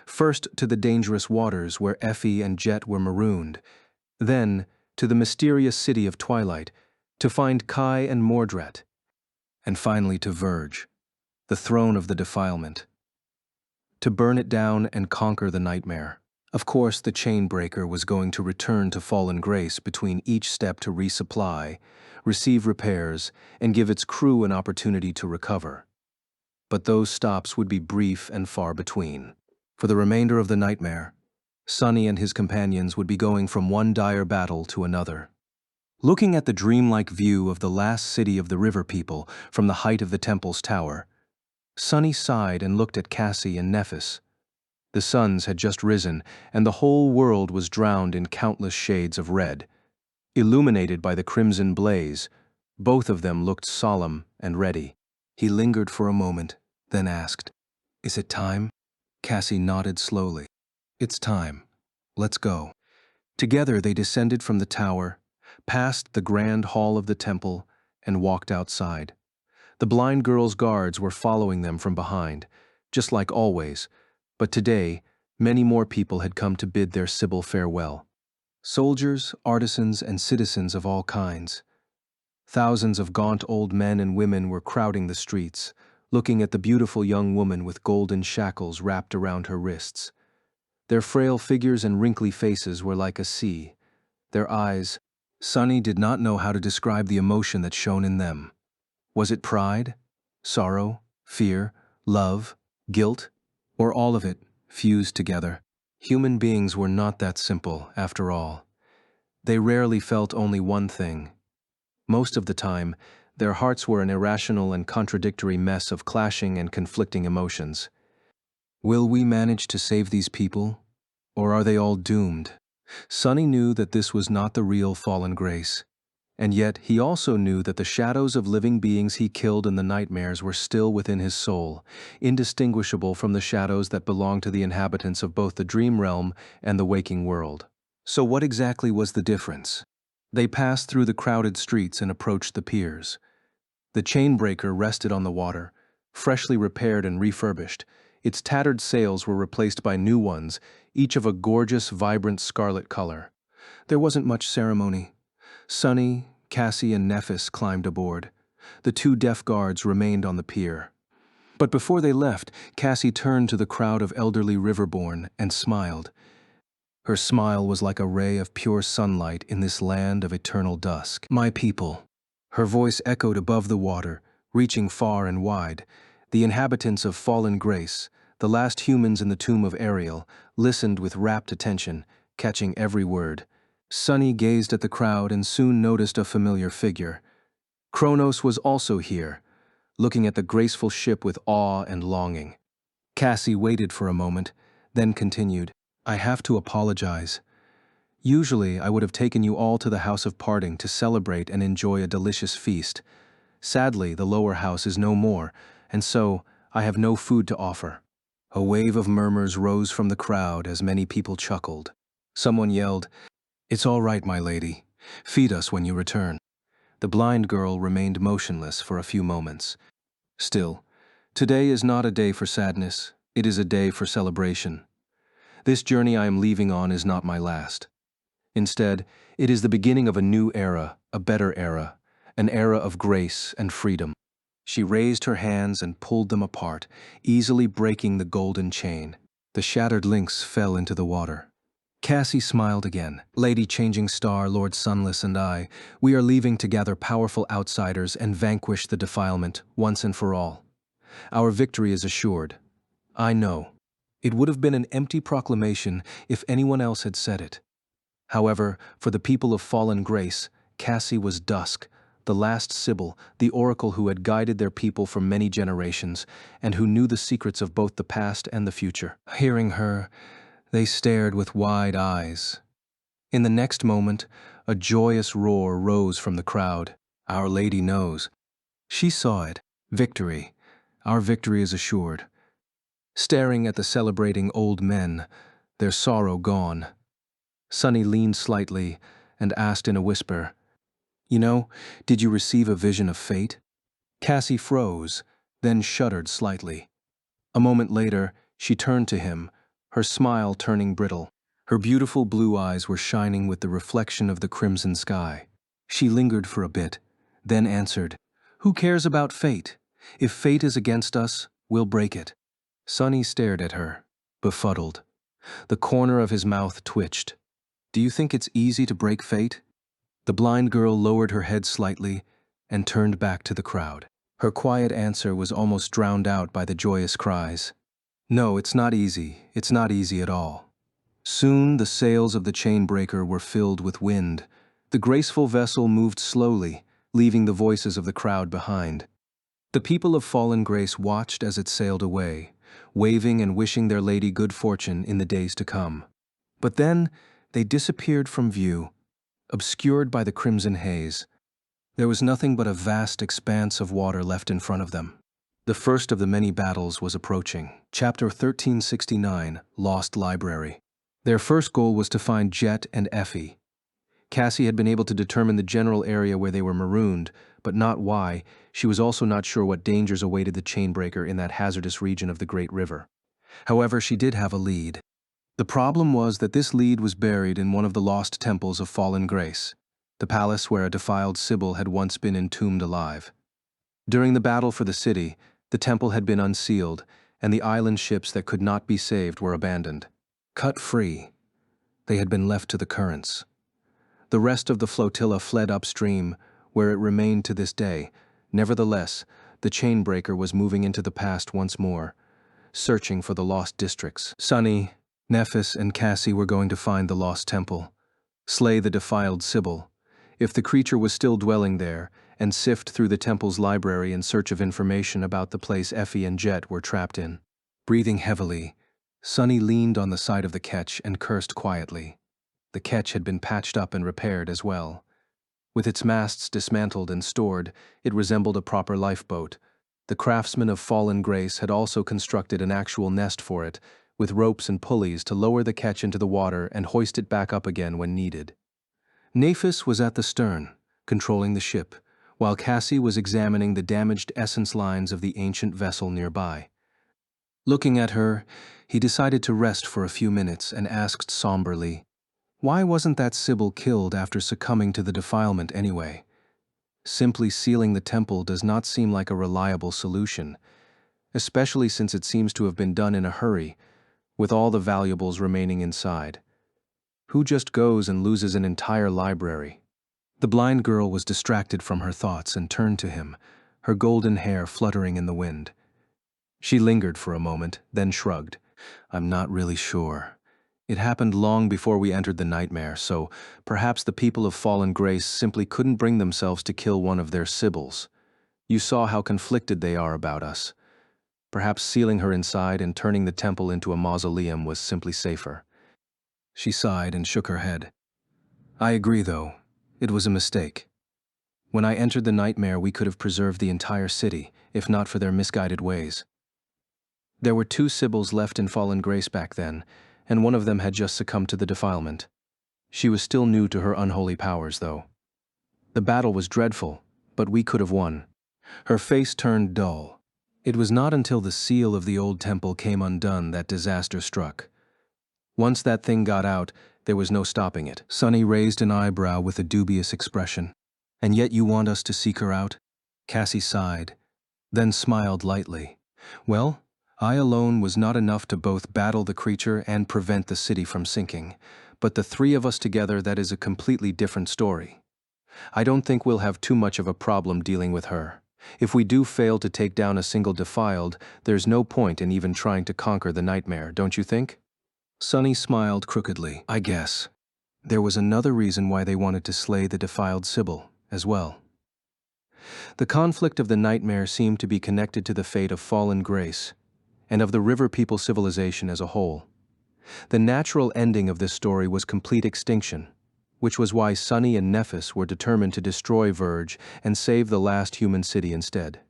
First to the dangerous waters where Effie and Jet were marooned. Then to the mysterious city of Twilight, to find Kai and Mordret. And finally to Verge, the throne of the defilement. To burn it down and conquer the nightmare. Of course, the Chainbreaker was going to return to Fallen Grace between each step to resupply, receive repairs, and give its crew an opportunity to recover. But those stops would be brief and far between. For the remainder of the nightmare, Sunny and his companions would be going from one dire battle to another. Looking at the dreamlike view of the last city of the river people from the height of the temple's tower, Sunny sighed and looked at Cassie and Nephis. The suns had just risen, and the whole world was drowned in countless shades of red. Illuminated by the crimson blaze, both of them looked solemn and ready. He lingered for a moment, then asked, "Is it time?" Cassie nodded slowly. "It's time. Let's go." Together they descended from the tower, passed the grand hall of the temple, and walked outside. The blind girl's guards were following them from behind, just like always, but today many more people had come to bid their Sibyl farewell. Soldiers, artisans, and citizens of all kinds. Thousands of gaunt old men and women were crowding the streets, looking at the beautiful young woman with golden shackles wrapped around her wrists. Their frail figures and wrinkly faces were like a sea. Their eyes, Sunny did not know how to describe the emotion that shone in them. Was it pride, sorrow, fear, love, guilt, or all of it fused together? Human beings were not that simple, after all. They rarely felt only one thing. Most of the time, their hearts were an irrational and contradictory mess of clashing and conflicting emotions. Will we manage to save these people, or are they all doomed? Sunny knew that this was not the real fallen Grace, and yet he also knew that the shadows of living beings he killed in the nightmares were still within his soul, indistinguishable from the shadows that belonged to the inhabitants of both the dream realm and the waking world. So what exactly was the difference? They passed through the crowded streets and approached the piers. The chainbreaker rested on the water, freshly repaired and refurbished. Its tattered sails were replaced by new ones, each of a gorgeous, vibrant scarlet color. There wasn't much ceremony. Sunny, Cassie, and Nephis climbed aboard. The two deaf guards remained on the pier. But before they left, Cassie turned to the crowd of elderly riverborn and smiled. Her smile was like a ray of pure sunlight in this land of eternal dusk. My people. Her voice echoed above the water, reaching far and wide. The inhabitants of fallen Grace, the last humans in the tomb of Ariel, listened with rapt attention, catching every word. Sunny gazed at the crowd and soon noticed a familiar figure. Kronos was also here, looking at the graceful ship with awe and longing. Cassie waited for a moment, then continued, I have to apologize. Usually, I would have taken you all to the House of Parting to celebrate and enjoy a delicious feast. Sadly, the lower house is no more, and so I have no food to offer. A wave of murmurs rose from the crowd as many people chuckled. Someone yelled, It's all right, my lady. Feed us when you return. The blind girl remained motionless for a few moments. Still, today is not a day for sadness, it is a day for celebration. This journey I am leaving on is not my last. Instead, it is the beginning of a new era, a better era, an era of grace and freedom. She raised her hands and pulled them apart, easily breaking the golden chain. The shattered links fell into the water. Cassie smiled again. Lady Changing Star, Lord Sunless, and I, we are leaving to gather powerful outsiders and vanquish the defilement once and for all. Our victory is assured. I know. It would have been an empty proclamation if anyone else had said it. However, for the people of fallen Grace, Cassie was Dusk, the last Sibyl, the oracle who had guided their people for many generations, and who knew the secrets of both the past and the future. Hearing her, they stared with wide eyes. In the next moment, a joyous roar rose from the crowd. Our Lady knows. She saw it. Victory. Our victory is assured. Staring at the celebrating old men, their sorrow gone, Sunny leaned slightly and asked in a whisper, did you receive a vision of fate? Cassie froze, then shuddered slightly. A moment later, she turned to him, her smile turning brittle. Her beautiful blue eyes were shining with the reflection of the crimson sky. She lingered for a bit, then answered, Who cares about fate? If fate is against us, we'll break it. Sunny stared at her, befuddled. The corner of his mouth twitched. Do you think it's easy to break fate? The blind girl lowered her head slightly and turned back to the crowd. Her quiet answer was almost drowned out by the joyous cries. No, it's not easy. It's not easy at all. Soon the sails of the chainbreaker were filled with wind. The graceful vessel moved slowly, leaving the voices of the crowd behind. The people of fallen Grace watched as it sailed away, waving and wishing their lady good fortune in the days to come. But then they disappeared from view, obscured by the crimson haze. There was nothing but a vast expanse of water left in front of them. The first of the many battles was approaching. Chapter 1369, Lost Library. Their first goal was to find Jet and Effie. Cassie had been able to determine the general area where they were marooned, but not why. She was also not sure what dangers awaited the chainbreaker in that hazardous region of the Great River. However, she did have a lead. The problem was that this lead was buried in one of the lost temples of fallen Grace, the palace where a defiled Sibyl had once been entombed alive. During the battle for the city, The temple had been unsealed, and the island ships that could not be saved were abandoned. Cut free, they had been left to the currents. The rest of the flotilla fled upstream, where it remained to this day. Nevertheless, the chainbreaker was moving into the past once more, searching for the lost districts. Sunny, Nephis, and Cassie were going to find the lost temple, slay the defiled Sibyl, if the creature was still dwelling there, and sift through the temple's library in search of information about the place Effie and Jet were trapped in. Breathing heavily, Sunny leaned on the side of the ketch and cursed quietly. The ketch had been patched up and repaired as well. With its masts dismantled and stored, it resembled a proper lifeboat. The craftsman of Fallen Grace had also constructed an actual nest for it, with ropes and pulleys to lower the ketch into the water and hoist it back up again when needed. Nephis was at the stern, controlling the ship, while Cassie was examining the damaged essence lines of the ancient vessel nearby. Looking at her, he decided to rest for a few minutes and asked somberly, why wasn't that Sibyl killed after succumbing to the defilement anyway? Simply sealing the temple does not seem like a reliable solution, especially since it seems to have been done in a hurry, with all the valuables remaining inside. Who just goes and loses an entire library? The blind girl was distracted from her thoughts and turned to him, her golden hair fluttering in the wind. She lingered for a moment, then shrugged. I'm not really sure. It happened long before we entered the nightmare, so perhaps the people of Fallen Grace simply couldn't bring themselves to kill one of their Sibyls. You saw how conflicted they are about us. Perhaps sealing her inside and turning the temple into a mausoleum was simply safer. She sighed and shook her head. I agree, though. It was a mistake. When I entered the nightmare, we could have preserved the entire city, if not for their misguided ways. There were 2 Sibyls left in Fallen Grace back then, and one of them had just succumbed to the defilement. She was still new to her unholy powers, though. The battle was dreadful, but we could have won. Her face turned dull. It was not until the seal of the old temple came undone that disaster struck. Once that thing got out, there was no stopping it. Sunny raised an eyebrow with a dubious expression. And yet you want us to seek her out? Cassie sighed, then smiled lightly. Well, I alone was not enough to both battle the creature and prevent the city from sinking, but the 3 of us together, that is a completely different story. I don't think we'll have too much of a problem dealing with her. If we do fail to take down a single defiled, there's no point in even trying to conquer the nightmare, don't you think? Sunny smiled crookedly. I guess. There was another reason why they wanted to slay the defiled Sibyl, as well. The conflict of the nightmare seemed to be connected to the fate of Fallen Grace, and of the river people civilization as a whole. The natural ending of this story was complete extinction, which was why Sunny and Nephis were determined to destroy Verge and save the last human city instead.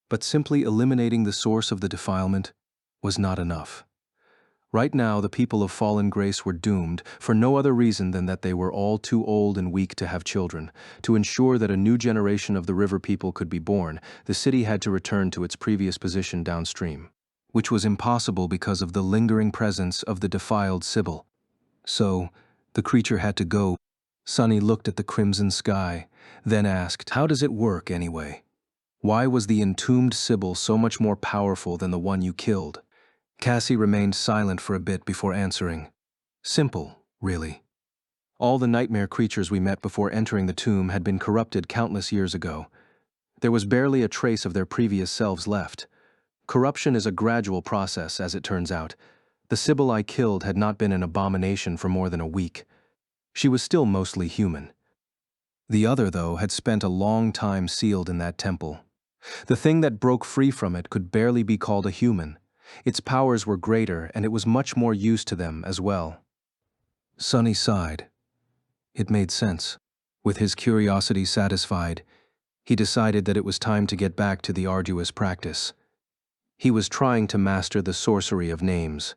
But simply eliminating the source of the defilement was not enough. Right now, the people of Fallen Grace were doomed for no other reason than that they were all too old and weak to have children. To ensure that a new generation of the river people could be born, the city had to return to its previous position downstream, which was impossible because of the lingering presence of the defiled Sibyl. So, the creature had to go. Sunny looked at the crimson sky, then asked, how does it work anyway? Why was the entombed Sibyl so much more powerful than the one you killed? Cassie remained silent for a bit before answering. Simple, really. All the nightmare creatures we met before entering the tomb had been corrupted countless years ago. There was barely a trace of their previous selves left. Corruption is a gradual process, as it turns out. The Sibyl I killed had not been an abomination for more than a week. She was still mostly human. The other, though, had spent a long time sealed in that temple. The thing that broke free from it could barely be called a human. Its powers were greater, and it was much more used to them as well. Sunny sighed. It made sense. With his curiosity satisfied, he decided that it was time to get back to the arduous practice. He was trying to master the sorcery of names.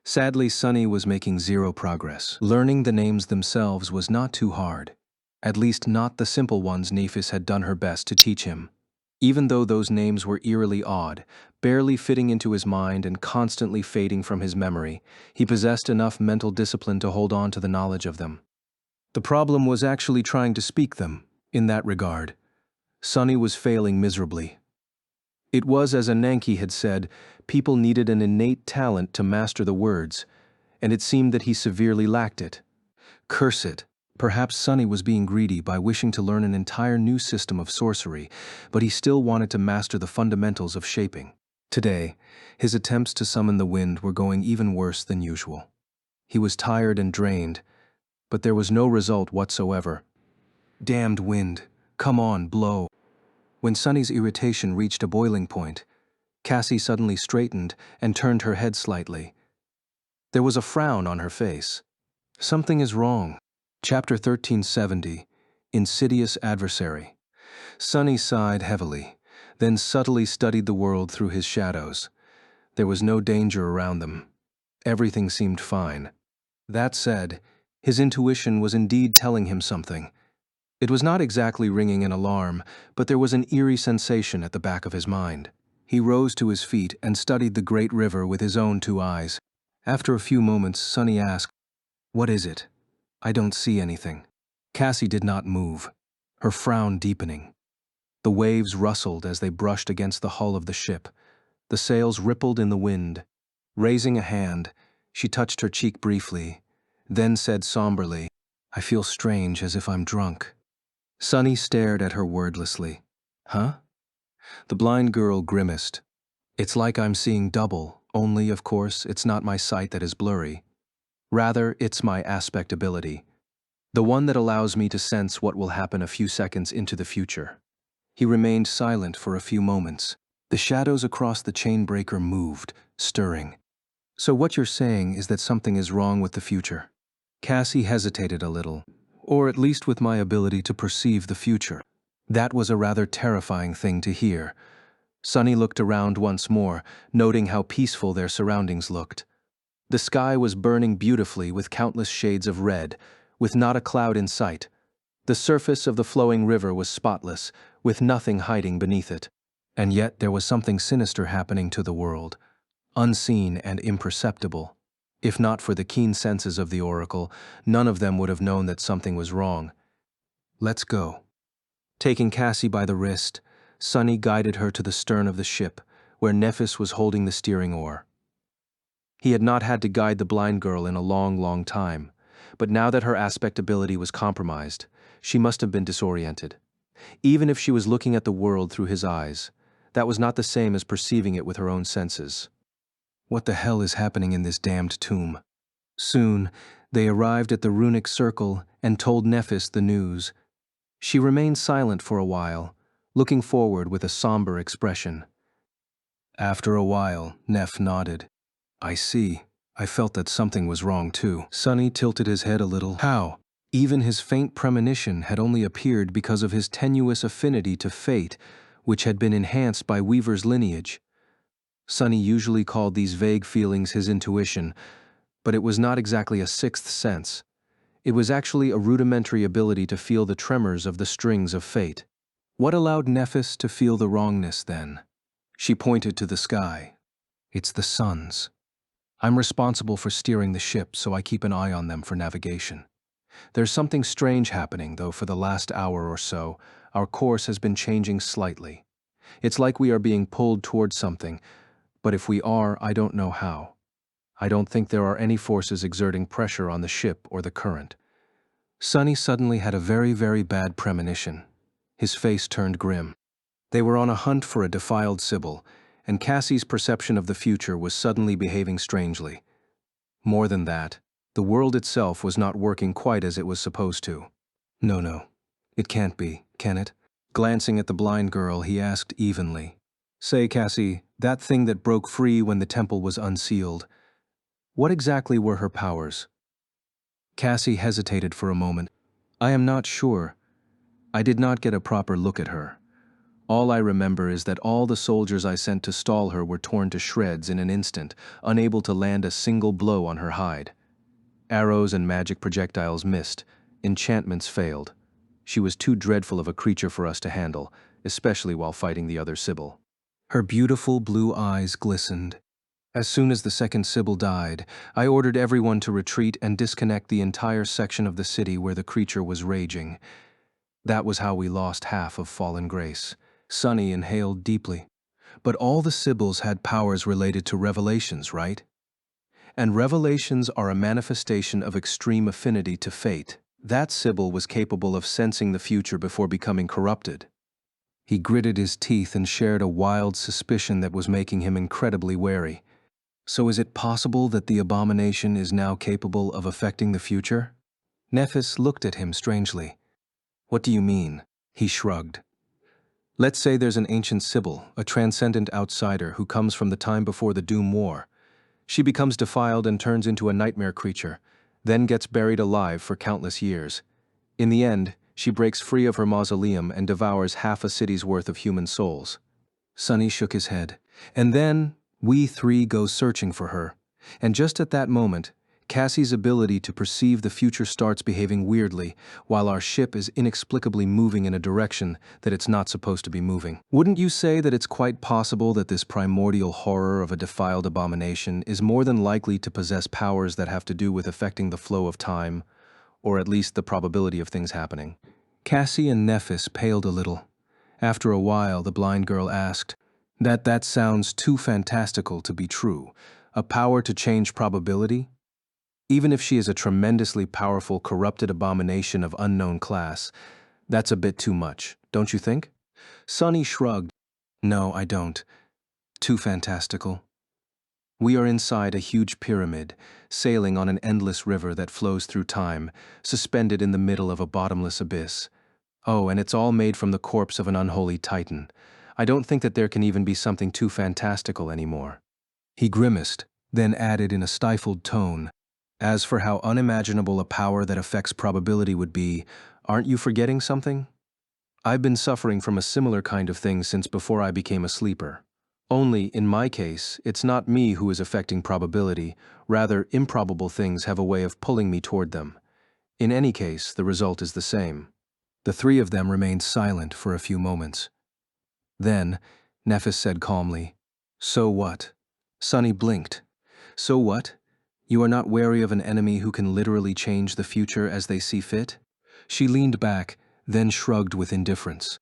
Sadly, Sunny was making zero progress. Learning the names themselves was not too hard. At least not the simple ones Nephis had done her best to teach him. Even though those names were eerily odd, barely fitting into his mind and constantly fading from his memory, he possessed enough mental discipline to hold on to the knowledge of them. The problem was actually trying to speak them, in that regard. Sunny was failing miserably. It was, as Ananke had said, people needed an innate talent to master the words, and it seemed that he severely lacked it. Curse it. Perhaps Sunny was being greedy by wishing to learn an entire new system of sorcery, but he still wanted to master the fundamentals of shaping. Today, his attempts to summon the wind were going even worse than usual. He was tired and drained, but there was no result whatsoever. Damned wind, come on, blow. When Sunny's irritation reached a boiling point, Cassie suddenly straightened and turned her head slightly. There was a frown on her face. Something is wrong. Chapter 1370, Insidious Adversary. Sunny sighed heavily, then subtly studied the world through his shadows. There was no danger around them. Everything seemed fine. That said, his intuition was indeed telling him something. It was not exactly ringing an alarm, but there was an eerie sensation at the back of his mind. He rose to his feet and studied the great river with his own two eyes. After a few moments, Sunny asked, "What is it? I don't see anything." Cassie did not move, her frown deepening. The waves rustled as they brushed against the hull of the ship. The sails rippled in the wind. Raising a hand, she touched her cheek briefly, then said somberly, "I feel strange, as if I'm drunk." Sunny stared at her wordlessly. "Huh?" The blind girl grimaced. "It's like I'm seeing double, only, of course, it's not my sight that is blurry. Rather, it's my aspect ability, the one that allows me to sense what will happen a few seconds into the future." He remained silent for a few moments. The shadows across the chain breaker moved, stirring. "So what you're saying is that something is wrong with the future?" Cassie hesitated a little, "Or at least with my ability to perceive the future." That was a rather terrifying thing to hear. Sunny looked around once more, noting how peaceful their surroundings looked. The sky was burning beautifully with countless shades of red, with not a cloud in sight. The surface of the flowing river was spotless, with nothing hiding beneath it. And yet there was something sinister happening to the world, unseen and imperceptible. If not for the keen senses of the oracle, none of them would have known that something was wrong. "Let's go." Taking Cassie by the wrist, Sunny guided her to the stern of the ship, where Nephis was holding the steering oar. He had not had to guide the blind girl in a long, long time, but now that her aspect ability was compromised, she must have been disoriented. Even if she was looking at the world through his eyes, that was not the same as perceiving it with her own senses. What the hell is happening in this damned tomb? Soon, they arrived at the runic circle and told Nephis the news. She remained silent for a while, looking forward with a somber expression. After a while, Neph nodded. "I see. I felt that something was wrong too." Sunny tilted his head a little. How? Even his faint premonition had only appeared because of his tenuous affinity to fate, which had been enhanced by Weaver's lineage. Sunny usually called these vague feelings his intuition, but it was not exactly a sixth sense. It was actually a rudimentary ability to feel the tremors of the strings of fate. What allowed Nephis to feel the wrongness then? She pointed to the sky. "It's the suns. I'm responsible for steering the ship, so I keep an eye on them for navigation. There's something strange happening, though for the last hour or so, our course has been changing slightly. It's like we are being pulled towards something, but if we are, I don't know how. I don't think there are any forces exerting pressure on the ship or the current." Sunny suddenly had a very, very bad premonition. His face turned grim. They were on a hunt for a defiled Sibyl, and Cassie's perception of the future was suddenly behaving strangely. More than that, the world itself was not working quite as it was supposed to. No, it can't be, can it?" Glancing at the blind girl, he asked evenly. "Say, Cassie, that thing that broke free when the temple was unsealed, what exactly were her powers?" Cassie hesitated for a moment. "I am not sure. I did not get a proper look at her. All I remember is that all the soldiers I sent to stall her were torn to shreds in an instant, unable to land a single blow on her hide. Arrows and magic projectiles missed, enchantments failed. She was too dreadful of a creature for us to handle, especially while fighting the other Sibyl." Her beautiful blue eyes glistened. "As soon as the second Sibyl died, I ordered everyone to retreat and disconnect the entire section of the city where the creature was raging. That was how we lost half of Fallen Grace." Sunny inhaled deeply. But all the Sibyls had powers related to revelations, right? And revelations are a manifestation of extreme affinity to fate. That Sibyl was capable of sensing the future before becoming corrupted. He gritted his teeth and shared a wild suspicion that was making him incredibly wary. So is it possible that the abomination is now capable of affecting the future? Nephis looked at him strangely. What do you mean? He shrugged. Let's say there's an ancient Sibyl, a transcendent outsider who comes from the time before the Doom War. She becomes defiled and turns into a nightmare creature, then gets buried alive for countless years. In the end, she breaks free of her mausoleum and devours half a city's worth of human souls. Sonny shook his head. And then, we three go searching for her. And just at that moment, Cassie's ability to perceive the future starts behaving weirdly, while our ship is inexplicably moving in a direction that it's not supposed to be moving. Wouldn't you say that it's quite possible that this primordial horror of a defiled abomination is more than likely to possess powers that have to do with affecting the flow of time, or at least the probability of things happening? Cassie and Nephis paled a little. After a while, the blind girl asked, That sounds too fantastical to be true. A power to change probability? Even if she is a tremendously powerful, corrupted abomination of unknown class, that's a bit too much, don't you think? Sonny shrugged. No, I don't. Too fantastical. We are inside a huge pyramid, sailing on an endless river that flows through time, suspended in the middle of a bottomless abyss. Oh, and it's all made from the corpse of an unholy titan. I don't think that there can even be something too fantastical anymore. He grimaced, then added in a stifled tone, As for how unimaginable a power that affects probability would be, aren't you forgetting something? I've been suffering from a similar kind of thing since before I became a sleeper. Only, in my case, it's not me who is affecting probability, rather improbable things have a way of pulling me toward them. In any case, the result is the same. The three of them remained silent for a few moments. Then, Nephis said calmly, So what? Sonny blinked. So what? You are not wary of an enemy who can literally change the future as they see fit? She leaned back, then shrugged with indifference.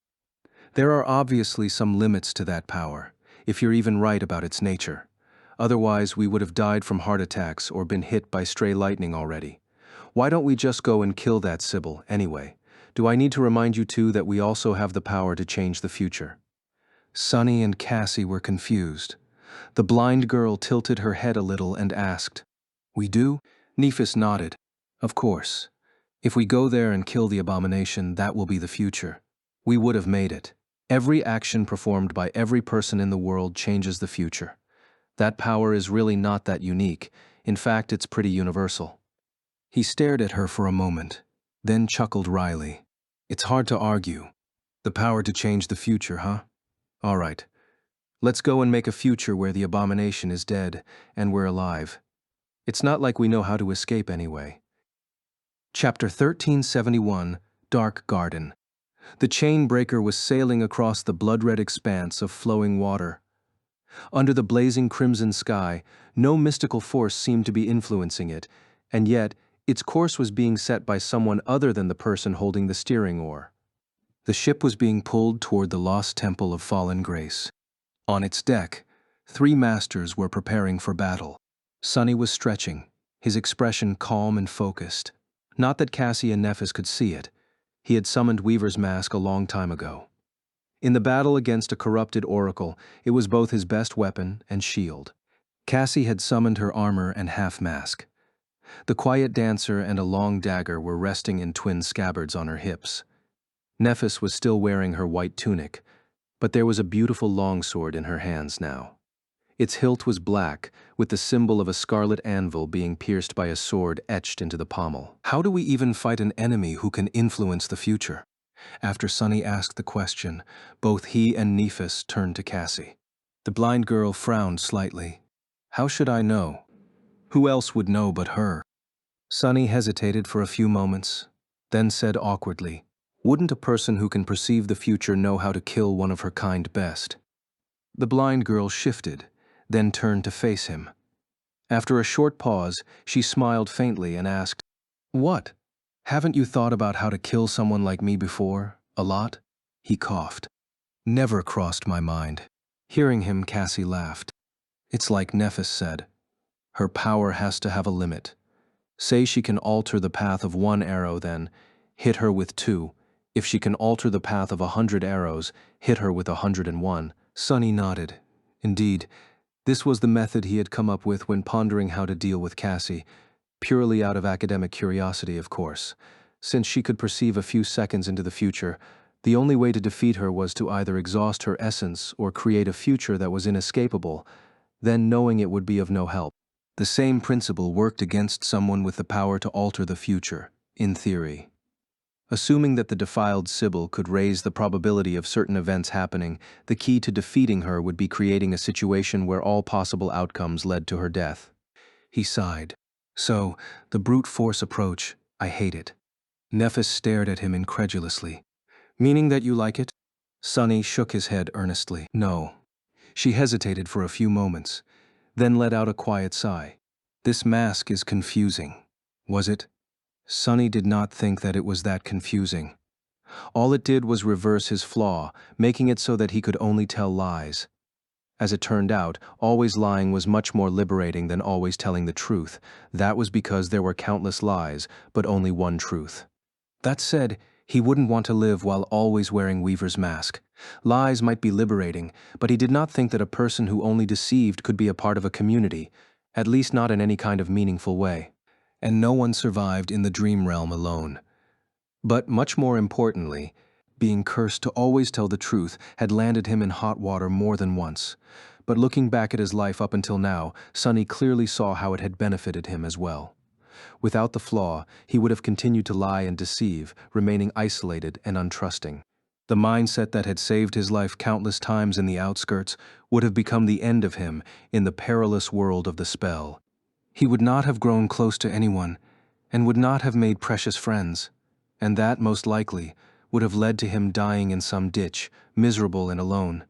There are obviously some limits to that power, if you're even right about its nature. Otherwise, we would have died from heart attacks or been hit by stray lightning already. Why don't we just go and kill that Sibyl, anyway? Do I need to remind you too that we also have the power to change the future? Sonny and Cassie were confused. The blind girl tilted her head a little and asked, We do? Nephis nodded. Of course. If we go there and kill the abomination, that will be the future. We would have made it. Every action performed by every person in the world changes the future. That power is really not that unique. In fact, it's pretty universal. He stared at her for a moment, then chuckled wryly. It's hard to argue. The power to change the future, huh? All right. Let's go and make a future where the abomination is dead and we're alive. It's not like we know how to escape anyway. Chapter 1371, Dark Garden. The chain breaker was sailing across the blood-red expanse of flowing water. Under the blazing crimson sky, no mystical force seemed to be influencing it, and yet its course was being set by someone other than the person holding the steering oar. The ship was being pulled toward the lost temple of fallen grace. On its deck, three masters were preparing for battle. Sonny was stretching, his expression calm and focused. Not that Cassie and Nephis could see it. He had summoned Weaver's mask a long time ago. In the battle against a corrupted oracle, it was both his best weapon and shield. Cassie had summoned her armor and half-mask. The quiet dancer and a long dagger were resting in twin scabbards on her hips. Nephis was still wearing her white tunic, but there was a beautiful longsword in her hands now. Its hilt was black, with the symbol of a scarlet anvil being pierced by a sword etched into the pommel. How do we even fight an enemy who can influence the future? After Sonny asked the question, both he and Nephis turned to Cassie. The blind girl frowned slightly. How should I know? Who else would know but her? Sonny hesitated for a few moments, then said awkwardly, Wouldn't a person who can perceive the future know how to kill one of her kind best? The blind girl shifted, then turned to face him. After a short pause, she smiled faintly and asked, What? Haven't you thought about how to kill someone like me before? A lot? He coughed. Never crossed my mind. Hearing him, Cassie laughed. It's like Nephis said. Her power has to have a limit. Say she can alter the path of one arrow, then hit her with two. If she can alter the path of 100 arrows, hit her with 101. Sonny nodded. Indeed, this was the method he had come up with when pondering how to deal with Cassie, purely out of academic curiosity, of course. Since she could perceive a few seconds into the future, the only way to defeat her was to either exhaust her essence or create a future that was inescapable, then knowing it would be of no help. The same principle worked against someone with the power to alter the future, in theory. Assuming that the defiled Sibyl could raise the probability of certain events happening, the key to defeating her would be creating a situation where all possible outcomes led to her death. He sighed. So, the brute force approach, I hate it. Nephis stared at him incredulously. Meaning that you like it? Sonny shook his head earnestly. No. She hesitated for a few moments, then let out a quiet sigh. This mask is confusing. Was it? Sonny did not think that it was that confusing. All it did was reverse his flaw, making it so that he could only tell lies. As it turned out, always lying was much more liberating than always telling the truth. That was because there were countless lies, but only one truth. That said, he wouldn't want to live while always wearing Weaver's mask. Lies might be liberating, but he did not think that a person who only deceived could be a part of a community, at least not in any kind of meaningful way. And no one survived in the dream realm alone. But much more importantly, being cursed to always tell the truth had landed him in hot water more than once. But looking back at his life up until now, Sonny clearly saw how it had benefited him as well. Without the flaw, he would have continued to lie and deceive, remaining isolated and untrusting. The mindset that had saved his life countless times in the outskirts would have become the end of him in the perilous world of the spell. He would not have grown close to anyone, and would not have made precious friends. And that, most likely, would have led to him dying in some ditch, miserable and alone.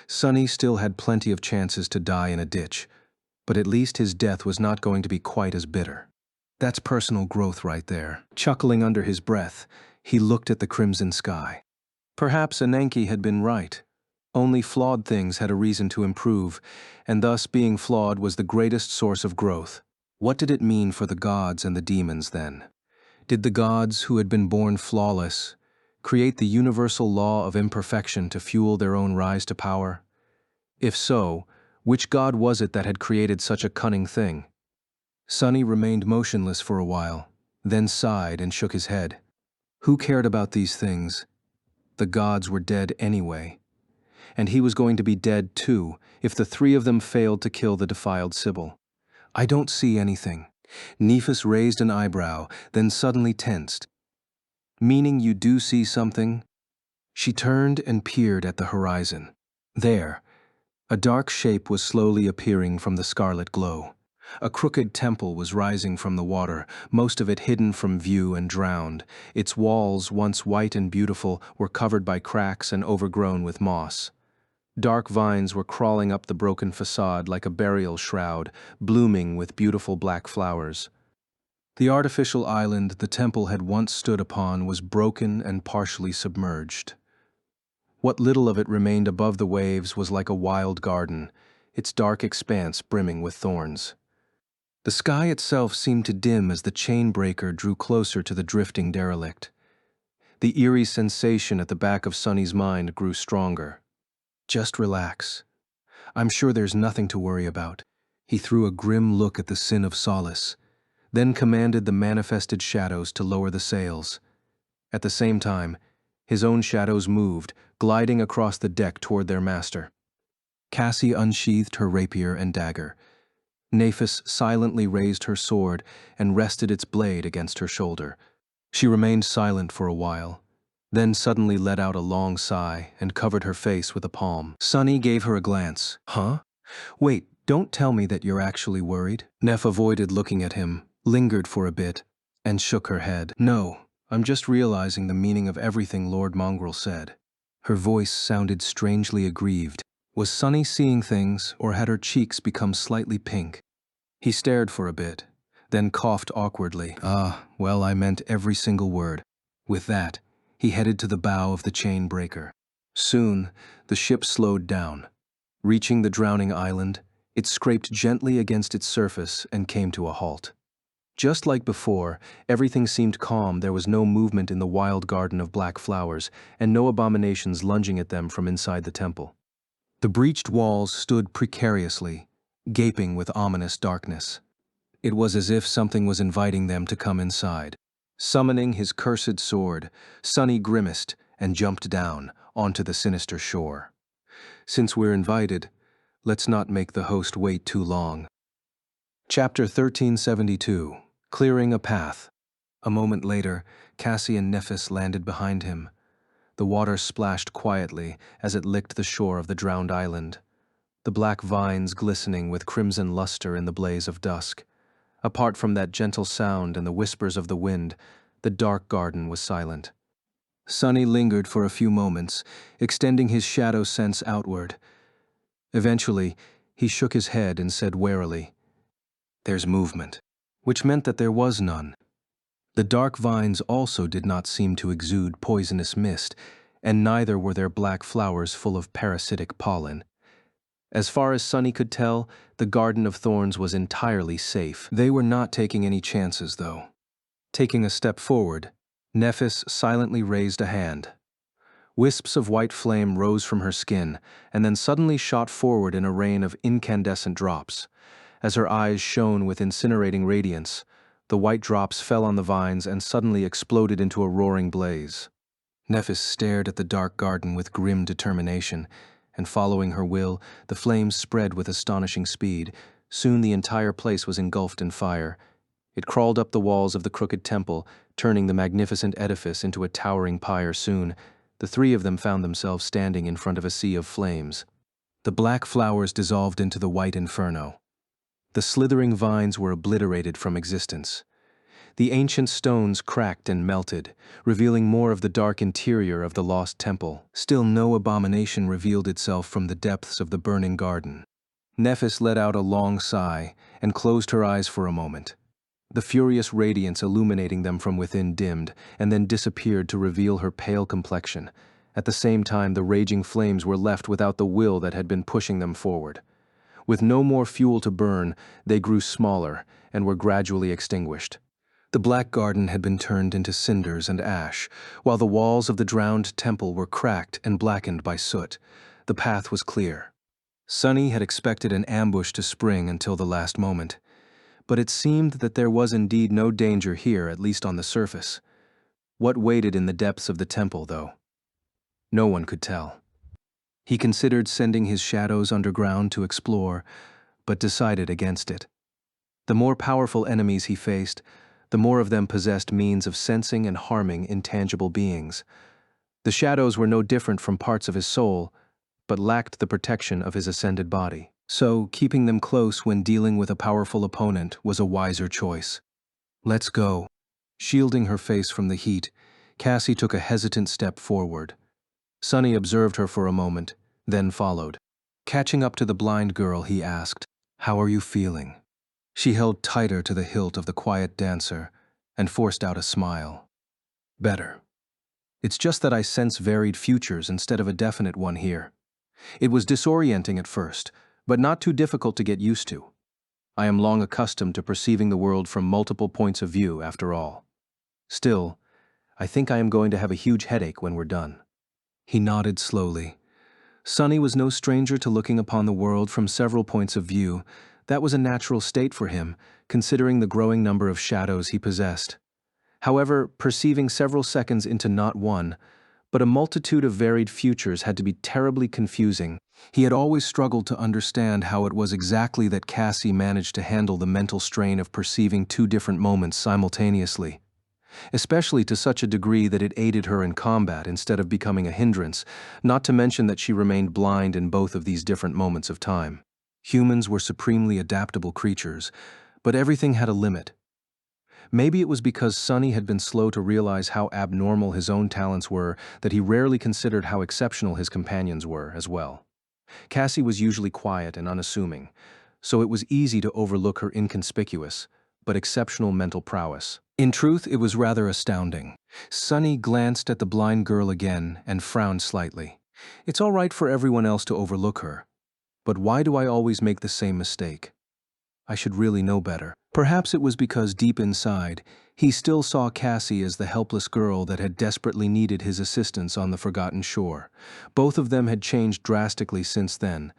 Sonny still had plenty of chances to die in a ditch, but at least his death was not going to be quite as bitter. That's personal growth right there. Chuckling under his breath, he looked at the crimson sky. Perhaps Ananke had been right. Only flawed things had a reason to improve, and thus being flawed was the greatest source of growth. What did it mean for the gods and the demons then? Did the gods, who had been born flawless, create the universal law of imperfection to fuel their own rise to power? If so, which god was it that had created such a cunning thing? Sonny remained motionless for a while, then sighed and shook his head. Who cared about these things? The gods were dead anyway. And he was going to be dead too, if the three of them failed to kill the defiled Sibyl. I don't see anything. Nephis raised an eyebrow, then suddenly tensed. Meaning you do see something? She turned and peered at the horizon. There, a dark shape was slowly appearing from the scarlet glow. A crooked temple was rising from the water, most of it hidden from view and drowned. Its walls, once white and beautiful, were covered by cracks and overgrown with moss. Dark vines were crawling up the broken facade like a burial shroud, blooming with beautiful black flowers. The artificial island the temple had once stood upon was broken and partially submerged. What little of it remained above the waves was like a wild garden, its dark expanse brimming with thorns. The sky itself seemed to dim as the chain breaker drew closer to the drifting derelict. The eerie sensation at the back of Sonny's mind grew stronger. Just relax. I'm sure there's nothing to worry about. He threw a grim look at the sin of solace, then commanded the manifested shadows to lower the sails. At the same time, his own shadows moved, gliding across the deck toward their master. Cassie unsheathed her rapier and dagger. Nephis silently raised her sword and rested its blade against her shoulder. She remained silent for a while, then suddenly let out a long sigh and covered her face with a palm. Sonny gave her a glance. Huh? Wait, don't tell me that you're actually worried. Neph avoided looking at him, lingered for a bit, and shook her head. No, I'm just realizing the meaning of everything Lord Mongrel said. Her voice sounded strangely aggrieved. Was Sonny seeing things, or had her cheeks become slightly pink? He stared for a bit, then coughed awkwardly. Well, I meant every single word. With that, he headed to the bow of the chain breaker. Soon, the ship slowed down. Reaching the drowning island, it scraped gently against its surface and came to a halt. Just like before, everything seemed calm. There was no movement in the wild garden of black flowers, and no abominations lunging at them from inside the temple. The breached walls stood precariously, gaping with ominous darkness. It was as if something was inviting them to come inside. Summoning his cursed sword, Sunny grimaced and jumped down onto the sinister shore. Since we're invited, let's not make the host wait too long. Chapter 1372. Clearing a Path. A moment later, Cassie and Nephis landed behind him. The water splashed quietly as it licked the shore of the drowned island, the black vines glistening with crimson luster in the blaze of dusk. Apart from that gentle sound and the whispers of the wind, the dark garden was silent. Sunny lingered for a few moments, extending his shadow sense outward. Eventually, he shook his head and said warily, "There's movement," which meant that there was none. The dark vines also did not seem to exude poisonous mist, and neither were their black flowers full of parasitic pollen. As far as Sunny could tell, the Garden of Thorns was entirely safe. They were not taking any chances, though. Taking a step forward, Nephis silently raised a hand. Wisps of white flame rose from her skin, and then suddenly shot forward in a rain of incandescent drops. As her eyes shone with incinerating radiance, the white drops fell on the vines and suddenly exploded into a roaring blaze. Nephis stared at the dark garden with grim determination, and following her will, the flames spread with astonishing speed. Soon the entire place was engulfed in fire. It crawled up the walls of the crooked temple, turning the magnificent edifice into a towering pyre. Soon, the three of them found themselves standing in front of a sea of flames. The black flowers dissolved into the white inferno. The slithering vines were obliterated from existence. The ancient stones cracked and melted, revealing more of the dark interior of the lost temple. Still no abomination revealed itself from the depths of the burning garden. Nephis let out a long sigh and closed her eyes for a moment. The furious radiance illuminating them from within dimmed and then disappeared to reveal her pale complexion. At the same time, the raging flames were left without the will that had been pushing them forward. With no more fuel to burn, they grew smaller and were gradually extinguished. The black garden had been turned into cinders and ash, while the walls of the drowned temple were cracked and blackened by soot. The path was clear. Sunny had expected an ambush to spring until the last moment, but it seemed that there was indeed no danger here, at least on the surface. What waited in the depths of the temple, though? No one could tell. He considered sending his shadows underground to explore, but decided against it. The more powerful enemies he faced, the more of them possessed means of sensing and harming intangible beings. The shadows were no different from parts of his soul, but lacked the protection of his ascended body. So, keeping them close when dealing with a powerful opponent was a wiser choice. "Let's go." Shielding her face from the heat, Cassie took a hesitant step forward. Sunny observed her for a moment, then followed. Catching up to the blind girl, he asked, "How are you feeling?" She held tighter to the hilt of the quiet dancer and forced out a smile. "Better. It's just that I sense varied futures instead of a definite one here. It was disorienting at first, but not too difficult to get used to. I am long accustomed to perceiving the world from multiple points of view, after all. Still, I think I am going to have a huge headache when we're done." He nodded slowly. Sunny was no stranger to looking upon the world from several points of view. That was a natural state for him, considering the growing number of shadows he possessed. However, perceiving several seconds into not one, but a multitude of varied futures had to be terribly confusing. He had always struggled to understand how it was exactly that Cassie managed to handle the mental strain of perceiving two different moments simultaneously, especially to such a degree that it aided her in combat instead of becoming a hindrance, not to mention that she remained blind in both of these different moments of time. Humans were supremely adaptable creatures, but everything had a limit. Maybe it was because Sunny had been slow to realize how abnormal his own talents were that he rarely considered how exceptional his companions were as well. Cassie was usually quiet and unassuming, so it was easy to overlook her inconspicuous but exceptional mental prowess. In truth, it was rather astounding. Sunny glanced at the blind girl again and frowned slightly. It's all right for everyone else to overlook her, But why do I always make the same mistake? I should really know better. Perhaps it was because deep inside, he still saw Cassie as the helpless girl that had desperately needed his assistance on the forgotten shore. Both of them had changed drastically since then,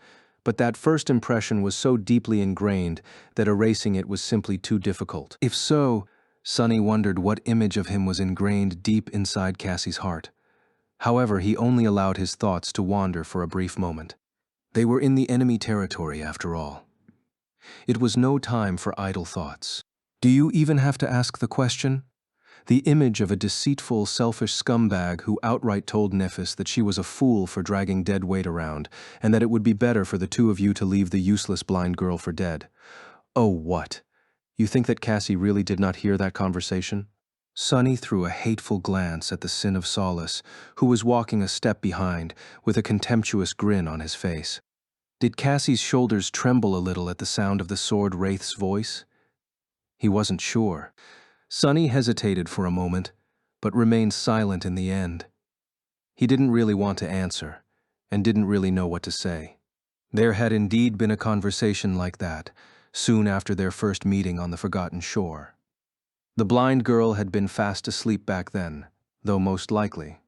but that first impression was so deeply ingrained that erasing it was simply too difficult. If so, Sonny wondered what image of him was ingrained deep inside Cassie's heart. However, he only allowed his thoughts to wander for a brief moment. They were in the enemy territory, after all. It was no time for idle thoughts. Do you even have to ask the question? The image of a deceitful, selfish scumbag who outright told Nephis that she was a fool for dragging dead weight around, and that it would be better for the two of you to leave the useless blind girl for dead. Oh, what? You think that Cassie really did not hear that conversation? Sonny threw a hateful glance at the Sin of Solace, who was walking a step behind, with a contemptuous grin on his face. Did Cassie's shoulders tremble a little at the sound of the sword wraith's voice? He wasn't sure. Sonny hesitated for a moment, but remained silent in the end. He didn't really want to answer, and didn't really know what to say. There had indeed been a conversation like that, soon after their first meeting on the forgotten shore. The blind girl had been fast asleep back then, though most likely.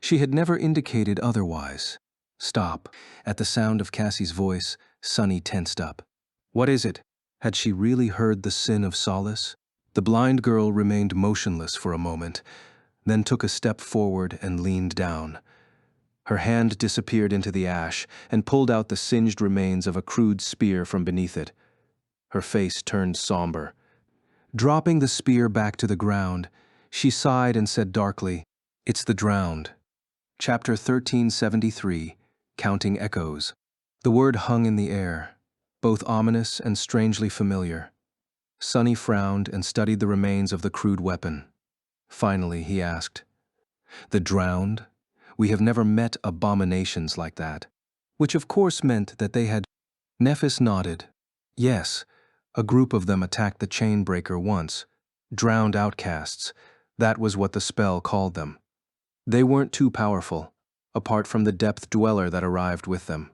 She had never indicated otherwise. Stop. At the sound of Cassie's voice, Sonny tensed up. What is it? Had she really heard the Sin of Solace? The blind girl remained motionless for a moment, then took a step forward and leaned down. Her hand disappeared into the ash and pulled out the singed remains of a crude spear from beneath it. Her face turned somber. Dropping the spear back to the ground, she sighed and said darkly, "It's the drowned." Chapter 1373, Counting Echoes. The word hung in the air, both ominous and strangely familiar. Sonny frowned and studied the remains of the crude weapon. Finally, he asked, "The drowned? We have never met abominations like that." Which of course meant that they had... Nephis nodded. Yes, a group of them attacked the Chainbreaker once. Drowned outcasts. That was what the spell called them. They weren't too powerful, apart from the depth dweller that arrived with them.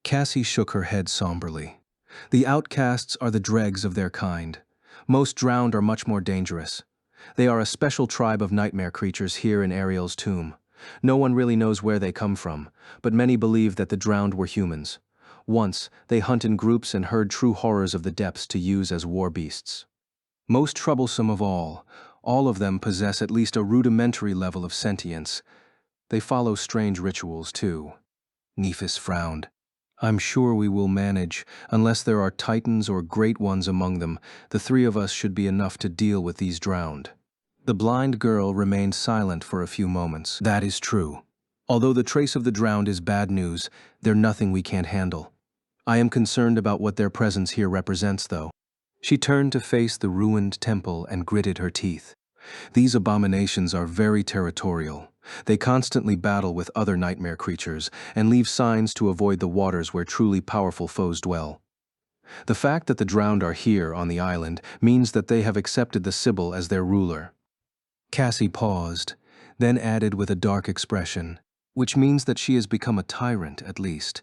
Cassie shook her head somberly. The outcasts are the dregs of their kind. Most drowned are much more dangerous. They are a special tribe of nightmare creatures here in Ariel's tomb. No one really knows where they come from, but many believe that the drowned were humans. Once, they hunt in groups and herd true horrors of the depths to use as war beasts. Most troublesome of all of them possess at least a rudimentary level of sentience. They follow strange rituals, too. Nephis frowned. I'm sure we will manage. Unless there are titans or great ones among them, the three of us should be enough to deal with these drowned. The blind girl remained silent for a few moments. That is true. Although the trace of the drowned is bad news, they're nothing we can't handle. I am concerned about what their presence here represents, though. She turned to face the ruined temple and gritted her teeth. These abominations are very territorial. They constantly battle with other nightmare creatures and leave signs to avoid the waters where truly powerful foes dwell. The fact that the drowned are here on the island means that they have accepted the Sibyl as their ruler. Cassie paused, then added with a dark expression, which means that she has become a tyrant, at least.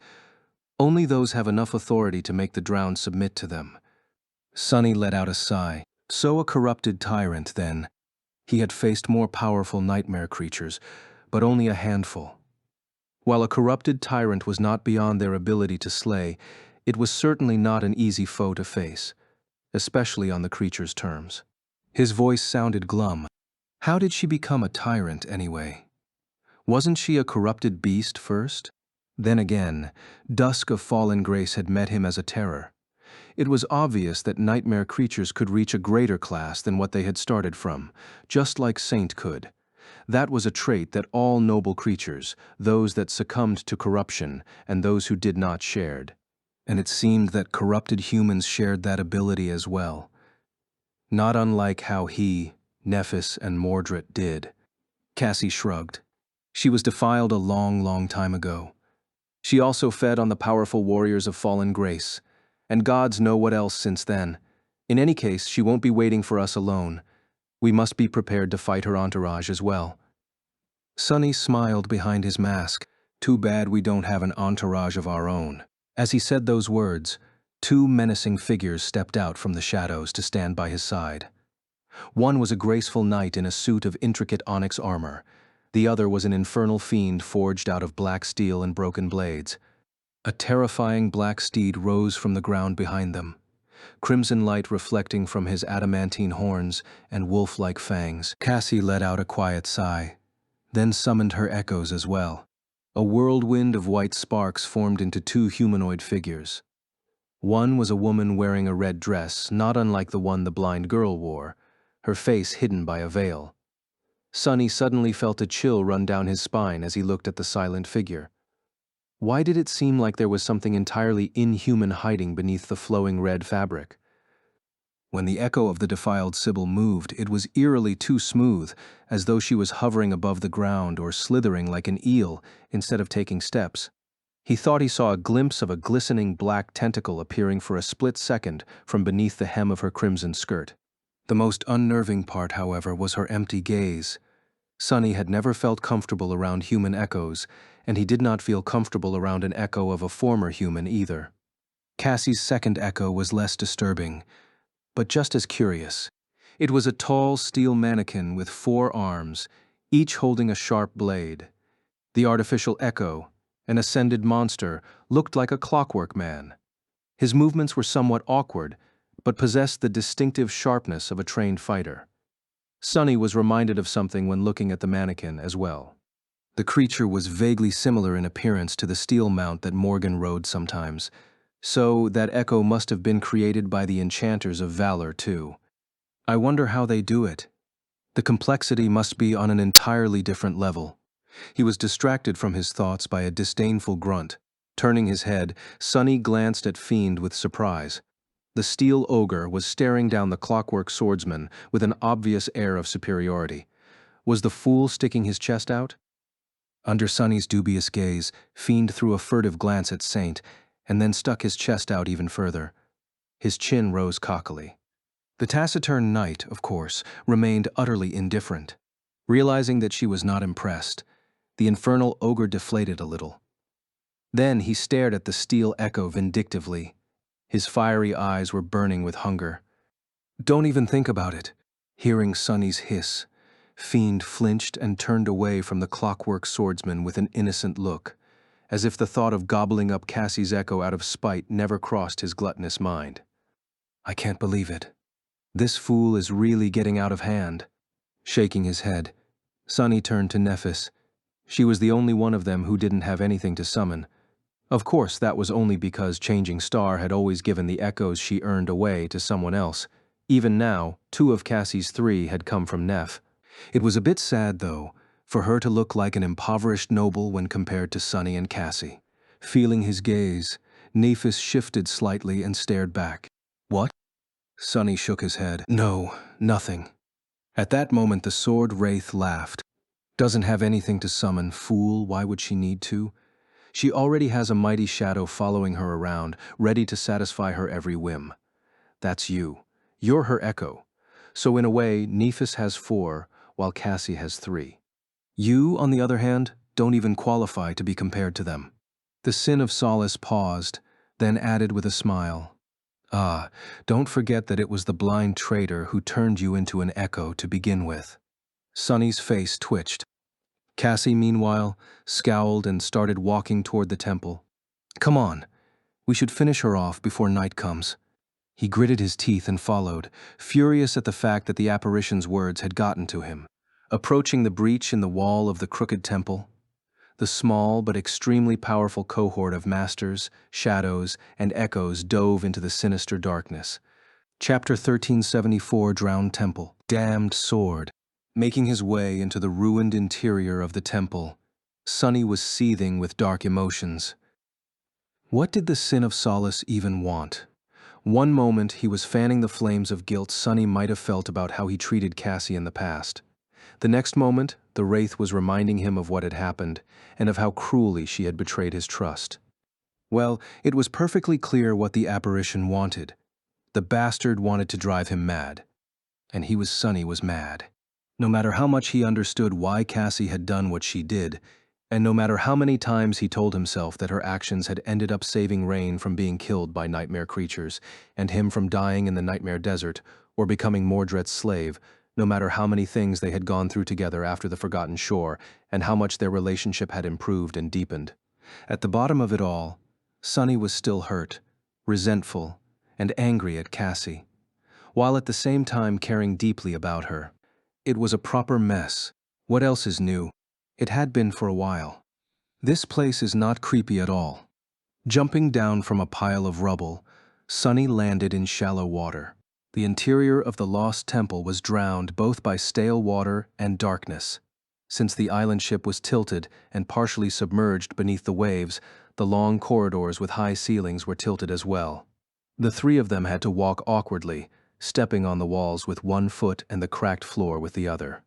Only those have enough authority to make the drowned submit to them. Sonny let out a sigh. So a corrupted tyrant, then. He had faced more powerful nightmare creatures, but only a handful. While a corrupted tyrant was not beyond their ability to slay, it was certainly not an easy foe to face, especially on the creature's terms. His voice sounded glum. How did she become a tyrant, anyway? Wasn't she a corrupted beast first? Then again, Dusk of Fallen Grace had met him as a terror. It was obvious that nightmare creatures could reach a greater class than what they had started from, just like Saint could. That was a trait that all noble creatures, those that succumbed to corruption and those who did not, shared. And it seemed that corrupted humans shared that ability as well. Not unlike how he, Nephis, and Mordred did. Cassie shrugged. She was defiled a long time ago. She also fed on the powerful warriors of Fallen Grace, and gods know what else since then. In any case, she won't be waiting for us alone. We must be prepared to fight her entourage as well. Sonny smiled behind his mask. Too bad we don't have an entourage of our own." As he said those words, two menacing figures stepped out from the shadows to stand by his side. One was a graceful knight in a suit of intricate onyx armor. The other was an infernal fiend forged out of black steel and broken blades. A terrifying black steed rose from the ground behind them, crimson light reflecting from his adamantine horns and wolf-like fangs. Cassie let out a quiet sigh, then summoned her echoes as well. A whirlwind of white sparks formed into two humanoid figures. One was a woman wearing a red dress, not unlike the one the blind girl wore, her face hidden by a veil. Sonny suddenly felt a chill run down his spine as he looked at the silent figure. Why did it seem like there was something entirely inhuman hiding beneath the flowing red fabric? When the echo of the defiled Sibyl moved, it was eerily too smooth, as though she was hovering above the ground or slithering like an eel instead of taking steps. He thought he saw a glimpse of a glistening black tentacle appearing for a split second from beneath the hem of her crimson skirt. The most unnerving part, however, was her empty gaze. Sonny had never felt comfortable around human echoes, and he did not feel comfortable around an echo of a former human either. Cassie's second echo was less disturbing, but just as curious. It was a tall steel mannequin with 4 arms, each holding a sharp blade. The artificial echo, an ascended monster, looked like a clockwork man. His movements were somewhat awkward, but possessed the distinctive sharpness of a trained fighter. Sonny was reminded of something when looking at the mannequin as well. The creature was vaguely similar in appearance to the steel mount that Morgan rode sometimes, so that echo must have been created by the enchanters of valor too. I wonder how they do it. The complexity must be on an entirely different level. He was distracted from his thoughts by a disdainful grunt. Turning his head, Sonny glanced at Fiend with surprise. The steel ogre was staring down the clockwork swordsman with an obvious air of superiority. Was the fool sticking his chest out? Under Sonny's dubious gaze, Fiend threw a furtive glance at Saint, and then stuck his chest out even further. His chin rose cockily. The taciturn knight, of course, remained utterly indifferent. Realizing that she was not impressed, the infernal ogre deflated a little. Then he stared at the steel echo vindictively. His fiery eyes were burning with hunger. "Don't even think about it." Hearing Sonny's hiss, Fiend flinched and turned away from the clockwork swordsman with an innocent look, as if the thought of gobbling up Cassie's echo out of spite never crossed his gluttonous mind. "I can't believe it. This fool is really getting out of hand." Shaking his head, Sonny turned to Nephis. She was the only one of them who didn't have anything to summon. Of course, that was only because Changing Star had always given the echoes she earned away to someone else. Even now, 2 of Cassie's 3 had come from Neph. It was a bit sad, though, for her to look like an impoverished noble when compared to Sonny and Cassie. Feeling his gaze, Nephis shifted slightly and stared back. "What?" Sonny shook his head. "No, nothing." At that moment the sword wraith laughed. "Doesn't have anything to summon, fool, why would she need to? She already has a mighty shadow following her around, ready to satisfy her every whim. That's you. You're her echo. So in a way, Nephis has 4, while Cassie has 3. You, on the other hand, don't even qualify to be compared to them." The Sin of Solace paused, then added with a smile. "Ah, don't forget that it was the blind traitor who turned you into an echo to begin with." Sonny's face twitched. Cassie, meanwhile, scowled and started walking toward the temple. "Come on, we should finish her off before night comes." He gritted his teeth and followed, furious at the fact that the apparition's words had gotten to him. Approaching the breach in the wall of the crooked temple, the small but extremely powerful cohort of masters, shadows, and echoes dove into the sinister darkness. Chapter 1374, Drowned Temple. Damned Sword. Making his way into the ruined interior of the temple, Sonny was seething with dark emotions. What did the Sin of Solace even want? One moment he was fanning the flames of guilt Sonny might have felt about how he treated Cassie in the past. The next moment, the Wraith was reminding him of what had happened, and of how cruelly she had betrayed his trust. Well, it was perfectly clear what the apparition wanted. The bastard wanted to drive him mad. And Sonny was mad. No matter how much he understood why Cassie had done what she did, And no matter how many times he told himself that her actions had ended up saving Rain from being killed by nightmare creatures, and him from dying in the nightmare desert, or becoming Mordred's slave, no matter how many things they had gone through together after the Forgotten Shore, and how much their relationship had improved and deepened. At the bottom of it all, Sunny was still hurt, resentful, and angry at Cassie, while at the same time caring deeply about her. It was a proper mess. What else is new? It had been for a while. This place is not creepy at all. Jumping down from a pile of rubble, Sunny landed in shallow water. The interior of the lost temple was drowned both by stale water and darkness. Since the island ship was tilted and partially submerged beneath the waves, the long corridors with high ceilings were tilted as well. The three of them had to walk awkwardly, stepping on the walls with one foot and the cracked floor with the other.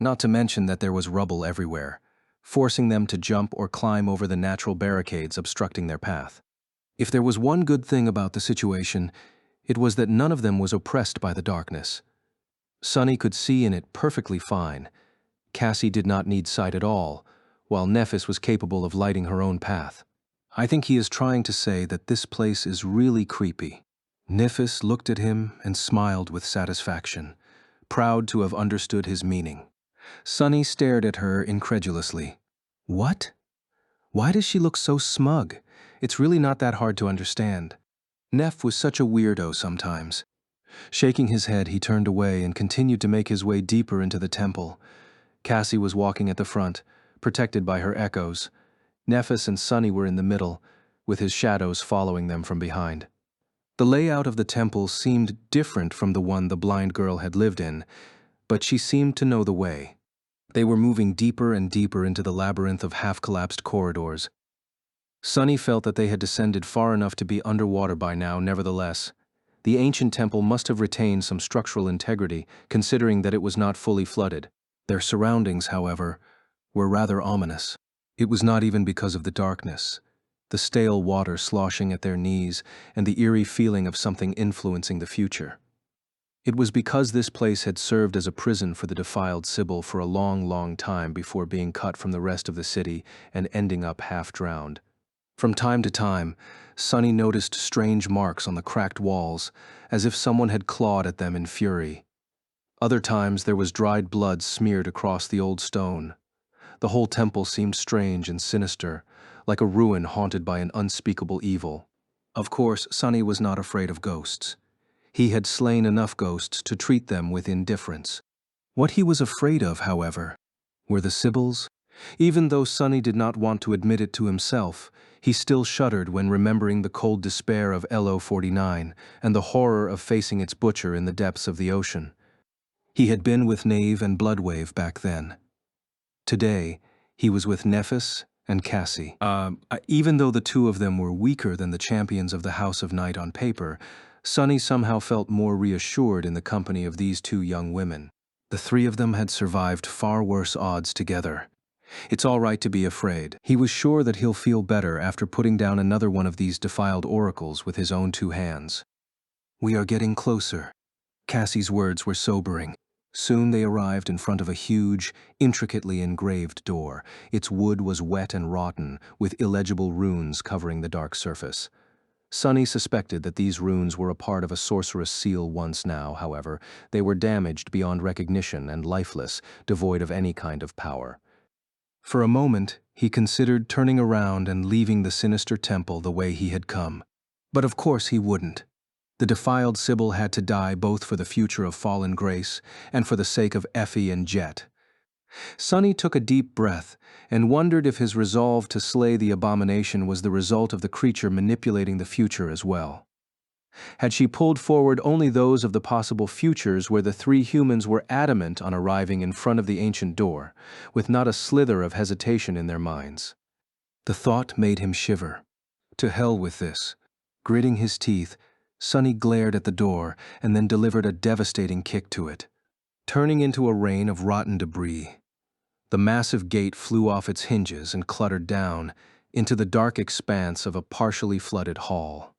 Not to mention that there was rubble everywhere, forcing them to jump or climb over the natural barricades obstructing their path. If there was one good thing about the situation, it was that none of them was oppressed by the darkness. Sunny could see in it perfectly fine. Cassie did not need sight at all, while Nephis was capable of lighting her own path. I think he is trying to say that this place is really creepy. Nephis looked at him and smiled with satisfaction, proud to have understood his meaning. Sunny stared at her incredulously. What? Why does she look so smug? It's really not that hard to understand. Neph was such a weirdo sometimes. Shaking his head, he turned away and continued to make his way deeper into the temple. Cassie was walking at the front, protected by her echoes. Nephis and Sunny were in the middle, with his shadows following them from behind. The layout of the temple seemed different from the one the blind girl had lived in, but she seemed to know the way. They were moving deeper and deeper into the labyrinth of half-collapsed corridors. Sunny felt that they had descended far enough to be underwater by now, nevertheless. The ancient temple must have retained some structural integrity, considering that it was not fully flooded. Their surroundings, however, were rather ominous. It was not even because of the darkness, the stale water sloshing at their knees, and the eerie feeling of something influencing the future. It was because this place had served as a prison for the defiled Sibyl for a long, long time before being cut from the rest of the city and ending up half-drowned. From time to time, Sunny noticed strange marks on the cracked walls, as if someone had clawed at them in fury. Other times there was dried blood smeared across the old stone. The whole temple seemed strange and sinister, like a ruin haunted by an unspeakable evil. Of course, Sunny was not afraid of ghosts. He had slain enough ghosts to treat them with indifference. What he was afraid of, however, were the Sibyls. Even though Sunny did not want to admit it to himself, he still shuddered when remembering the cold despair of LO-49 and the horror of facing its butcher in the depths of the ocean. He had been with Knave and Bloodwave back then. Today, he was with Nephis and Cassie. Even though the two of them were weaker than the champions of the House of Night on paper, Sunny somehow felt more reassured in the company of these two young women. The three of them had survived far worse odds together. It's all right to be afraid. He was sure that he'll feel better after putting down another one of these defiled oracles with his own two hands. We are getting closer. Cassie's words were sobering. Soon they arrived in front of a huge, intricately engraved door. Its wood was wet and rotten, with illegible runes covering the dark surface. Sunny suspected that these runes were a part of a sorceress seal once now, however. They were damaged beyond recognition and lifeless, devoid of any kind of power. For a moment, he considered turning around and leaving the sinister temple the way he had come. But of course he wouldn't. The defiled Sibyl had to die both for the future of fallen Grace and for the sake of Effie and Jet. Sunny took a deep breath and wondered if his resolve to slay the abomination was the result of the creature manipulating the future as well. Had she pulled forward only those of the possible futures where the three humans were adamant on arriving in front of the ancient door, with not a slither of hesitation in their minds? The thought made him shiver. To hell with this. Gritting his teeth, Sunny glared at the door and then delivered a devastating kick to it, turning into a rain of rotten debris. The massive gate flew off its hinges and cluttered down into the dark expanse of a partially flooded hall.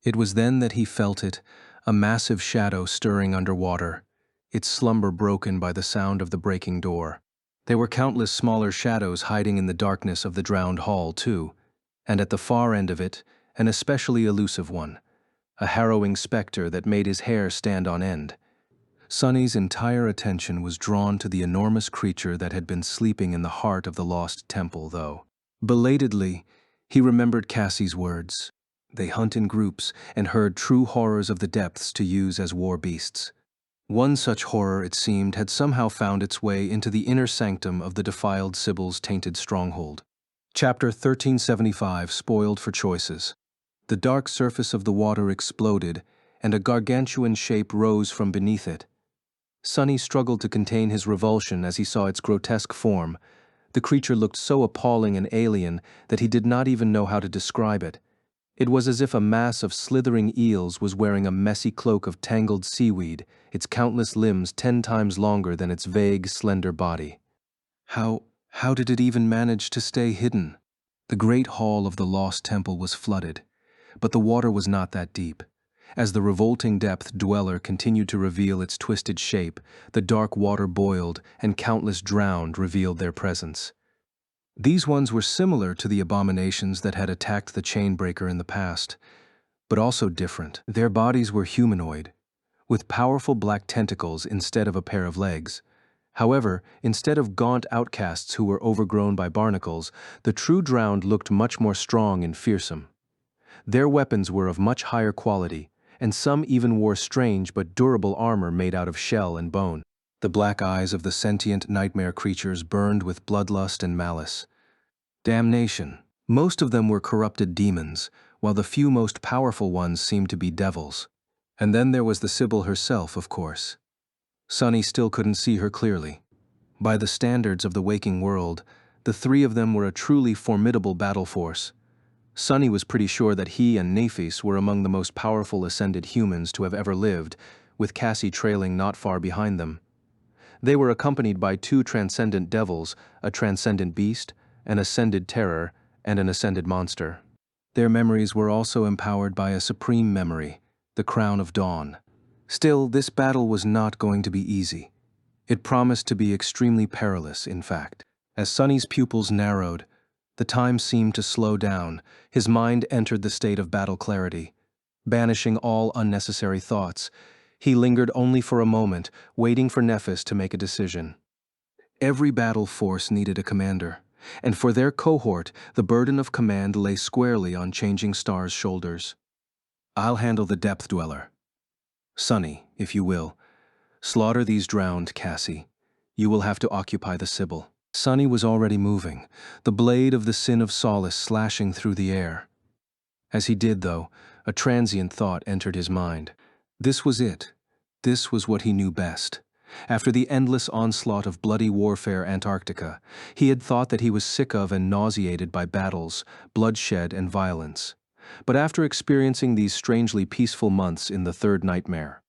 It was then that he felt it, a massive shadow stirring underwater, its slumber broken by the sound of the breaking door. There were countless smaller shadows hiding in the darkness of the drowned hall, too, and at the far end of it, an especially elusive one, a harrowing specter that made his hair stand on end. Sonny's entire attention was drawn to the enormous creature that had been sleeping in the heart of the lost temple, though. Belatedly, he remembered Cassie's words. They hunt in groups and herd true horrors of the depths to use as war beasts. One such horror, it seemed, had somehow found its way into the inner sanctum of the defiled Sibyl's tainted stronghold. Chapter 1375, Spoiled for Choices. The dark surface of the water exploded, and a gargantuan shape rose from beneath it. Sonny struggled to contain his revulsion as he saw its grotesque form. The creature looked so appalling and alien that he did not even know how to describe it. It was as if a mass of slithering eels was wearing a messy cloak of tangled seaweed, its countless limbs 10 times longer than its vague, slender body. How did it even manage to stay hidden? The great hall of the lost temple was flooded, but the water was not that deep. As the revolting depth dweller continued to reveal its twisted shape, the dark water boiled, and countless drowned revealed their presence. These ones were similar to the abominations that had attacked the Chainbreaker in the past, but also different. Their bodies were humanoid, with powerful black tentacles instead of a pair of legs. However, instead of gaunt outcasts who were overgrown by barnacles, the true drowned looked much more strong and fearsome. Their weapons were of much higher quality, and some even wore strange but durable armor made out of shell and bone. The black eyes of the sentient nightmare creatures burned with bloodlust and malice. Damnation! Most of them were corrupted demons, while the few most powerful ones seemed to be devils. And then there was the Sibyl herself, of course. Sonny still couldn't see her clearly. By the standards of the waking world, the three of them were a truly formidable battle force. Sonny was pretty sure that he and Nephis were among the most powerful ascended humans to have ever lived, with Cassie trailing not far behind them. They were accompanied by 2 transcendent devils, a transcendent beast, an ascended terror, and an ascended monster. Their memories were also empowered by a supreme memory, the Crown of Dawn. Still, this battle was not going to be easy. It promised to be extremely perilous, in fact. As Sonny's pupils narrowed, the time seemed to slow down. His mind entered the state of battle clarity. Banishing all unnecessary thoughts, he lingered only for a moment, waiting for Nephis to make a decision. Every battle force needed a commander, and for their cohort, the burden of command lay squarely on Changing Star's shoulders. "I'll handle the depth dweller. Sonny, if you will, slaughter these drowned, Cassie. You will have to occupy the Sibyl." Sonny was already moving, the blade of the sin of solace slashing through the air. As he did, though, a transient thought entered his mind. This was it. This was what he knew best. After the endless onslaught of bloody warfare Antarctica, he had thought that he was sick of and nauseated by battles, bloodshed, and violence. But after experiencing these strangely peaceful months in the third nightmare,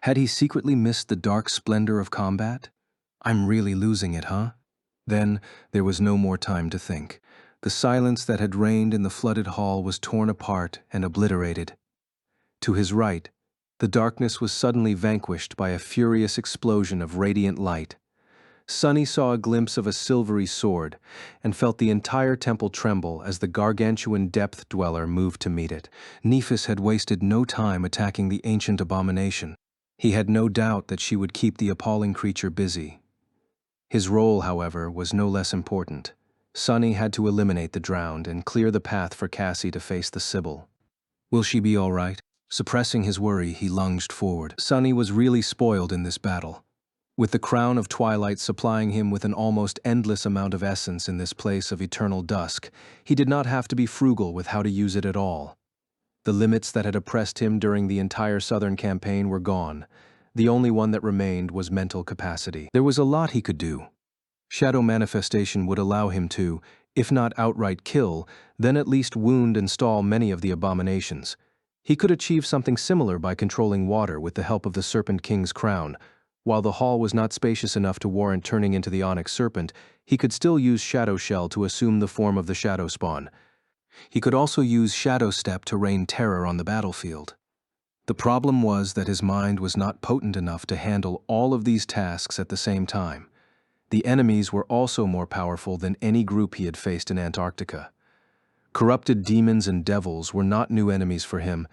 had he secretly missed the dark splendor of combat? "I'm really losing it, huh?" Then there was no more time to think. The silence that had reigned in the flooded hall was torn apart and obliterated. To his right, the darkness was suddenly vanquished by a furious explosion of radiant light. Sonny saw a glimpse of a silvery sword and felt the entire temple tremble as the gargantuan depth dweller moved to meet it. Nephis had wasted no time attacking the ancient abomination. He had no doubt that she would keep the appalling creature busy. His role, however, was no less important. Sonny had to eliminate the drowned and clear the path for Cassie to face the Sibyl. Will she be all right? Suppressing his worry, he lunged forward. Sonny was really spoiled in this battle. With the crown of twilight supplying him with an almost endless amount of essence in this place of eternal dusk, he did not have to be frugal with how to use it at all. The limits that had oppressed him during the entire Southern campaign were gone. The only one that remained was mental capacity. There was a lot he could do. Shadow manifestation would allow him to, if not outright kill, then at least wound and stall many of the abominations. He could achieve something similar by controlling water with the help of the Serpent King's crown. While the hall was not spacious enough to warrant turning into the Onyx Serpent, he could still use Shadow Shell to assume the form of the Shadow Spawn. He could also use Shadow Step to rain terror on the battlefield. The problem was that his mind was not potent enough to handle all of these tasks at the same time. The enemies were also more powerful than any group he had faced in Antarctica. Corrupted demons and devils were not new enemies for him,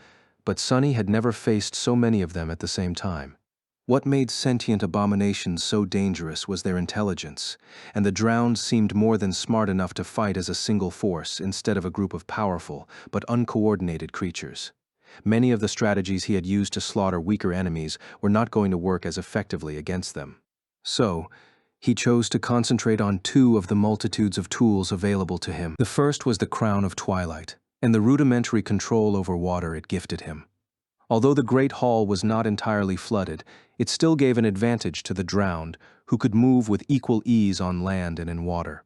but Sunny had never faced so many of them at the same time. What made sentient abominations so dangerous was their intelligence, and the drowned seemed more than smart enough to fight as a single force instead of a group of powerful but uncoordinated creatures. Many of the strategies he had used to slaughter weaker enemies were not going to work as effectively against them. So, he chose to concentrate on two of the multitudes of tools available to him. The first was the Crown of Twilight, and the rudimentary control over water it gifted him. Although the Great Hall was not entirely flooded, it still gave an advantage to the drowned, who could move with equal ease on land and in water.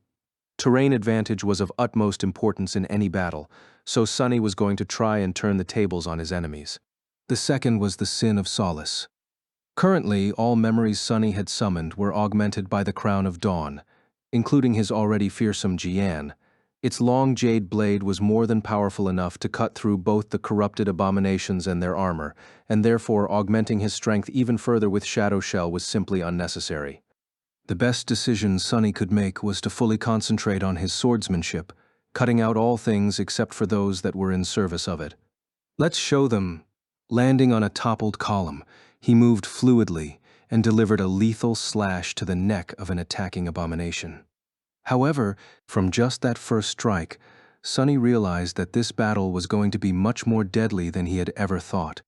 Terrain advantage was of utmost importance in any battle, so Sunny was going to try and turn the tables on his enemies. The second was the Sin of Solace. Currently, all memories Sunny had summoned were augmented by the Crown of Dawn, including his already fearsome Jian. Its long jade blade was more than powerful enough to cut through both the corrupted abominations and their armor, and therefore augmenting his strength even further with Shadow Shell was simply unnecessary. The best decision Sunny could make was to fully concentrate on his swordsmanship, cutting out all things except for those that were in service of it. Let's show them. Landing on a toppled column, he moved fluidly and delivered a lethal slash to the neck of an attacking abomination. However, from just that first strike, Sunny realized that this battle was going to be much more deadly than he had ever thought.